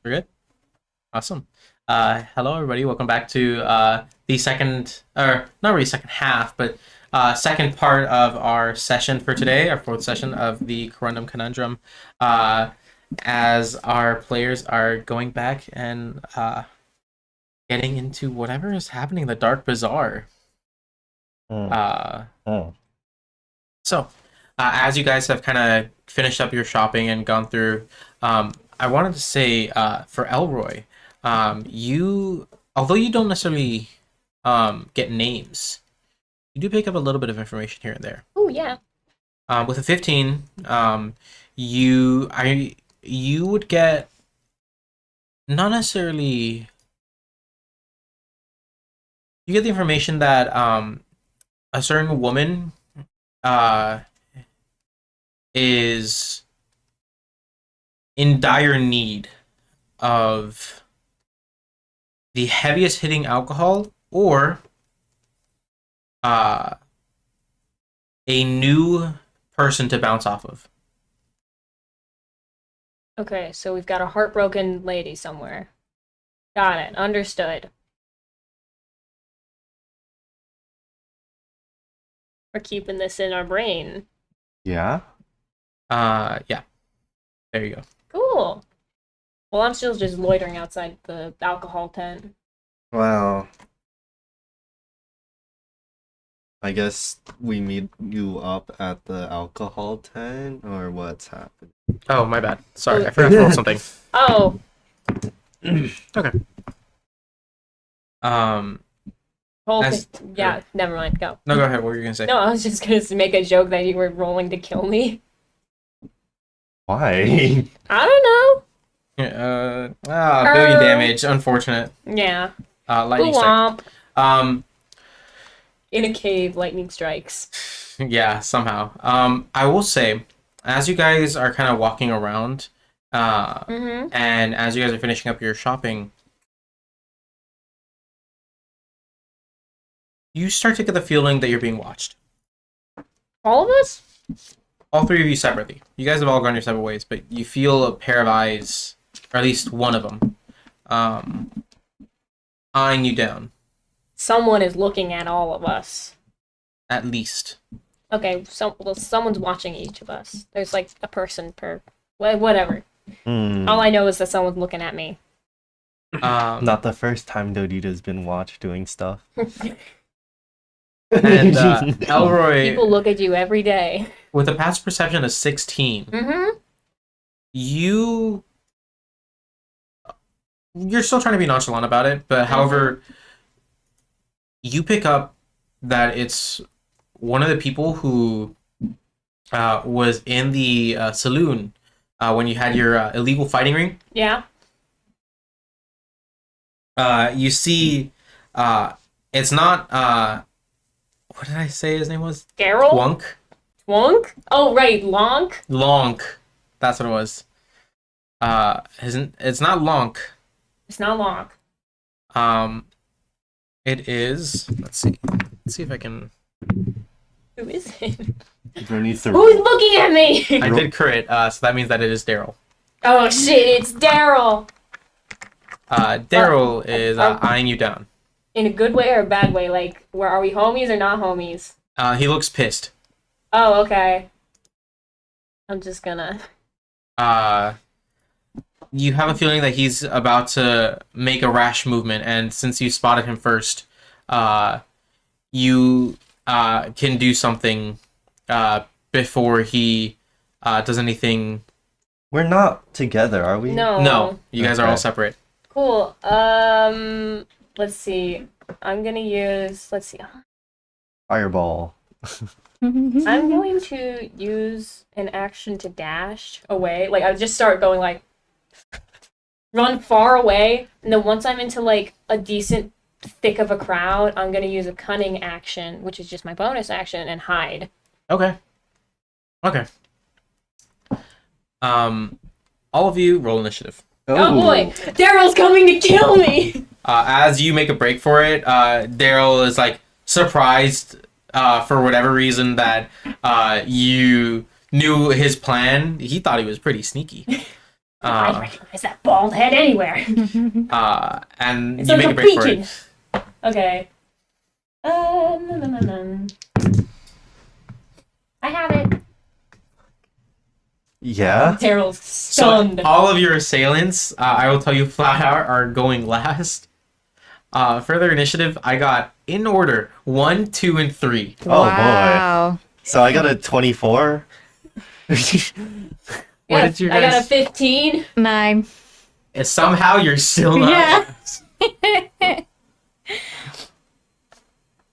We're good? Awesome. Hello, everybody. Welcome back to the second, or not really second half, but second part of our session for today, our fourth session of the Corundum Conundrum, as our players are going back and getting into whatever is happening in the Dark Bazaar. So, as you guys have kind of finished up your shopping and gone through, I wanted to say for Elroy, although you don't necessarily get names, you do pick up a little bit of information here and there. Oh yeah. With a 15, you would get not necessarily. You get the information that a certain woman is in dire need of the heaviest hitting alcohol or a new person to bounce off of. Okay, so we've got a heartbroken lady somewhere. Got it. Understood. We're keeping this in our brain. Yeah? Yeah. There you go. Cool. Well, I'm still just loitering outside the alcohol tent. Well, I guess we meet you up at the alcohol tent, or what's happening? Oh, my bad. Sorry, I forgot to roll something. Oh, Okay. whole As- thing. Yeah, never mind. Go. No, go ahead. What were you gonna say? No, I was just gonna make a joke that you were rolling to kill me. Why? I don't know. Billion damage. Unfortunate. Yeah. Lightning strike. Womp. In a cave, lightning strikes. Yeah, somehow. I will say, as you guys are kind of walking around, Mm-hmm. and as you guys are finishing up your shopping, you start to get the feeling that you're being watched. All of us? All three of you separately. You guys have all gone your separate ways, but you feel a pair of eyes, or at least one of them, eyeing you down. Someone is looking at all of us. At least. Okay, someone's watching each of us. There's like a person per... Whatever. All I know is that someone's looking at me. Not the first time Dodita's been watched doing stuff. And Elroy, People look at you every day. with a passive perception of 16, Mm-hmm. you're still trying to be nonchalant about it, but however, you pick up that it's one of the people who was in the saloon when you had your illegal fighting ring. Yeah. You see, it's not. What did I say his name was? Daryl? Wunk. Wonk? Oh, right. Lonk? Lonk. That's what it was. It's not Lonk. It's not Lonk. It is. Let's see. Let's see if I can. Who is it? Who's Who's looking at me? I did crit, so that means that it is Daryl. Oh, shit. It's Daryl. Daryl is eyeing you down. In a good way or a bad way? Like, where are we homies or not homies? He looks pissed. Oh, okay. I'm just gonna... You have a feeling that he's about to make a rash movement, and since you spotted him first, you can do something before he does anything. We're not together, are we? No, you guys are all Okay. separate. Cool. Let's see. I'm gonna use... Let's see. Fireball. I'm going to use an action to dash away. Like, I would just start going, like, run far away. And then once I'm into, like, a decent thick of a crowd, I'm going to use a cunning action, which is just my bonus action, and hide. Okay. All of you roll initiative. Oh boy! Daryl's coming to kill me! As you make a break for it, Daryl is like surprised for whatever reason that you knew his plan. He thought he was pretty sneaky. I Uh, recognize that bald head anywhere. and It's you like make a a break for beacon. it. Okay. I have it. Yeah. Daryl's So stunned. all of your assailants, I will tell you flat out, are going last. Further initiative, I got in order 1, 2, and 3. Oh, boy. Wow. So I got a 24. What did you I got a guys? 15. 9. And somehow you're still not. Yeah.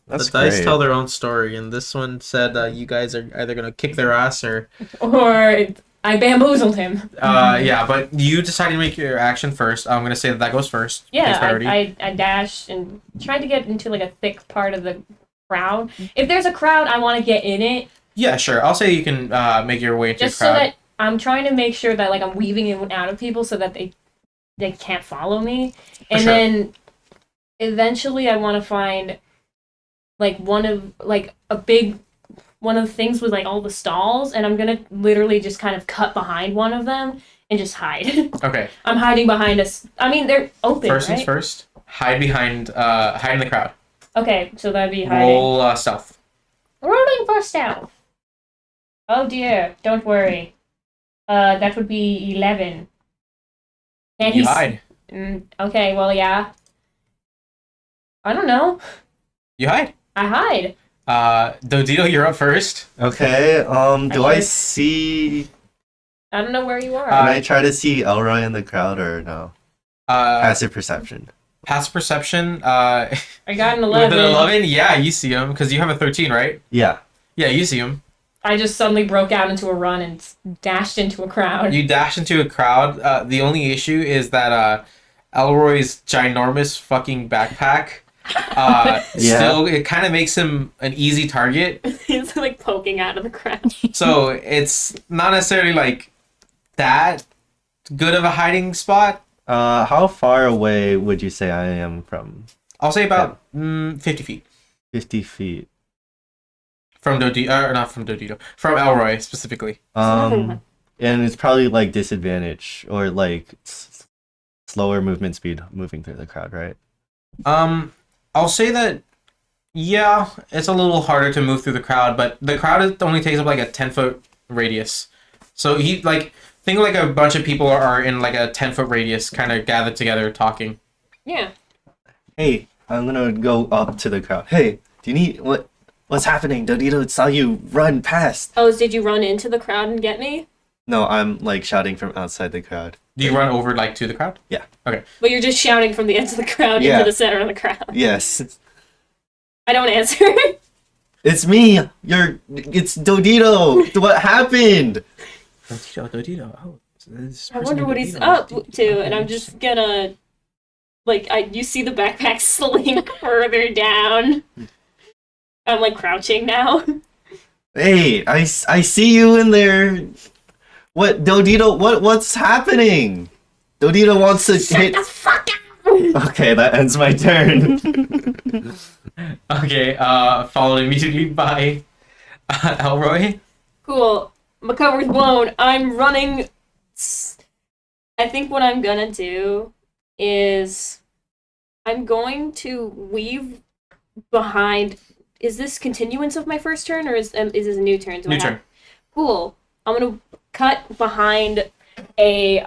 That's The dice great. tell their own story, and this one said you guys are either gonna kick their ass or Or I bamboozled him. yeah. But you decided to make your action first. I'm gonna say that goes first. Takes Yeah, priority. I dashed and tried to get into like a thick part of the crowd. If there's a crowd, I want to get in it. Yeah, sure. I'll say you can make your way into Just the crowd. so that I'm trying to make sure that like I'm weaving in and out of people so that they can't follow me. And sure. then eventually I want to find like one of the things with like all the stalls, and I'm gonna literally just kind of cut behind one of them and just hide. Okay. I'm hiding behind us. I mean, they're open, First right? things first. Hide in the crowd. Okay, so that'd be hiding. Roll stealth. Rolling for stealth. Oh dear, don't worry. That would be 11. And You he's hide. Okay, well, yeah. I don't know. You hide. I hide. Dodito, you're up first. Okay, do I guess- see... I don't know where you are. Can I try to see Elroy in the crowd or no? Passive perception. Passive perception. I got an With 11. an 11, yeah, you see him because you have a 13, right? Yeah. Yeah, you see him. I just suddenly broke out into a run and dashed into a crowd. You dash into a crowd. The only issue is that Elroy's ginormous fucking backpack. Still, it kind of makes him an easy target. He's like poking out of the crowd. So it's not necessarily like that good of a hiding spot. How far away would you say I am from I'll say about 50 feet 50 feet? from Dodito, or not from Dodito, from Elroy specifically. And it's probably like disadvantage or like slower movement speed moving through the crowd, right? I'll say that, yeah, it's a little harder to move through the crowd, but the crowd only takes up like a 10-foot radius. So think like a bunch of people are in like a 10-foot radius, kind of gathered together talking. Yeah. Hey, I'm gonna go up to the crowd. Hey, do you need what's happening? Dodito saw you run past. Oh, did you run into the crowd and get me? No, I'm like shouting from outside the crowd. Do you run over like to the crowd? Yeah. Okay. But you're just shouting from the edge of the crowd Yeah. into the center of the crowd. Yes. I don't answer. It's me. It's Dodito. What happened? Dodito. Oh, I wonder what he's up to, and I'm just gonna, like, you see the backpack slink further down. I'm like crouching now. Hey, I see you in there. What, Dodito? What's happening? Dodito wants to hit. Shut the fuck up! Okay, that ends my turn. Okay, followed immediately by Elroy. Cool. My cover's blown. I'm running. I think what I'm gonna do is I'm going to weave behind. Is this continuance of my first turn, or is this a new turn? New turn. Cool. I'm gonna cut behind a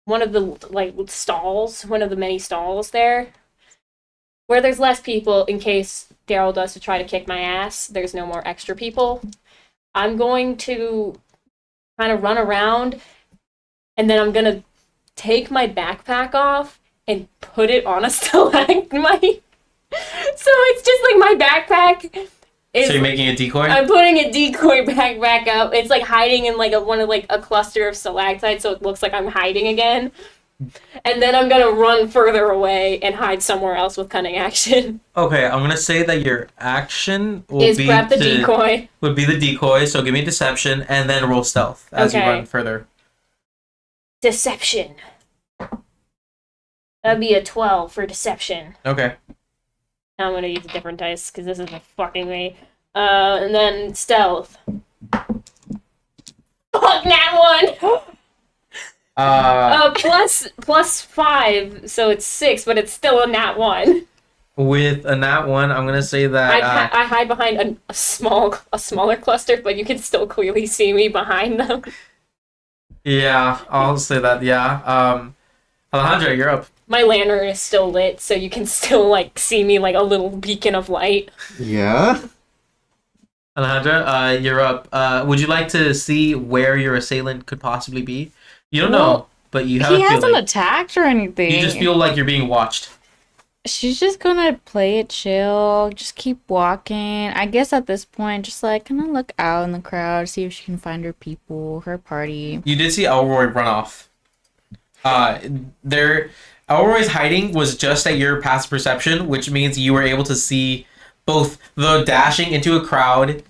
one of the like stalls, one of the many stalls there, where there's less people in case Daryl does to try to kick my ass. There's no more extra people. I'm going to kind of run around, and then I'm gonna take my backpack off and put it on a stalagmite. So it's just like my backpack is. So you're making a decoy? I'm putting a decoy back up. It's like hiding in like a cluster of stalactites, so it looks like I'm hiding again. And then I'm gonna run further away and hide somewhere else with cunning action. Okay, I'm gonna say that your action will Is be grab the decoy. Would be the decoy. So give me deception and then roll stealth as you Okay. run further. Deception. That'd be a 12 for deception. Okay. Now I'm gonna use a different dice because this isn't fucking me. And then stealth. Fuck that one! Plus 5, so it's 6, but it's still a nat 1. With a nat 1, I'm gonna say that I hide behind a smaller cluster, but you can still clearly see me behind them. yeah, I'll say that. Yeah. Alejandra, you're up. My lantern is still lit, so you can still like see me like a little beacon of light. Yeah. Alejandra, you're up. Would you like to see where your assailant could possibly be? You don't know, Well, but you have He a hasn't feeling. attacked or anything. You just feel like you're being watched. She's just gonna play it chill, just keep walking. I guess at this point, just like kind of look out in the crowd, see if she can find her people, her party. You did see Elroy run off. Elroy's hiding was just at your passive perception, which means you were able to see both the dashing into a crowd,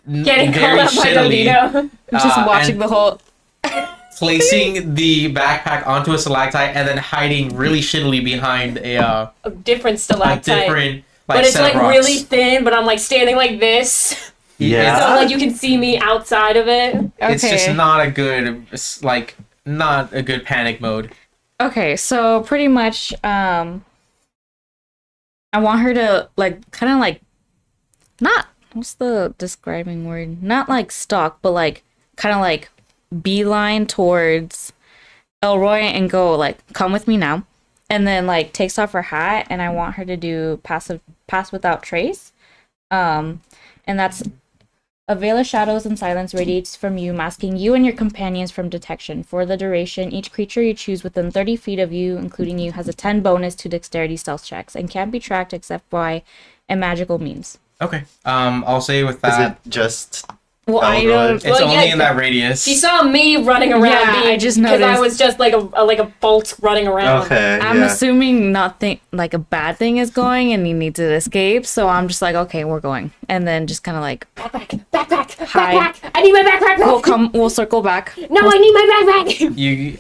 Getting very called up by shittily, Dovito. Just watching and the whole. placing the backpack onto a stalactite, and then hiding really shittily behind A different a stalactite. different like But it's set like of rocks. really thin, but I'm like standing like this. Yeah. So like you can see me outside of it. It's just Okay. not a good, it's like not a good panic mode. Okay, so pretty much, I want her to like kind of like not what's the describing word? Not like stalk, but like kind of like beeline towards Elroy and go like, come with me now. And then like takes off her hat, and I want her to do pass without trace. And that's a veil of shadows and silence radiates from you, masking you and your companions from detection. For the duration, each creature you choose within 30 feet of you, including you, has a 10 bonus to dexterity stealth checks and can't be tracked except by a magical means. Okay. I'll say with Is that, it just Well, I Elroy? don't. it's Well, only yeah, in that radius. She saw me running around. Yeah, I just because I noticed. was just like a bolt running around. okay? I'm yeah. assuming nothing like a bad thing is going and you need to escape. So I'm just like, okay, we're going, and then just kind of like Backpack. Hide. I need my backpack. we'll circle back. No, I need my backpack. You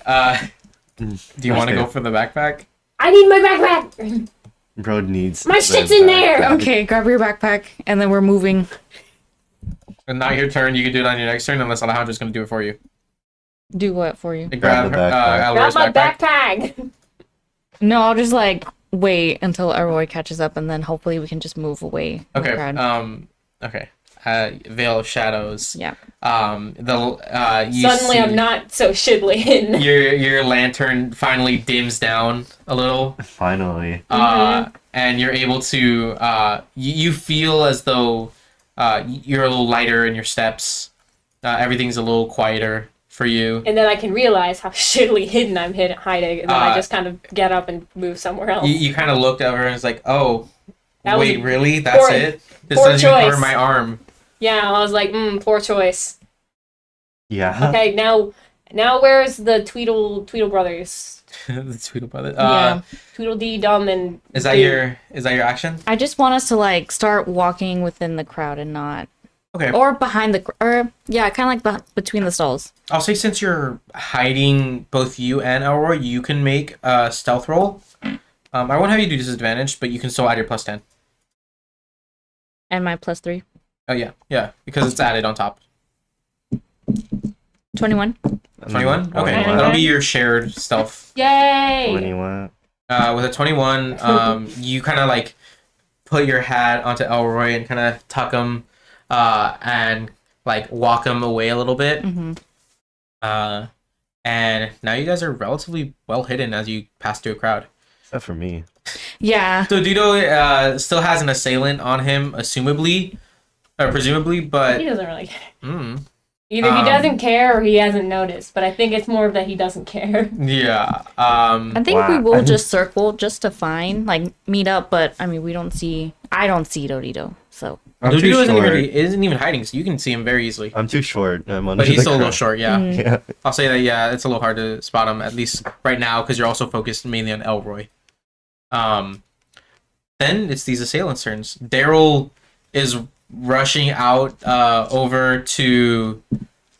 do you want to Okay. go for the backpack? I need my backpack. Bro needs. My the shit's in there. backpack. Okay, grab your backpack, and then we're moving. And not your turn. You can do it on your next turn, unless Alejandra's going to do it for you. Do what for you? Grab Grab the her, backpack. Elroy's Grab my backpack. backpack. No, I'll just like wait until Elroy catches up, and then hopefully we can just move away. from the Okay. crowd. Okay. Veil of Shadows. Yeah. You Suddenly, see I'm not so shittily hidden. your lantern finally dims down a little. Finally. And you're able to you feel as though you're a little lighter in your steps. Everything's a little quieter for you. And then I can realize how shittily hidden I'm hiding, and then I Uh, just kind of get up and move somewhere else. You kind of looked over and it's like, oh, That was wait, a really? That's poor- it? This poor doesn't even cover choice. my arm. Yeah, I was like, poor choice. Yeah. Okay, now where's the Tweedle brothers? The Tweedle brother. Yeah. Tweedledee, Dum, and Is that Doo. your action? I just want us to like start walking within the crowd and not, Okay. or behind the, or yeah, kind of like between the stalls. I'll say since you're hiding both you and Elroy, you can make a stealth roll. I won't have you do disadvantage, but you can still add your +10. And my +3, Oh yeah, because it's added on top. 21. 21. Okay, 21. that'll be your shared stealth. Yay! 21. With a 21, you kind of like put your hat onto Elroy and kind of tuck him, and like walk him away a little bit. Mm-hmm. And now you guys are relatively well hidden as you pass through a crowd. Except for me. Yeah. So Dudo still has an assailant on him, presumably, He but doesn't really care. mm, Either he doesn't care or he hasn't noticed, but I think it's more of that he doesn't care. yeah. I think we Wow. will just circle just to find, like, meet up, but I mean, I don't see Dodito, so. I'm too Dudo short. isn't even hiding, so you can see him very easily. I'm too short. I'm under But he's the still a little crowd. short, yeah. Mm. Yeah. I'll say that, yeah, it's a little hard to spot him, at least right now, because you're also focused mainly on Elroy. Then it's these assailants' turns. Daryl is rushing out over to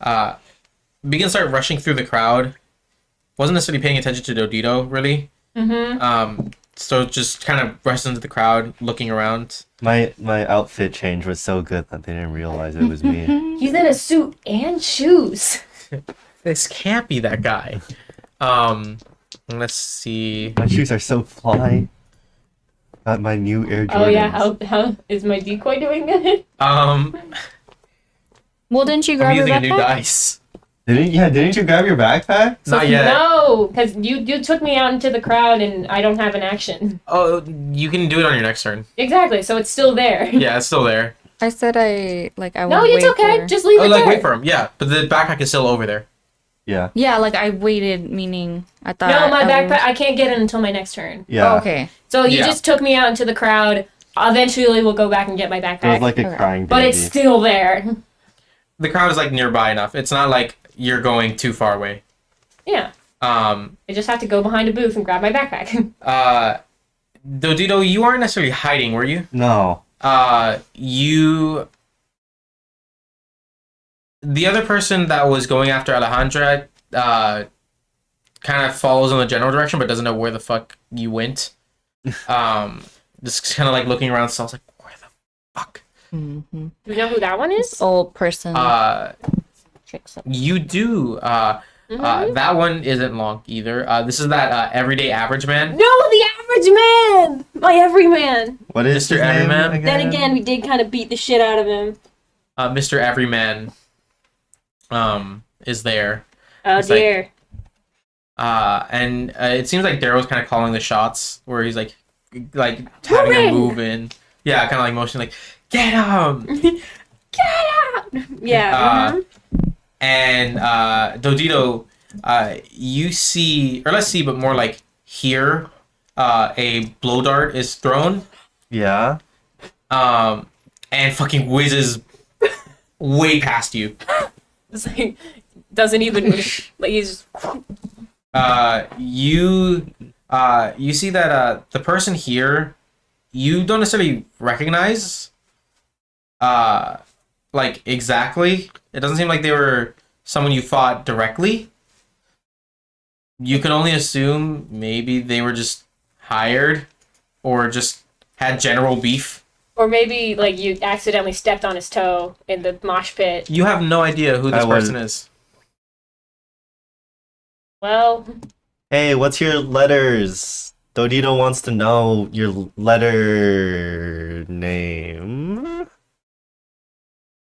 start rushing through the crowd. Wasn't necessarily paying attention to Dodito, really. Mm-hmm. So just kind of rushed into the crowd, looking around. My outfit change was so good that they didn't realize it was me. He's in a suit and shoes. This can't be that guy. Let's see. My shoes are so fly. Got my new Air Jordans. Oh yeah, how is my decoy doing good? Well, didn't you I'm grab your using a new backpack? dice. Didn't you grab your backpack? Not yet. No, because you took me out into the crowd and I don't have an action. Oh, you can do it on your next turn. Exactly, so it's still there. Yeah, it's still there. I said I would No, it's wait okay. for- Just leave Oh, it like there. wait for him. Yeah, but the backpack is still over there. Yeah. Yeah, like I waited, meaning I thought. No, my I backpack. was- I can't get it until my next turn. Yeah. Oh, okay. So you Yeah. just took me out into the crowd. Eventually, we'll go back and get my It backpack. was like a Okay. crying baby. but it's still there. The crowd is like nearby enough. It's not like you're going too far away. Yeah, I just have to go behind a booth and grab my backpack. Dodito, you aren't necessarily hiding, were you? No. You. The other person that was going after Alejandra, kind of follows in the general direction, but doesn't know where the fuck you went. Just kind of like looking around, so I was like, where the fuck? Mm-hmm. Do you know who that one is? Old person. Tricks. You do. That one isn't long either. This is that everyday average man. No, the average man! My everyman! What is Mr. his name Everyman? Then again, we did kind of beat the shit out of him. Mr. Everyman is there. Oh It's like- dear. And it seems like Darrow's kind of calling the shots, where he's like having a Moving! move in. Yeah, kind of like motion, like get him. Yeah. Uh, And Dodito, you see, or let's see, but more like here, a blow dart is thrown, Yeah. and fucking whizzes way past you. It's like, doesn't even, like, he's You see that the person here, you don't necessarily recognize, like exactly. It doesn't seem like they were someone you fought directly. You can only assume maybe they were just hired, or just had general beef. or maybe, like, you accidentally stepped on his toe in the mosh pit. You have no idea who this I person is. Well, Hey, what's your letters? Dodito wants to know your letter name.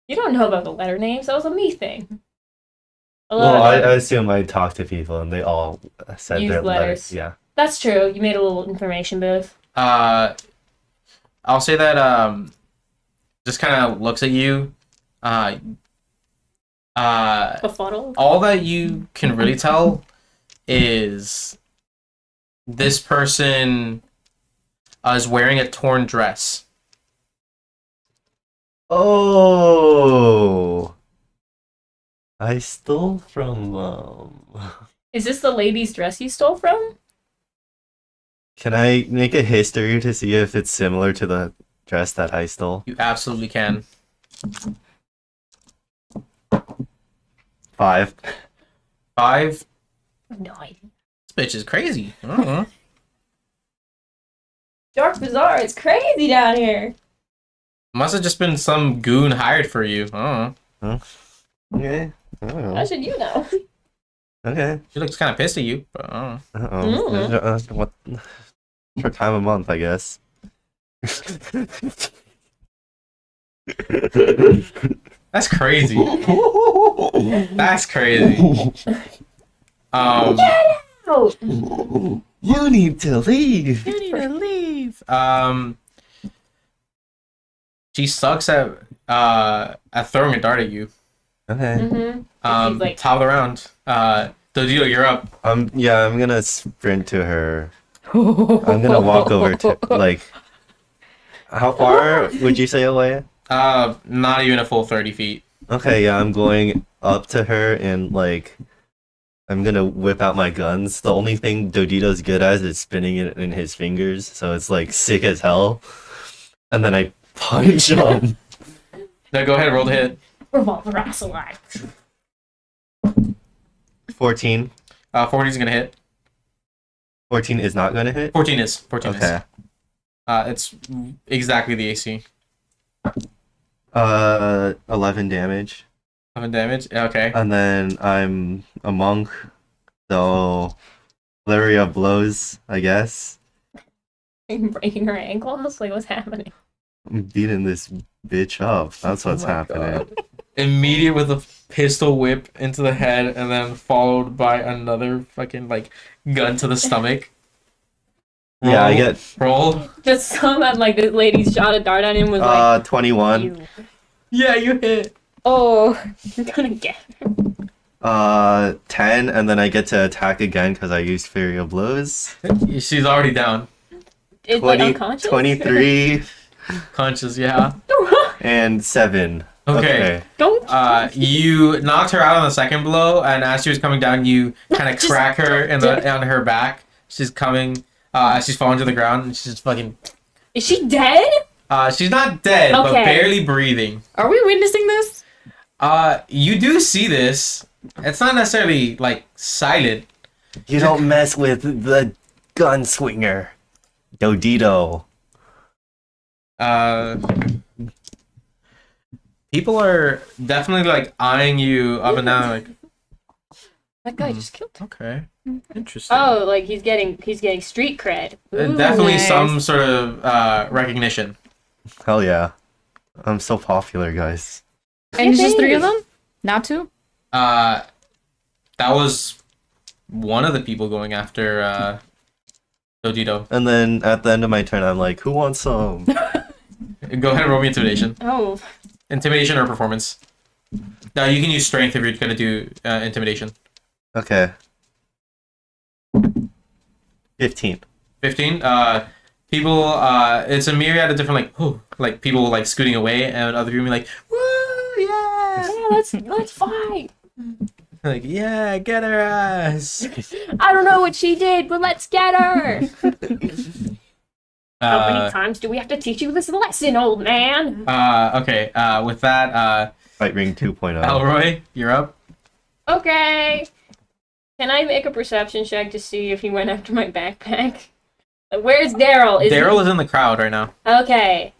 you don't know about the letter names. That was a me thing. A lot Well, of I them. assume I talked to people and they all said Use their letters. letters. Yeah. That's true. You made a little information booth. I'll say that just kind of looks at you. Befuddled. All that you can really tell is this person is wearing a torn dress. Oh. I stole from Is this the lady's dress you stole from? Can I make a history to see if it's similar to the dress that I stole? You absolutely can. 5. 5. No idea. This bitch is crazy. I don't know. Dark Bazaar, it's crazy down here. Must have just been some goon hired for you. I don't know. Okay. I don't know. How should you know? Okay. She looks kind of pissed at you, but I don't know. Uh-oh. What for time of month, I guess. That's crazy. That's crazy. Oh, You need to leave. You need to leave. She sucks at throwing a dart at you. Okay. He's like- Top of the round. Dodito, you're up. Yeah, I'm gonna sprint to her. I'm gonna walk over to like. How far would you say away? Not even a full 30 feet. Okay, yeah, I'm going up to her and like. I'm gonna whip out my guns. The only thing Dodito's good at is spinning it in his fingers, so it's like sick as hell. And then I punch him. No, go ahead, roll the hit. revolver ass alive. 14. 14 is gonna hit. 14 is not gonna hit. 14 is. 14 Okay. is. It's exactly the AC. 11 damage. 11 damage. Okay. And then I'm a monk, So, flurry of blows, I guess. Breaking her ankles? Like, what's happening? I'm beating this bitch up. That's what's Oh my happening. God. Immediate with a pistol whip into the head, and then followed by another fucking like gun to the stomach. Yeah, I get roll. Just so that, like, this lady shot a dart at him was like, 21. you. Yeah, you hit. Oh, I'm gonna get her. 10, and then I get to attack again because I used Fury of Blows. She's already down, It's like unconscious. 23, conscious. Yeah. and 7. Okay. Don't. You knocked her out on the second blow, and as she was coming down, you kind of Just- crack her in the on her back. She's coming as she's falling to the ground, and she's just fucking. Is she dead? She's not dead, but Okay. barely breathing. Are we witnessing this? You do see this. It's not necessarily like silent. You don't mess with the gunswinger. Dodito. People are definitely like eyeing you up and down, like, That guy just killed him. okay, interesting. Oh, like he's getting street cred. Ooh, Definitely nice. some sort of recognition. Hell yeah. I'm so popular, guys. And it's just 3 of Yippee. them? Not 2? That was one of the people going after Dodito. And then at the end of my turn, I'm like, who wants some? Go ahead and roll me intimidation. Oh, Intimidation or performance. Now you can use strength if you're gonna do intimidation. Okay. 15. 15. People. It's a myriad of different like people like scooting away, and other people be like, woo, yeah, yeah, let's fight. like yeah, get her ass. I don't know what she did, but let's get her. How many Uh, times do we have to teach you this lesson, old man? okay. With that, Fight Ring 2.0. Elroy, you're up. Okay. Can I make a perception check to see if he went after my backpack? Where's Daryl? Daryl is in the crowd right now. Okay.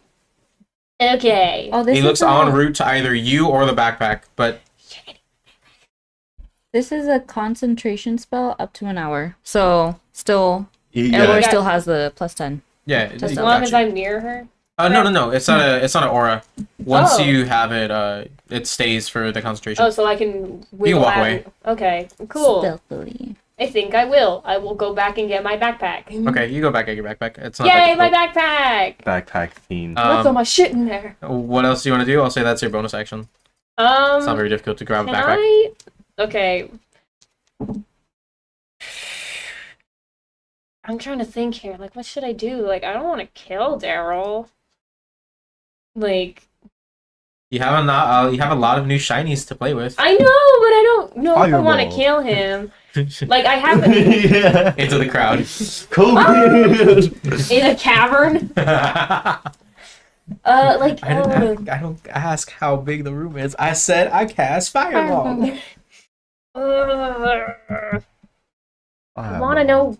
Okay. Oh, this He looks en route to either you or the backpack, but This is a concentration spell up to an hour. So, still, Yeah. Elroy got- still has the +10. yeah. Just he As got long as you. I'm near her. No. It's not an aura. Once Oh. you have it, it stays for the concentration. Oh, so I can wiggle walk out. away. Okay, cool. Stealthily. I think I will. I will go back and get my backpack. Okay, you go back at your backpack. It's not Yay, that my difficult. backpack! Backpack theme. Let's all my shit in there. What else do you want to do? I'll say that's your bonus action. It's not very difficult to grab a Can backpack. I? Okay. I'm trying to think here. Like, what should I do? Like, I don't want to kill Daryl. Like, You have a lot of new shinies to play with. I know, but I don't know if I want to Fireball. kill him. Like, I haven't Yeah. Into the crowd. COVID. in a cavern. Like, I don't ask how big the room is. I said I cast fireball. I want to know.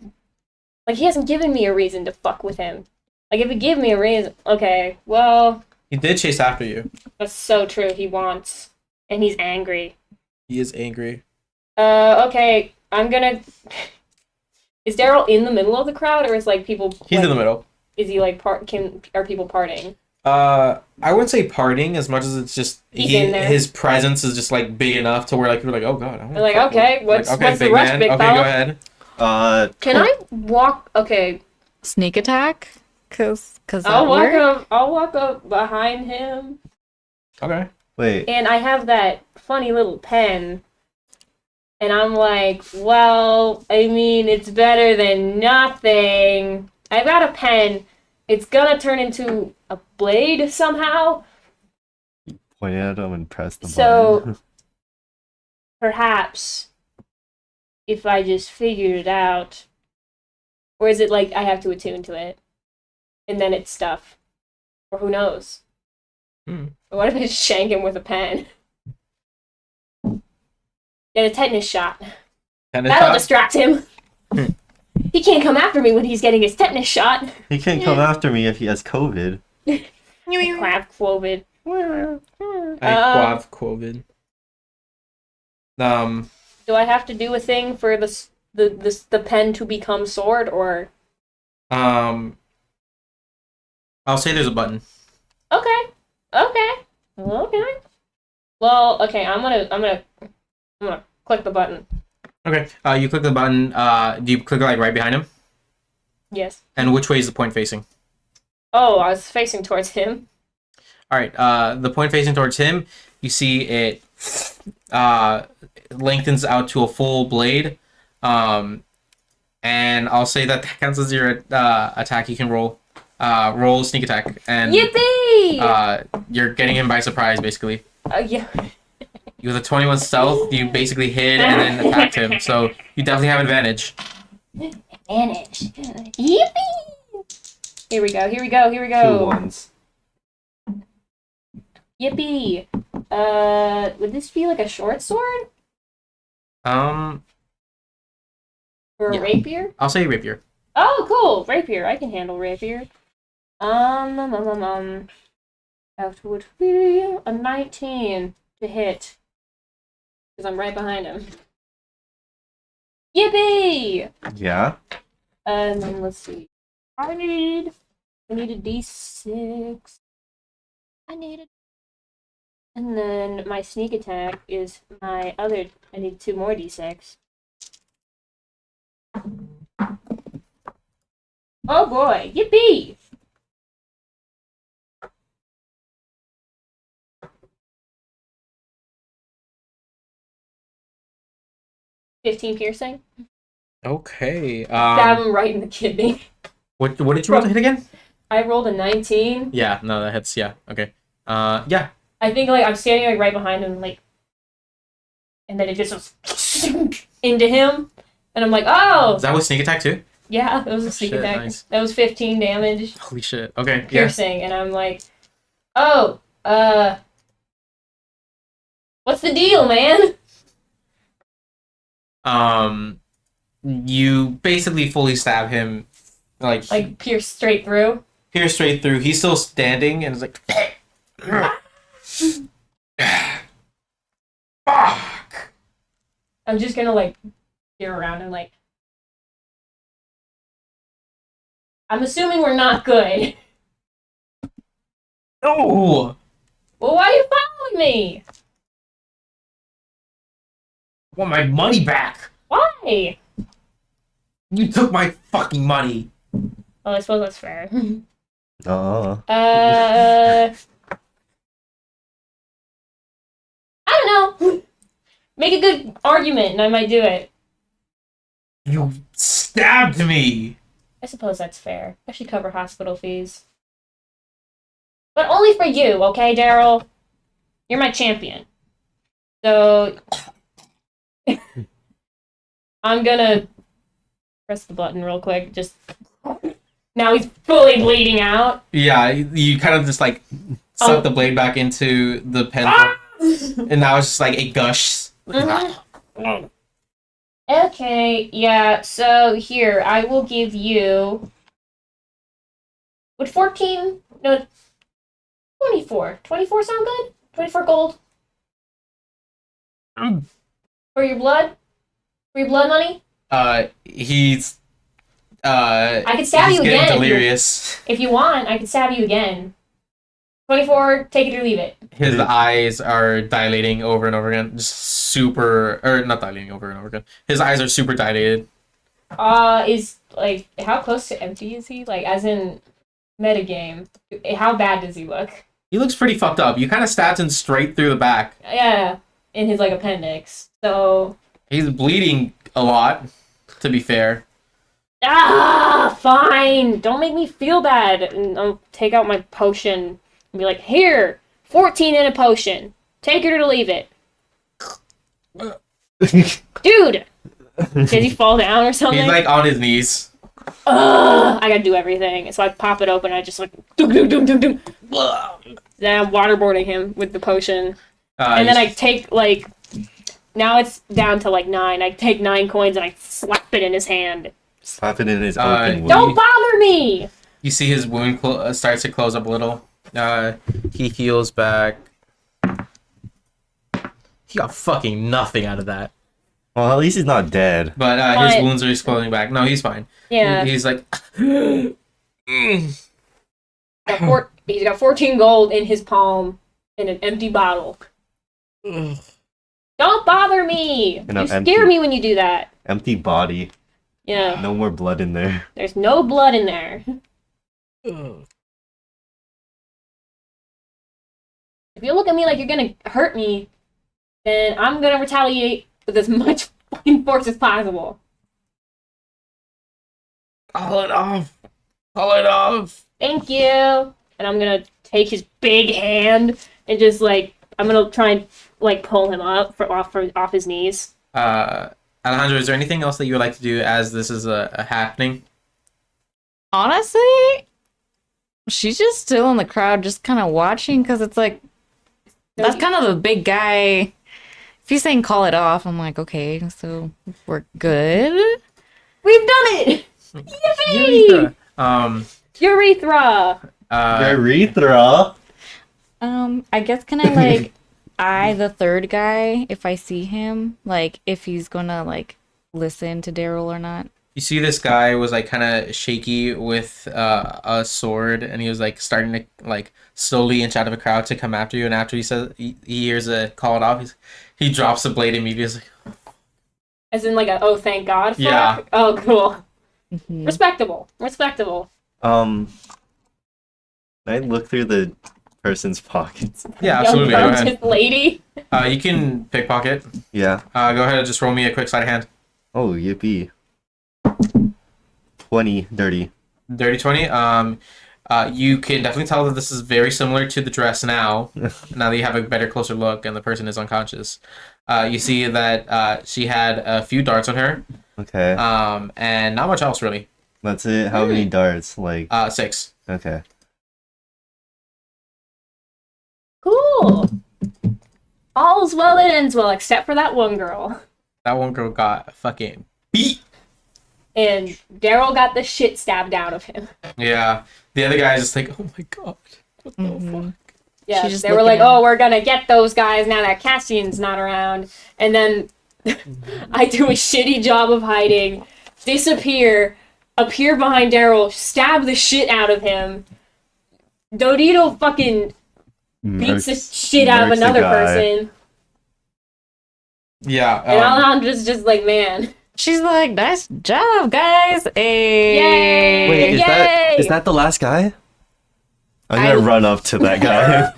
Like, he hasn't given me a reason to fuck with him. Like, if he give me a reason, okay, well, He did chase after you. that's so true. He wants, and he's angry. He is angry. Okay, I'm gonna. Is Daryl in the middle of the crowd, or is like people? He's like, in the middle. Is he like are people parting? I wouldn't say partying as much as it's just He's in there. his presence is just like big enough to where like you're like, oh god. I They're like, okay, what's the big rush, man. big Okay, fella? go ahead. Can I walk? Okay, Sneak attack? Cause that I'll walk work? up. I'll walk up behind him, Okay. Wait. and I have that funny little pen. And I'm like, well, I mean, it's better than nothing. I've got a pen. It's gonna turn into a blade somehow. Point at him and press the So- button. Perhaps if I just figured it out. Or is it like I have to attune to it? And then it's stuff. Or who knows? Hmm. Or what if I just shank him with a pen? Get a tetanus shot. Tennis That'll shot? distract him. Hmm. He can't come after me when he's getting his tetanus shot. He can't come after me if he has COVID. Clav Quovid. I quav quovid. Do I have to do a thing for the the pen to become sword, or I'll say there's a button. okay. Well, okay, I'm gonna click the button. Okay. You click the button. Do you click like right behind him? Yes. And which way is the point facing? Oh, I was facing towards him. All right. The point facing towards him. You see it lengthens out to a full blade. And I'll say that counts as your attack. You can roll sneak attack, and Yippee! you're getting him by surprise, basically. Yeah. With a 21 stealth, you basically hid and then attacked him, so you definitely have advantage. Advantage. Yippee! Here we go. 2 ones. Yippee! Would this be like a short sword Um, or a Yeah. rapier? I'll say rapier. Oh, cool! Rapier. I can handle rapier. That would be a 19 to hit. Because I'm right behind him. Yippee! Yeah. And then let's see. I need a D6. And then my sneak attack is my other. I need 2 more D6. Oh boy! Yippee! $15 piercing. Okay. Stab him right in the kidney. What did you roll to hit again? I rolled a 19. Yeah, no, that hits. Yeah, okay. Yeah. I think like I'm standing like right behind him, like, and then it just goes into him, and I'm like, oh, Is that with sneak attack too? yeah, that was a sneak Shit, attack. nice. That was 15 damage, Holy shit. Okay. Yeah. piercing, and I'm like, oh, what's the deal, man? You basically fully stab him, Like pierce straight through. pierce straight through. He's still standing and it's like, fuck. I'm just gonna like peer around and like. I'm assuming we're not good. No. Well, why are you following me? I want my money back. Why? You took my fucking money. Well, I suppose that's fair. Oh. I don't know. Make a good argument and I might do it. You stabbed me. I suppose that's fair. I should cover hospital fees. But only for you, okay, Daryl? You're my champion. So I'm gonna press the button real quick. Just now he's fully bleeding out. Yeah, you kind of just like suck the blade back into the pen, and now it's just like it gushes. Mhm. Okay, yeah, so here, I will give you... Would 14... No, 24. 24 sound good? 24 gold? For your blood? For your blood money? He's I could stab he's you getting again delirious. if you want. I could stab you again. 24, take it or leave it. His eyes are dilating over and over again. Just super, or not dilating over and over again. His eyes are super dilated. Is, like, how close to empty is he? Like, as in, metagame. How bad does he look? He looks pretty fucked up. You kind of stabbed him straight through the back. Yeah, in his, like, appendix. So... He's bleeding a lot, to be fair. Ah, fine. Don't make me feel bad. And I'll take out my potion and be like, here, 14 in a potion. Take it or leave it. Dude! Does he fall down or something? He's like on his knees. Ugh, I gotta do everything. So I pop it open and I just like, doom, doom, doom, doom, doom. Then I'm waterboarding him with the potion. And then I take, like, now it's down to, like, 9. I take 9 coins and I slap it in his hand. Slap it in his open wound. Don't bother me! You see his wound starts to close up a little. He heals back. He got fucking nothing out of that. Well, at least he's not dead. but his Fine. wounds are exploding back. No, he's fine. Yeah. He's like, He's got 14 gold in his palm and an empty bottle. Don't bother me! And You an scare empty- me when you do that. Empty body. Yeah. No more blood in there. There's no blood in there. If you look at me like you're gonna hurt me, then I'm gonna retaliate with as much fucking force as possible. call it off. Call it off. Thank you. And I'm gonna take his big hand and just like I'm gonna try and like pull him up off his knees. Alejandro, is there anything else that you would like to do as this is a happening? Honestly, she's just still in the crowd, just kind of watching, because it's like, that's kind of the big guy. If he's saying call it off, I'm like, okay, so we're good. We've done it! Yippee! Urethra! Urethra. I guess can I like eye the third guy if I see him, like if he's gonna like listen to Daryl or not? You see this guy was like kind of shaky with a sword, and he was like starting to like slowly inch out of a crowd to come after you. And after he says he hears a call it off, he drops the blade immediately. As in like a oh thank God fuck? Yeah. Oh cool. Mhm. Respectable. Can I look through the person's pockets? Yeah, absolutely. Go Young ahead. conscious lady. You can pickpocket. Yeah. Go ahead and just roll me a quick sleight of hand. Oh, yippee. 20 dirty. Dirty 20. You can definitely tell that this is very similar to the dress now. Now that you have a better, closer look, and the person is unconscious. You see that she had a few darts on her, Okay. and not much else really. That's it. How many darts? Like, 6. okay. Cool. All's well that ends well, except for that one girl. That one girl got fucking beat. And Daryl got the shit stabbed out of him. Yeah. The other guy is just like, oh my god, what the Mhm. fuck? Yeah, She's just they were looking like, at oh, him. we're gonna get those guys now that Cassian's not around. And then I do a shitty job of hiding, disappear, appear behind Daryl, stab the shit out of him. Dodito fucking beats the shit out of Murks the another guy. person. Yeah. And Alejandro's just like, man. She's like, nice job, guys. Hey. Yay! Wait, is Yay! that the last guy? I'm gonna run up to that guy.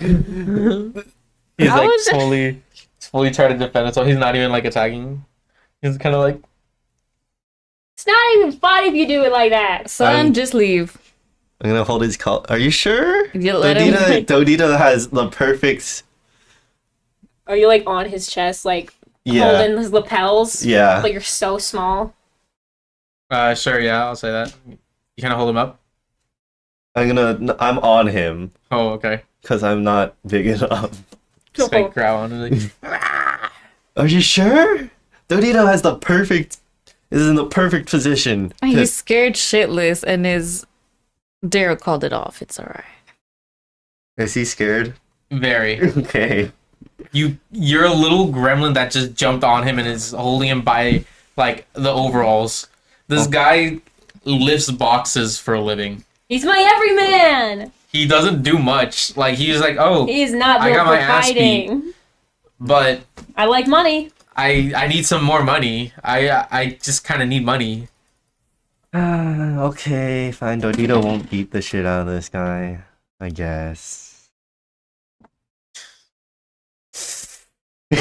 He's I like was- fully trying to defend it, so he's not even like attacking. He's kind of like, It's not even fun if you do it like that. Son, just leave. I'm gonna hold his call. Are you sure? You let him. Dodito has the perfect. Are you like on his chest, like Yeah. holding his lapels? Yeah. But you're so small. sure, yeah, I'll say that. You kind of hold him up. I'm on him Oh, okay. because I'm not big enough. Just like growl and like, Are you sure? Dodito has the perfect. Is in the perfect position. He's scared shitless, and his Daryl called it off. It's alright. Is he scared? very. Okay. You're a little gremlin that just jumped on him and is holding him by like the overalls. This guy lifts boxes for a living. He's my everyman. He doesn't do much. Like he's like, oh, He's not I built got for my ass fighting. but I like money. I need some more money. I just kind of need money. Okay, fine. Dodito won't beat the shit out of this guy. I guess. I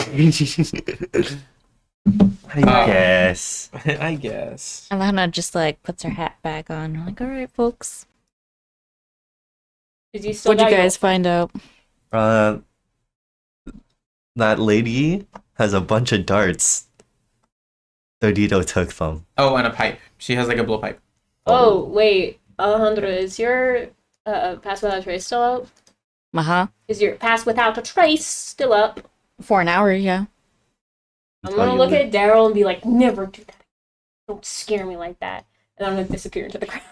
guess. I guess. And Lana just like puts her hat back on. I'm like, alright, folks. Is he still What'd you got your- guys find out? That lady has a bunch of darts. Dodito took them. Oh, and a pipe. She has like a blowpipe. Oh wait, Alejandro, is your pass without a trace still up? Uh-huh. Is your pass without a trace still up? For an hour, yeah. I'm gonna look at Daryl and be like, never do that. Don't scare me like that. And I'm gonna disappear into the crowd.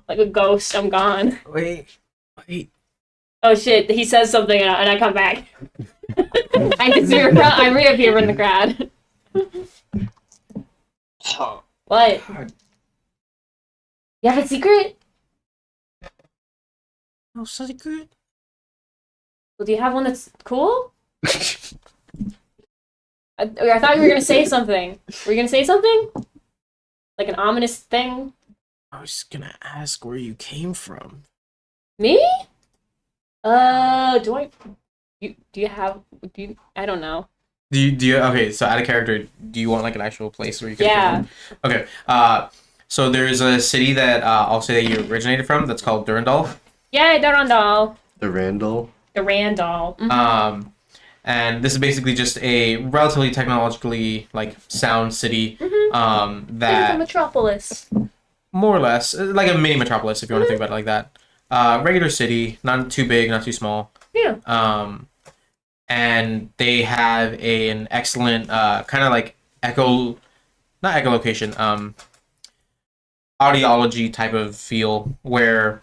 Like a ghost, I'm gone. Wait. Oh shit, he says something and I come back. I reappear in the crowd. What? You have a secret? No secret. Well, do you have one that's cool? I thought you were gonna say something. Were you gonna say something? Like an ominous thing? I was gonna ask where you came from. Me? Do I? I don't know. Do you okay, so out of character, do you want like an actual place where you can Yeah. Okay. So there's a city that I'll say that you originated from that's called Durandal. Yeah, Durandal. The Randall. The Randall. And this is basically just a relatively technologically like sound city. It's a That metropolis. more or less like a mini metropolis if you want to think about it like that. Regular city, not too big, not too small. Yeah. And they have an excellent kind of like not echolocation, audiology type of feel where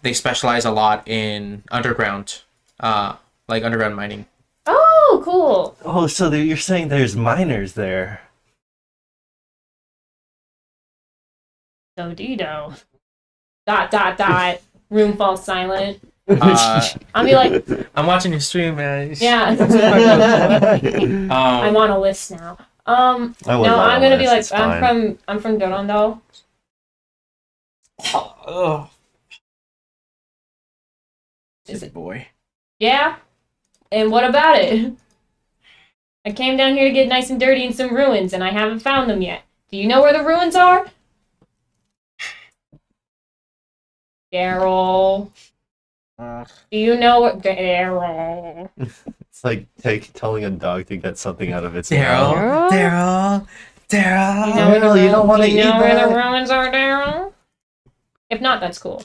they specialize a lot in underground mining. Oh, cool. Oh, so you're saying there's miners there? Dodido. ... Room falls silent. Uh, I'll be like, I'm watching your stream, man. yeah. I'm on a list now. I was No, on I'm a gonna be list, like, it's fine. I'm from Durandal. Oh, Is it? boy? Yeah. And what about it? I came down here to get nice and dirty in some ruins, and I haven't found them yet. Do you know where the ruins are? Daryl. Do you know what Daryl? It's like telling a dog to get something out of its mouth. Daryl, Daryl. You know where the Daryl, you don't wanna you know eat where the that? ruins are, Daryl? If not, that's cool.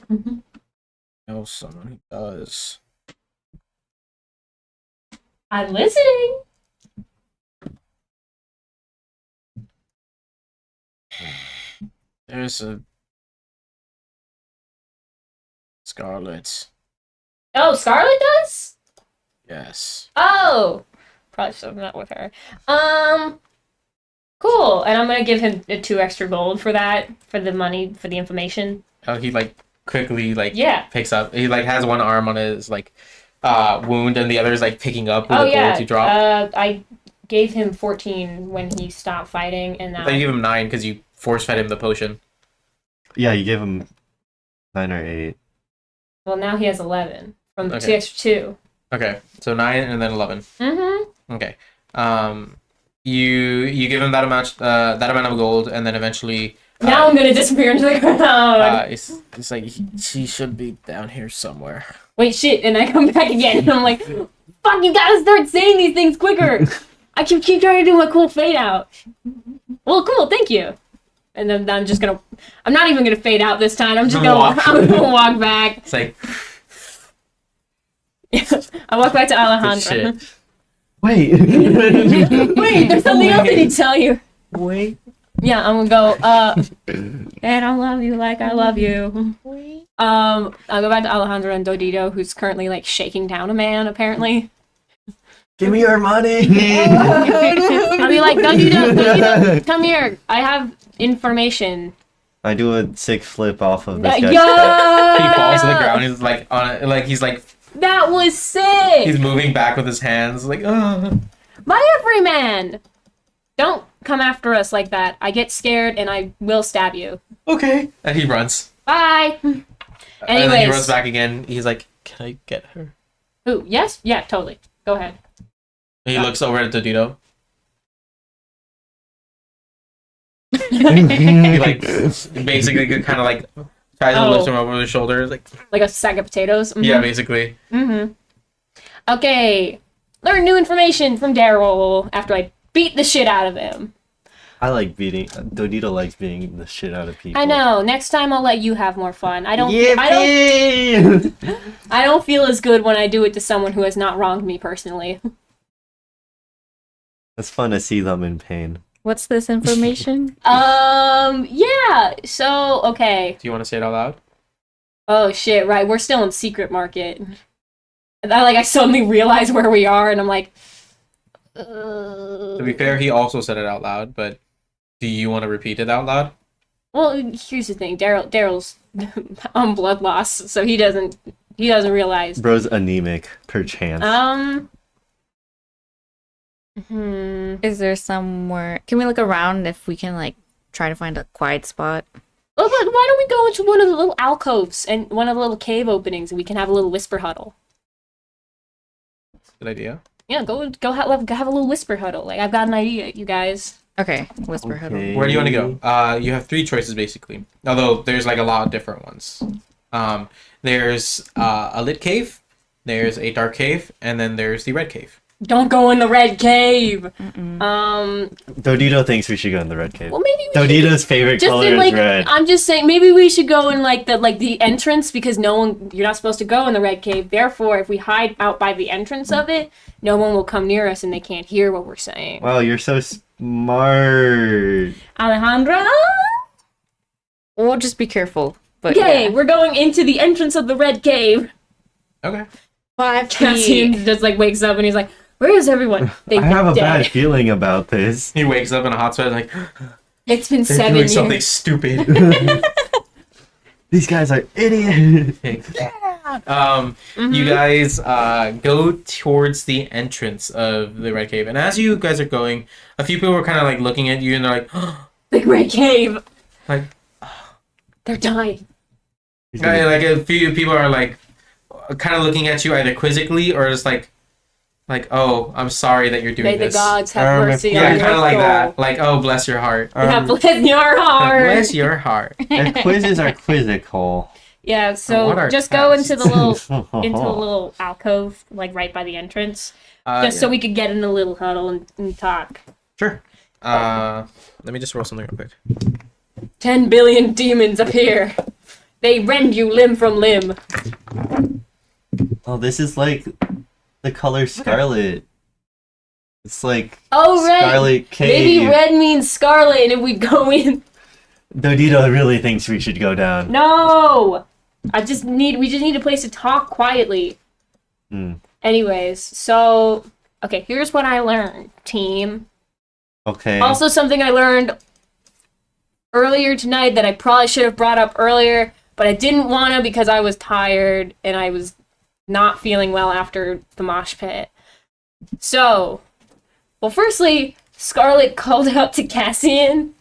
Know someone who does. I'm listening. There's a Scarlet. Oh, Scarlet does? Yes. Oh, probably should have met with her. Cool. And I'm gonna give him 2 extra gold for that, for the money, for the information. Oh, he like quickly like Yeah. picks up. He like has one arm on his like wound and the other is like picking up with Oh the yeah. gold to drop. I gave him 14 when he stopped fighting, and now. Then you give him 9 because you force fed him the potion. Yeah, you gave him 9 or 8. Well, now he has 11 from the Okay. 2 extra 2. Okay, so 9 and then 11. Mm-hmm. Okay. You give him that amount of gold, and then eventually. Now I'm gonna disappear into the crowd. It's like she should be down here somewhere. Wait, shit! And I come back again, and I'm like, "Fuck! You gotta start saying these things quicker." I keep trying to do my cool fade out. Well, cool, thank you. And then I'm not even gonna fade out this time. I'm gonna walk back. It's like I walk back to good Alejandra. shit. Wait. Wait, there's something else I need to tell you. Wait. Yeah, I'm gonna go, and I love you like I love you. I'll go back to Alejandro and Dodito, who's currently like shaking down a man, apparently. Give me your money. I'll be like, Dodito, come here. I have information. I do a sick flip off of this guy. Yeah! He falls to the ground. He's like on it, like he's like That was sick! he's moving back with his hands, like My everyman! Don't come after us like that. I get scared and I will stab you. okay. And he runs. Bye! And then he Anyways. runs back again. He's like, "Can I get her?" Who? Yes? Yeah, totally. Go ahead. And he looks over at Dodito. He like basically kind of like tries to lift him over his shoulders, like Like a sack of potatoes? Mhm. yeah, basically. Mm-hmm. Okay. Learn new information from Daryl after I beat the shit out of him. I like beating. Dodito likes beating the shit out of people. I know. Next time I'll let you have more fun. I don't feel as good when I do it to someone who has not wronged me personally. It's fun to see them in pain. What's this information? Yeah. So, okay. Do you want to say it out loud? Oh shit, right. We're still in secret market. And then, like, I suddenly realize where we are, and I'm like, To be fair, he also said it out loud, but do you want to repeat it out loud? well, here's the thing. Daryl's on blood loss, so he doesn't realize. Bro's anemic, perchance. Is there somewhere? Can we look around if we can like try to find a quiet spot? Well, but why don't we go into one of the little alcoves and one of the little cave openings, and we can have a little whisper huddle. Good idea. Yeah, go have a little whisper huddle. Like, I've got an idea, you guys. Okay, whisper huddle. Okay. Where do you want to go? You have 3 choices basically. Although there's like a lot of different ones. There's a lit cave, there's a dark cave, and then there's the red cave. Don't go in the red cave. Dodito thinks we should go in the red cave. Well, maybe we Dodito's favorite just color in, like, is red. I'm just saying, maybe we should go in the entrance, because you're not supposed to go in the red cave. Therefore, if we hide out by the entrance of it, no one will come near us and they can't hear what we're saying. Wow, you're so smart. Alejandra? We'll just be careful. But Yay, yeah. we're going into the entrance of the red cave. Okay. 5 Cassian just like wakes up and he's like, where is everyone? I have a dead. bad feeling about this. He wakes up in a hot sweat like, It's been they're 7 doing years. something stupid. These guys are idiots. You guys go towards the entrance of the red cave, and as you guys are going, a few people were kind of like looking at you, and they're like, The red cave. like, They're dying. like a few people are like, kind of looking at you either quizzically or just like, oh, I'm sorry that you're doing May the this. gods have mercy Yeah, on your kind of like soul. that. Like, oh, bless your heart. Yeah, bless your heart. Bless your heart. Their quizzes are quizzical. Yeah, What so are just go tests? into the little alcove, like right by the entrance, just so we could get in a little huddle and talk. Sure. Let me just roll something real quick. 10 billion demons appear. They rend you limb from limb. Oh, this is like the color scarlet. It's like Oh, red. Scarlet Cave. Maybe red means scarlet, and if we go in, Dodito really thinks we should go down. no. We just need a place to talk quietly. Anyways, so okay, here's what I learned, team. Okay. Also, something I learned earlier tonight that I probably should have brought up earlier, but I didn't want to because I was tired and I was not feeling well after the mosh pit. So, well, firstly, Scarlet called out to Cassian.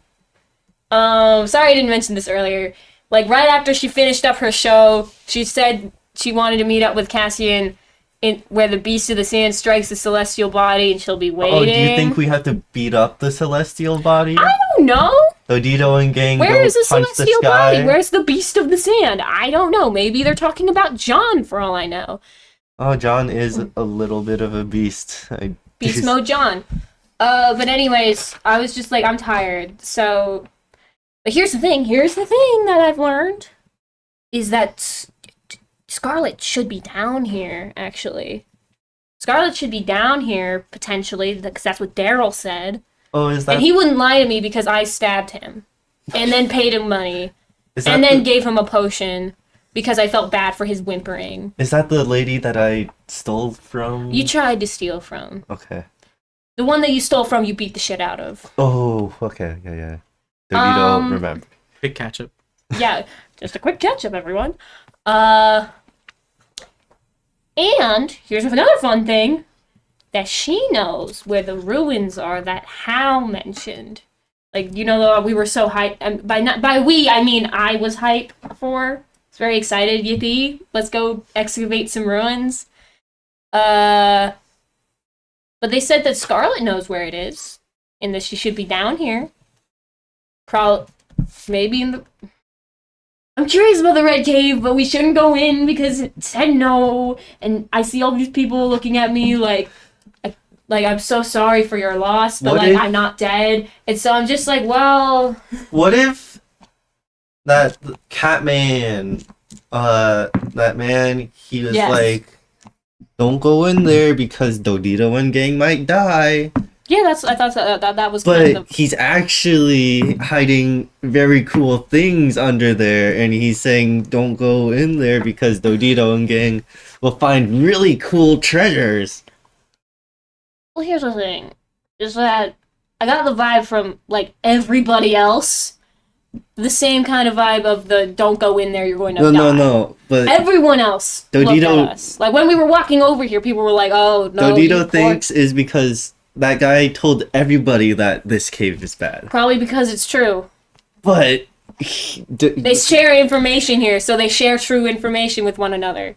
Sorry I didn't mention this earlier. Like, right after she finished up her show, she said she wanted to meet up with Cassian in where the beast of the sand strikes the celestial body, and she'll be waiting. Oh, do you think we have to beat up the celestial body? I don't know. Dodito and gang Where go is the punch celestial the sky? body? Where's the beast of the sand? I don't know. Maybe they're talking about John, for all I know. Oh, John is a little bit of a beast. Beast mode John. But anyways, I was just like, I'm tired. So, but here's the thing that I've learned is that Scarlet should be down here, actually. Scarlet should be down here, potentially, because that's what Daryl said. Oh, is that? And he wouldn't lie to me because I stabbed him. And then paid him money. Is that And then the, gave him a potion because I felt bad for his whimpering. Is that the lady that I stole from? You tried to steal from. Okay. The one that you stole from, you beat the shit out of. Oh, okay. Yeah. Dodito, remember. Big catch up. Yeah, just a quick catch-up, everyone. And here's another fun thing. That she knows where the ruins are that Hal mentioned. Like, you know, we were so hyped. And by we, I mean I was hyped for. I was very excited. Yippee. Let's go excavate some ruins. But they said that Scarlet knows where it is. And that she should be down here. Probably, maybe in the... I'm curious about the Red Cave, but we shouldn't go in because it said no. And I see all these people looking at me like I'm so sorry for your loss, but What if- I'm not dead. And so I'm just like, well, What if that Catman, that man, he was Yes. like, don't go in there because Dodito and gang might die. Yeah, I thought that was But kind of he's actually hiding very cool things under there, and he's saying don't go in there because Dodito and gang will find really cool treasures. Well, here's the thing, is that I got the vibe from, like, everybody else. The same kind of vibe of the don't go in there, you're going to die. No. But Everyone else looked Dodito- at us. Like, when we were walking over here, people were like, oh, no. Dodito thinks is because that guy told everybody that this cave is bad. Probably because it's true. But They share information here, so they share true information with one another.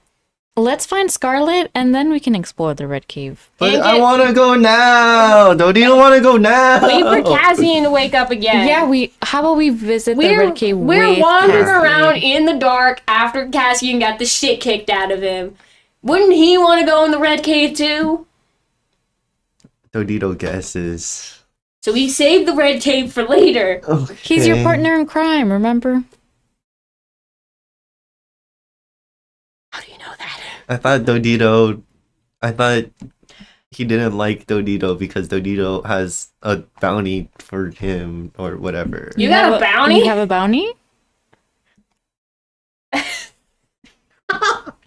Let's find Scarlet, and then we can explore the Red Cave. But And I get- want to go now. Dodito want to go now. Wait for Cassian to wake up again. Yeah, how about we visit the We're, Red Cave we're with wandering Cassian? around in the dark after Cassian got the shit kicked out of him. Wouldn't he want to go in the Red Cave too? Dodito guesses. So he saved the Red Cave for later. He's your Okay. partner in crime, remember? How do you know that? I thought he didn't like Dodito because Dodito has a bounty for him or whatever. You got a bounty? You have a bounty?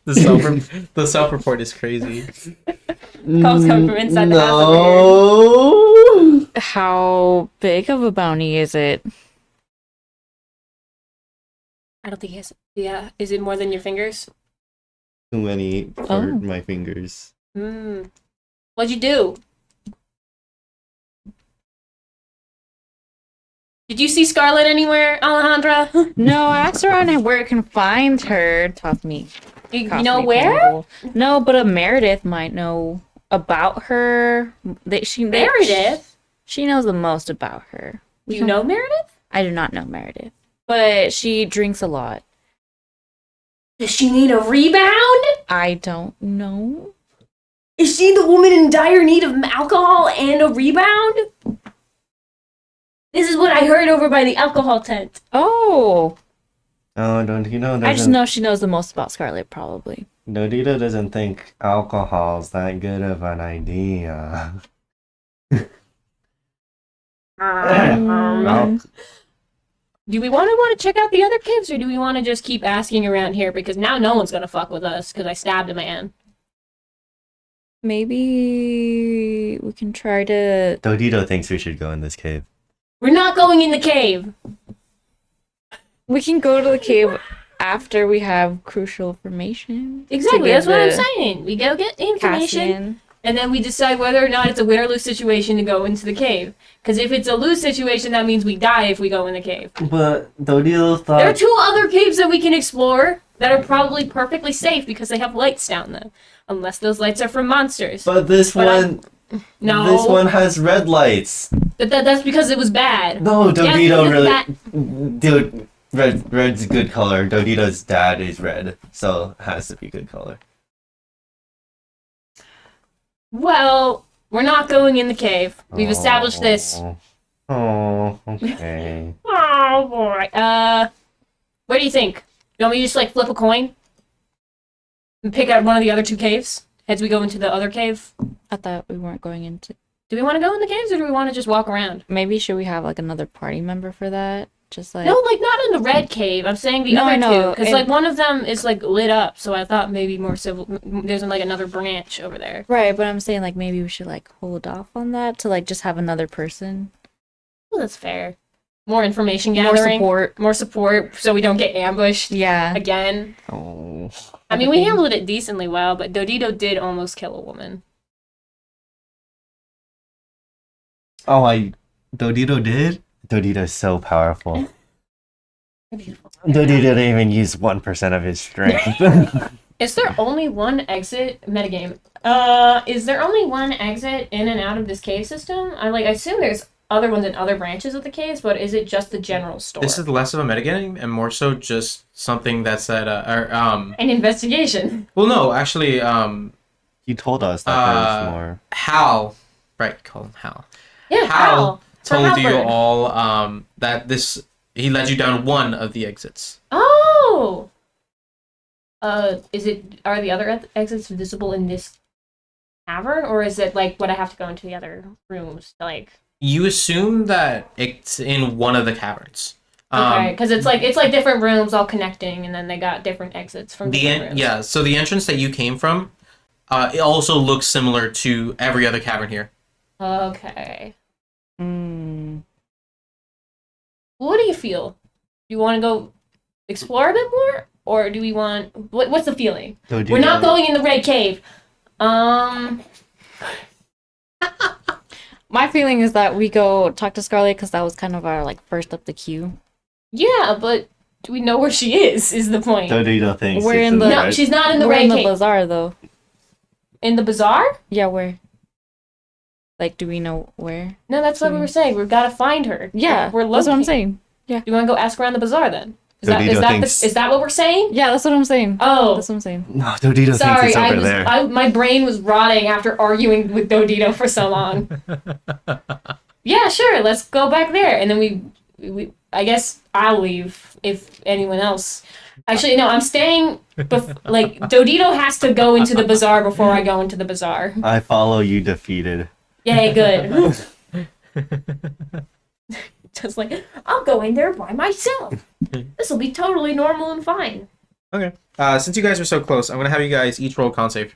The self-report is crazy. Calls come from inside the house No. How big of a bounty is it? I don't think he has. Yeah, is it more than your fingers? Too many for Oh. my fingers. What'd you do? Did you see Scarlet anywhere, Alejandra? No, I asked around where I can find her. Toss me. You Toss know me where? Campbell. No, but a Meredith might know about her. Meredith? She knows the most about her. Do you know Meredith? I do not know Meredith, but she drinks a lot. Does she need a rebound? I don't know. Is she the woman in dire need of alcohol and a rebound? This is what I heard over by the alcohol tent. Oh, Oh, Dodito doesn't. I just know she knows the most about Scarlet, probably. Dodito doesn't think alcohol's that good of an idea. Al- Do we want to check out the other caves, or do we want to just keep asking around here? Because now no one's gonna fuck with us because I stabbed a man. Maybe we can try to. Dodito thinks we should go in this cave. We're not going in the cave. We can go to the cave after we have crucial information. Exactly, to that's give what I'm the saying. We go get information, Cassian. and then we decide whether or not it's a win or lose situation to go into the cave. Because if it's a lose situation, that means we die if we go in the cave. But Dodito There are thought. 2 other caves that we can explore that are probably perfectly safe because they have lights down them. Unless those lights are from monsters. But this But one. No, This one has red lights. that's because it was bad. No, Yes, Dodito because really. that- Dude, red's a good color. Dodito's dad is red, so it has to be good color. Well, we're not going in the cave. We've established this. Oh, okay. Oh boy. What do you think? You want me to just like flip a coin and pick out one of the other 2 caves as we go into the other cave? I thought we weren't going into. Do we want to go in the caves or do we want to just walk around? Maybe should we have like another party member for that? Just like No, like not in the red cave. I'm saying the No, I other know, 2 because and- like one of them is like lit up. So I thought maybe more civil. There's like another branch over there. right, but I'm saying like maybe we should like hold off on that to like just have another person, Well, that's fair. More information more gathering. support. More support so we don't get ambushed Yeah, again. Oh. I mean, we handled it decently well, but Dodito did almost kill a woman. Oh, Dodito did? Dodito's so powerful. Dodito didn't even use 1% of his strength. Is there only one exit metagame? Is there only one exit in and out of this cave system? I assume there's other ones in other branches of the caves, but is it just the general store? This is less of a metagame and more so just something that's at an investigation. well, no, actually, You told us that there was more. Hal, right? Call him Hal. Yeah, Hal For told you Halberd. all that he led you down one of the exits. Oh. Are the other exits visible in this cavern, or is it like would I have to go into the other rooms? Like, You assume that it's in one of the caverns. okay, because it's like different rooms all connecting, and then they got different exits from different rooms. Yeah, so the entrance that you came from, it also looks similar to every other cavern here. Okay. Mm. What do you feel? Do you want to go explore a bit more, or do we want? What's the feeling? We're not going in the red cave. My feeling is that we go talk to Scarlet because that was kind of our like first up the queue. Yeah, but do we know where she is? Is the point? Dodito thinks We're it's in the- No, red. she's not in the We're red in the cave. bazaar though. In the bazaar? Yeah, where? Like, do we know where? No, that's what we were saying. We've got to find her. Yeah, we're that's what I'm locating. saying. Do you want to go ask around the bazaar then? Is Dodito that thinks- is that what we're saying? Yeah, that's what I'm saying. Oh, That's what I'm saying. No, Dodito sorry. thinks it's over there. My brain was rotting after arguing with Dodito for so long. Yeah, sure. Let's go back there, and then we. I guess I'll leave if anyone else. Actually, no. I'm staying. Like Dodito has to go into the bazaar before I go into the bazaar. I follow you defeated. Yay, good. Just like I'll go in there by myself. This will be totally normal and fine. Okay. Since you guys are so close, I'm gonna have you guys each roll con save.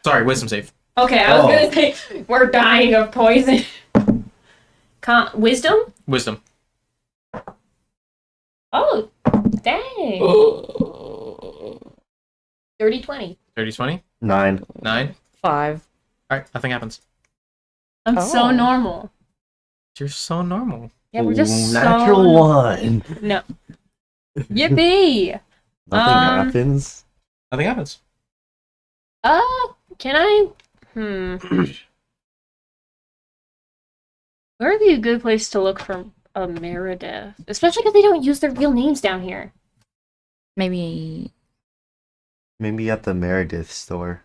Sorry, wisdom save. Okay, I was gonna say we're dying of poison. Wisdom? Wisdom. Oh, dang. 30-20. 30-20. 9. 9. 5. Alright, nothing happens. I'm so Oh. normal. You're so normal. Yeah, we're just natural so... 1. No. Yippee! Nothing happens. Nothing happens. Can I... Where would be a good place to look for a Meredith? Especially because they don't use their real names down here. Maybe. Maybe at the Meredith store.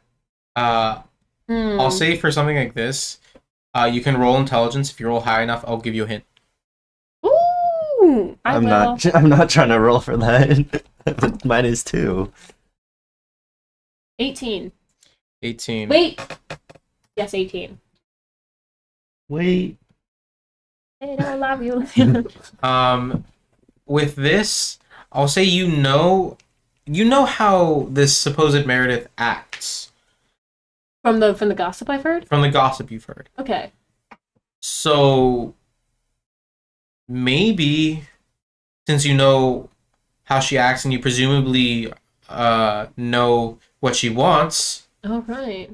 I'll say for something like this, you can roll intelligence. If you roll high enough, I'll give you a hint. Ooh! I'm not trying to roll for that. Mine is 2. 18. 18. Wait! Yes, 18. Wait. I don't love you. With this, I'll say you know how this supposed Meredith acts From the gossip I've heard? from the gossip you've heard. Okay. So maybe since you know how she acts and you presumably know what she wants, All right.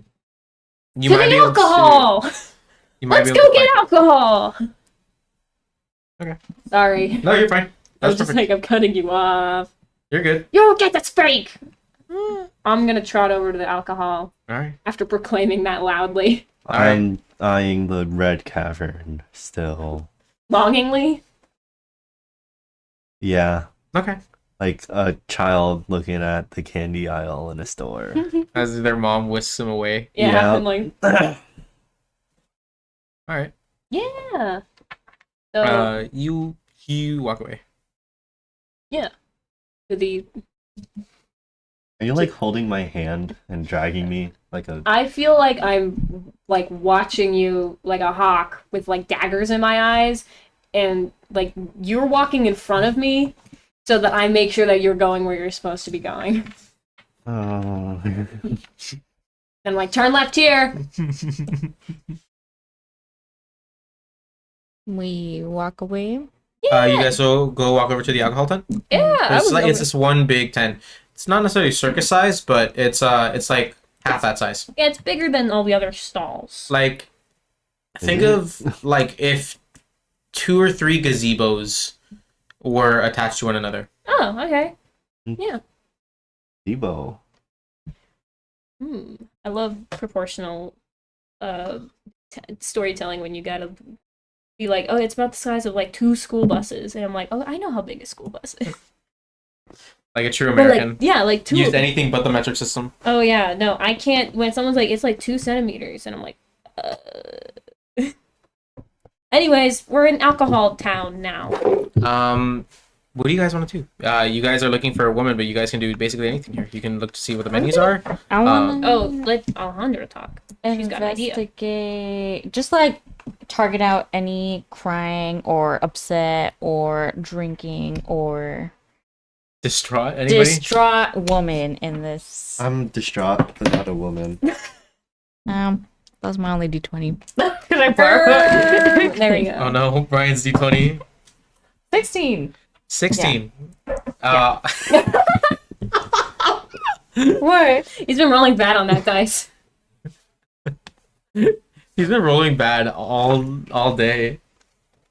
you Get might the be able alcohol! to. You might Let's be able go to get find- alcohol! Okay. Sorry. No, you're fine. I was That's just perfect. like, I'm cutting you off. You're good. Yo, get that sprite! I'm gonna trot over to the alcohol All right. after proclaiming that loudly. I'm eyeing the red cavern still. Longingly? Yeah. Okay. Like a child looking at the candy aisle in a store. As their mom whisks him away. Yeah, Yeah. I'm like, All right. yeah. So, You walk away. to the Are you like holding my hand and dragging me like a? I feel like I'm like watching you like a hawk with like daggers in my eyes, and like you're walking in front of me so that I make sure that you're going where you're supposed to be going. Oh. And like turn left here. We walk away. You guys will go walk over to the alcohol tent. Yeah, I It's was like over- it's this one big tent. It's not necessarily circus size, but it's like half that size. yeah, it's bigger than all the other stalls. Like think Is it? of like if 2 or 3 gazebos were attached to one another. Oh, okay. Yeah. Debo. I love proportional storytelling when you gotta be like, oh, it's about the size of like 2 school buses, and I'm like, oh, I know how big a school bus is. Like a true But American. like, yeah, like 2. Used anything but the metric system. Oh yeah, no, I can't. When someone's like, it's like 2 centimeters, and I'm like, Anyways, we're in alcohol town now. what do you guys want to do? You guys are looking for a woman, but you guys can do basically anything here. You can look to see what the menus are. I want to Oh, let Alejandra talk. She's got an idea. investigate, just like target out any crying or upset or drinking or Distraught anybody? distraught woman in this. I'm distraught, but not a woman. That was my only D20. There we go. Oh no, Brian's D20. 16. 16. What? He's been rolling bad on that dice. He's been rolling bad all day.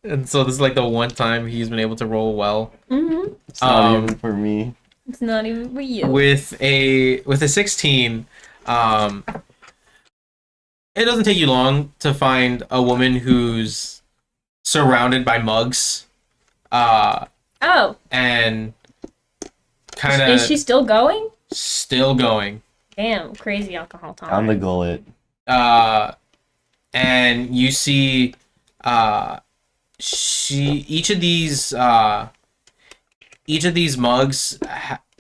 And so this is like the one time he's been able to roll well. Mm-hmm. It's not even for me. It's not even for you. With a 16, it doesn't take you long to find a woman who's surrounded by mugs. Oh, And kind is she of still going? still going. Damn, crazy alcohol I'm tolerance. the gullet. And you see each of these mugs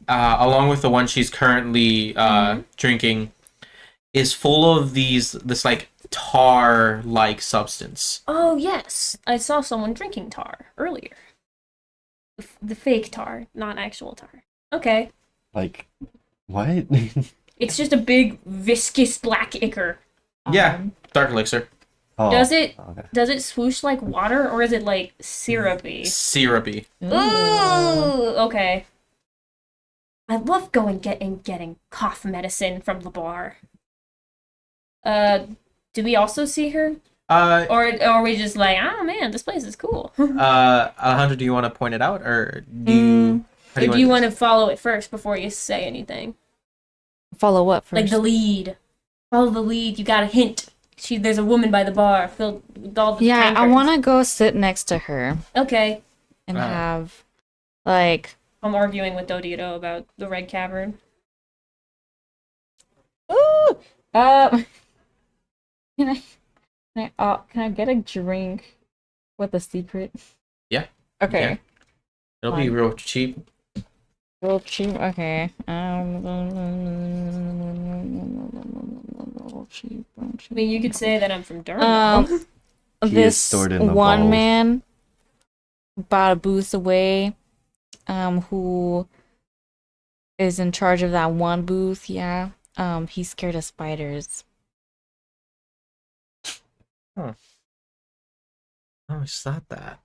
along with the one she's currently drinking is full of this like tar like substance. Oh, yes. I saw someone drinking tar earlier. The fake tar, not actual tar. Okay. Like, what? It's just a big, viscous black ichor. Yeah, dark elixir. Oh, Does it okay. does it swoosh like water, or is it like syrupy? Syrupy. Ooh, okay. I love getting cough medicine from the bar. Do we also see her? Or are we just like, oh man, this place is cool? Alejandro, do you want to point it out, or do you? How Or do wanna you do want to follow it first before you say anything? Follow what first? Like the lead. Follow the lead. You got a hint. There's a woman by the bar filled with all the Yeah, I tankards. want to go sit next to her Okay. and Alright. have, like, I'm arguing with Dodito about the Red Cavern. ooh, can I get a drink with a secret? Yeah, Okay. can. It'll be Fine. real cheap. Real cheap. Okay. Real cheap. I mean, you could say that I'm from Durham. He is This stored in the one vault. man bought a booth away. Who is in charge of that one booth? Yeah. He's scared of spiders. Oh, it's not that.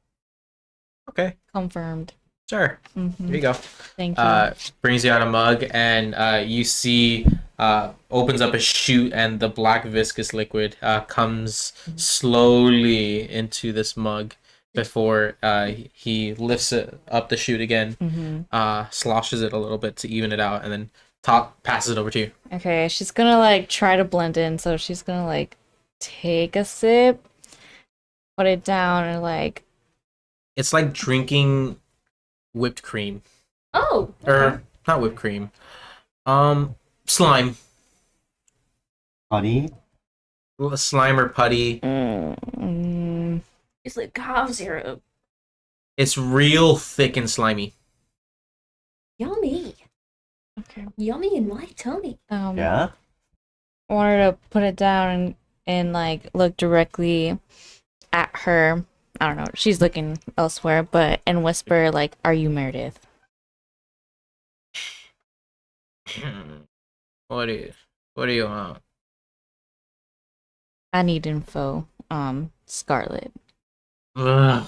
Okay, Confirmed. sure. Here Mm-hmm. you go. Thank you. Brings you out a mug, and you see opens up a chute, and the black viscous liquid comes slowly into this mug before he lifts it up the chute again, sloshes it a little bit to even it out, and then passes it over to you. Okay, she's gonna like try to blend in, so she's gonna like take a sip, put it down, and like It's like drinking whipped cream, Oh. Okay. or not whipped cream, slime, Honey? slime or putty. It's like cough syrup. It's real thick and slimy. Yummy. okay. Yummy in my tummy. Yeah? I want her to put it down and like look directly at her. I don't know. She's looking elsewhere, but and whisper like, "Are you Meredith?" What do you want? I need info. Scarlet. Ugh.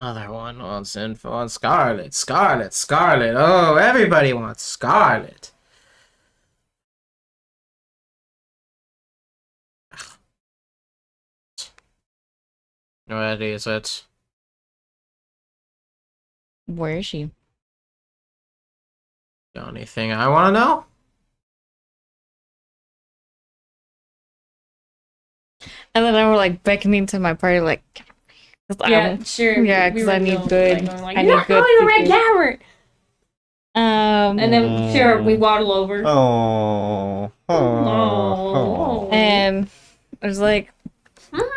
Another one wants info on Scarlet. Scarlet. Oh, everybody wants Scarlet. What is it? Where is she? The only thing I want to know? And then I were like beckoning to my party, like, 'cause Yeah, sure. yeah, we 'cause were I need going, good- Like, I You're need not good going to Red secrets." Cavern. And then sure, we waddle over. Oh. Oh. and I was like, Mhm.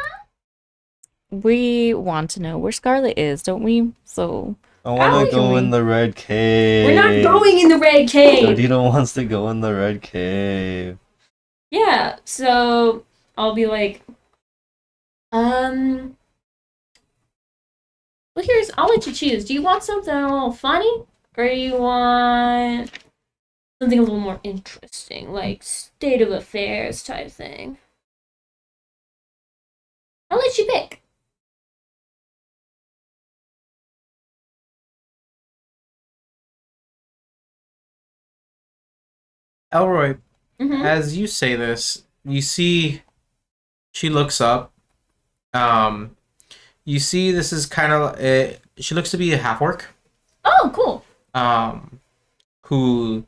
we want to know where Scarlet is, don't we? So I want How to can go we- in the red cave. We're not going in the red cave. Dodito wants to go in the red cave. Yeah, so I'll be like, well, I'll let you choose. Do you want something a little funny, or do you want something a little more interesting, like state of affairs type thing? I'll let you pick. Elroy, Mm-hmm. as you say this, you see she looks up. You see this is kind of she looks to be a half orc. Oh, cool. Who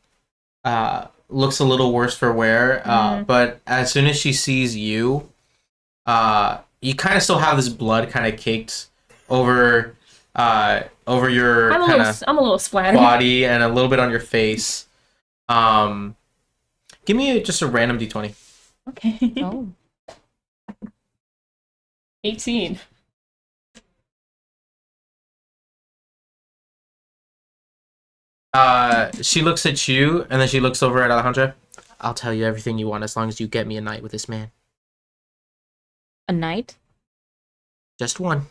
looks a little worse for wear. But as soon as she sees you, you kind of still have this blood kind of caked over your I'm kind of a little splattered. body and a little bit on your face. Give me just a random d20. Okay. Oh. 18. She looks at you and then she looks over at Alejandra. I'll tell you everything you want as long as you get me a night with this man. A night? Just one.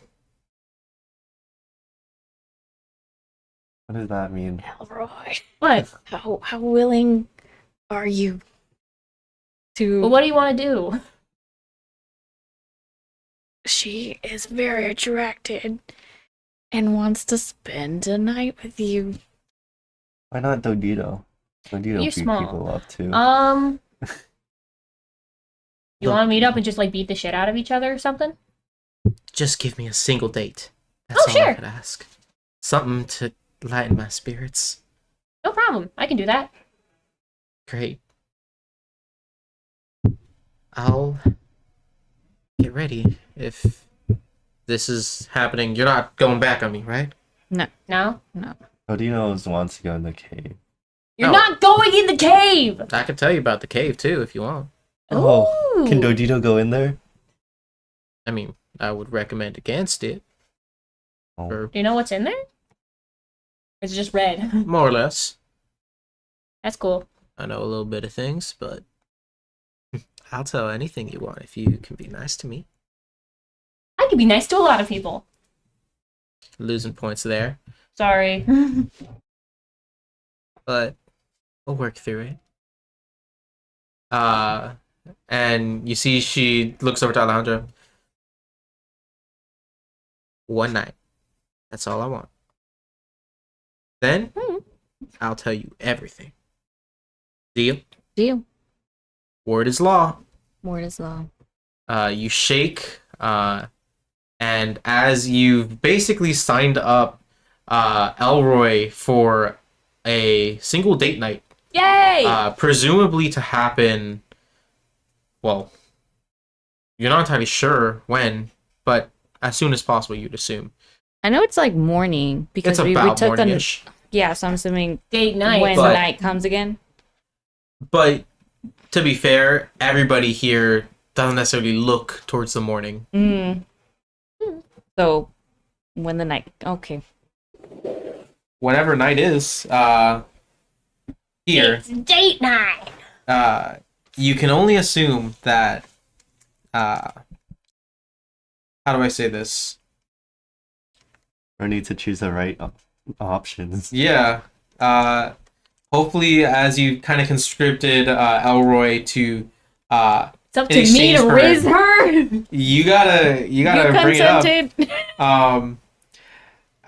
What does that mean? Elroy. What? How willing are you to... Well, what do you want to do? She is very attracted and wants to spend a night with you. Why not Dodito? Dodito You're beat small. people up too. You want to meet up and just like beat the shit out of each other or something? Just give me a single date. That's Oh, all sure. I could ask. Something to lighten my spirits. No problem. I can do that. Great. I'll get ready if this is happening. You're not going back on me, right? No? Dodito wants to go in the cave. You're No. not going in the cave! I can tell you about the cave too if you want. Oh, can Ooh. Dodito go in there? I mean, I would recommend against it. Oh. Or Do you know what's in there? Or is it just red? more or less. That's cool. I know a little bit of things, but I'll tell anything you want if you can be nice to me. I can be nice to a lot of people. Losing points there, Sorry. but we'll work through it. And you see she looks over to Alejandro. One night. That's all I want. Then I'll tell you everything. Deal? Deal. Word is law. Word is law. You shake, and as you've basically signed up Elroy for a single date night, Yay! presumably to happen, well, you're not entirely sure when, but as soon as possible, you'd assume. I know it's like morning because It's we about took the... morning-ish. Yeah, so I'm assuming Date night. when But- the night comes again. But to be fair, everybody here doesn't necessarily look towards the morning. Mm. So, when the night... Okay. Whatever night is, here, It's date night! you can only assume that, how do I say this? Or need to choose the right options. Yeah, hopefully as you kind of conscripted Elroy to, It's up In to me exchange to for- riz her! you gotta You bring it up. consented.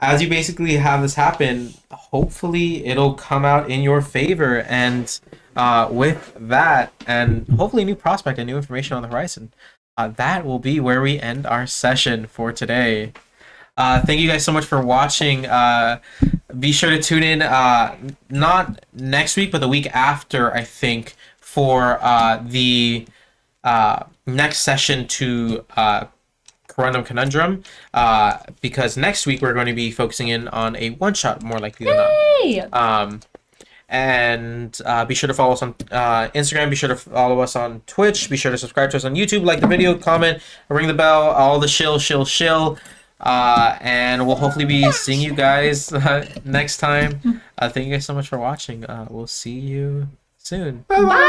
As you basically have this happen, hopefully it'll come out in your favor, and with that, and hopefully a new prospect and new information on the horizon, that will be where we end our session for today. Thank you guys so much for watching. Be sure to tune in, not next week, but the week after, I think, for the next session to Corundum Conundrum, because next week we're going to be focusing in on a one-shot, more likely than not. Hey! And be sure to follow us on Instagram. Be sure to follow us on Twitch. Be sure to subscribe to us on YouTube. Like the video, comment, ring the bell, all the shill. And we'll hopefully be seeing you guys next time. Thank you guys so much for watching. We'll see you soon. Bye.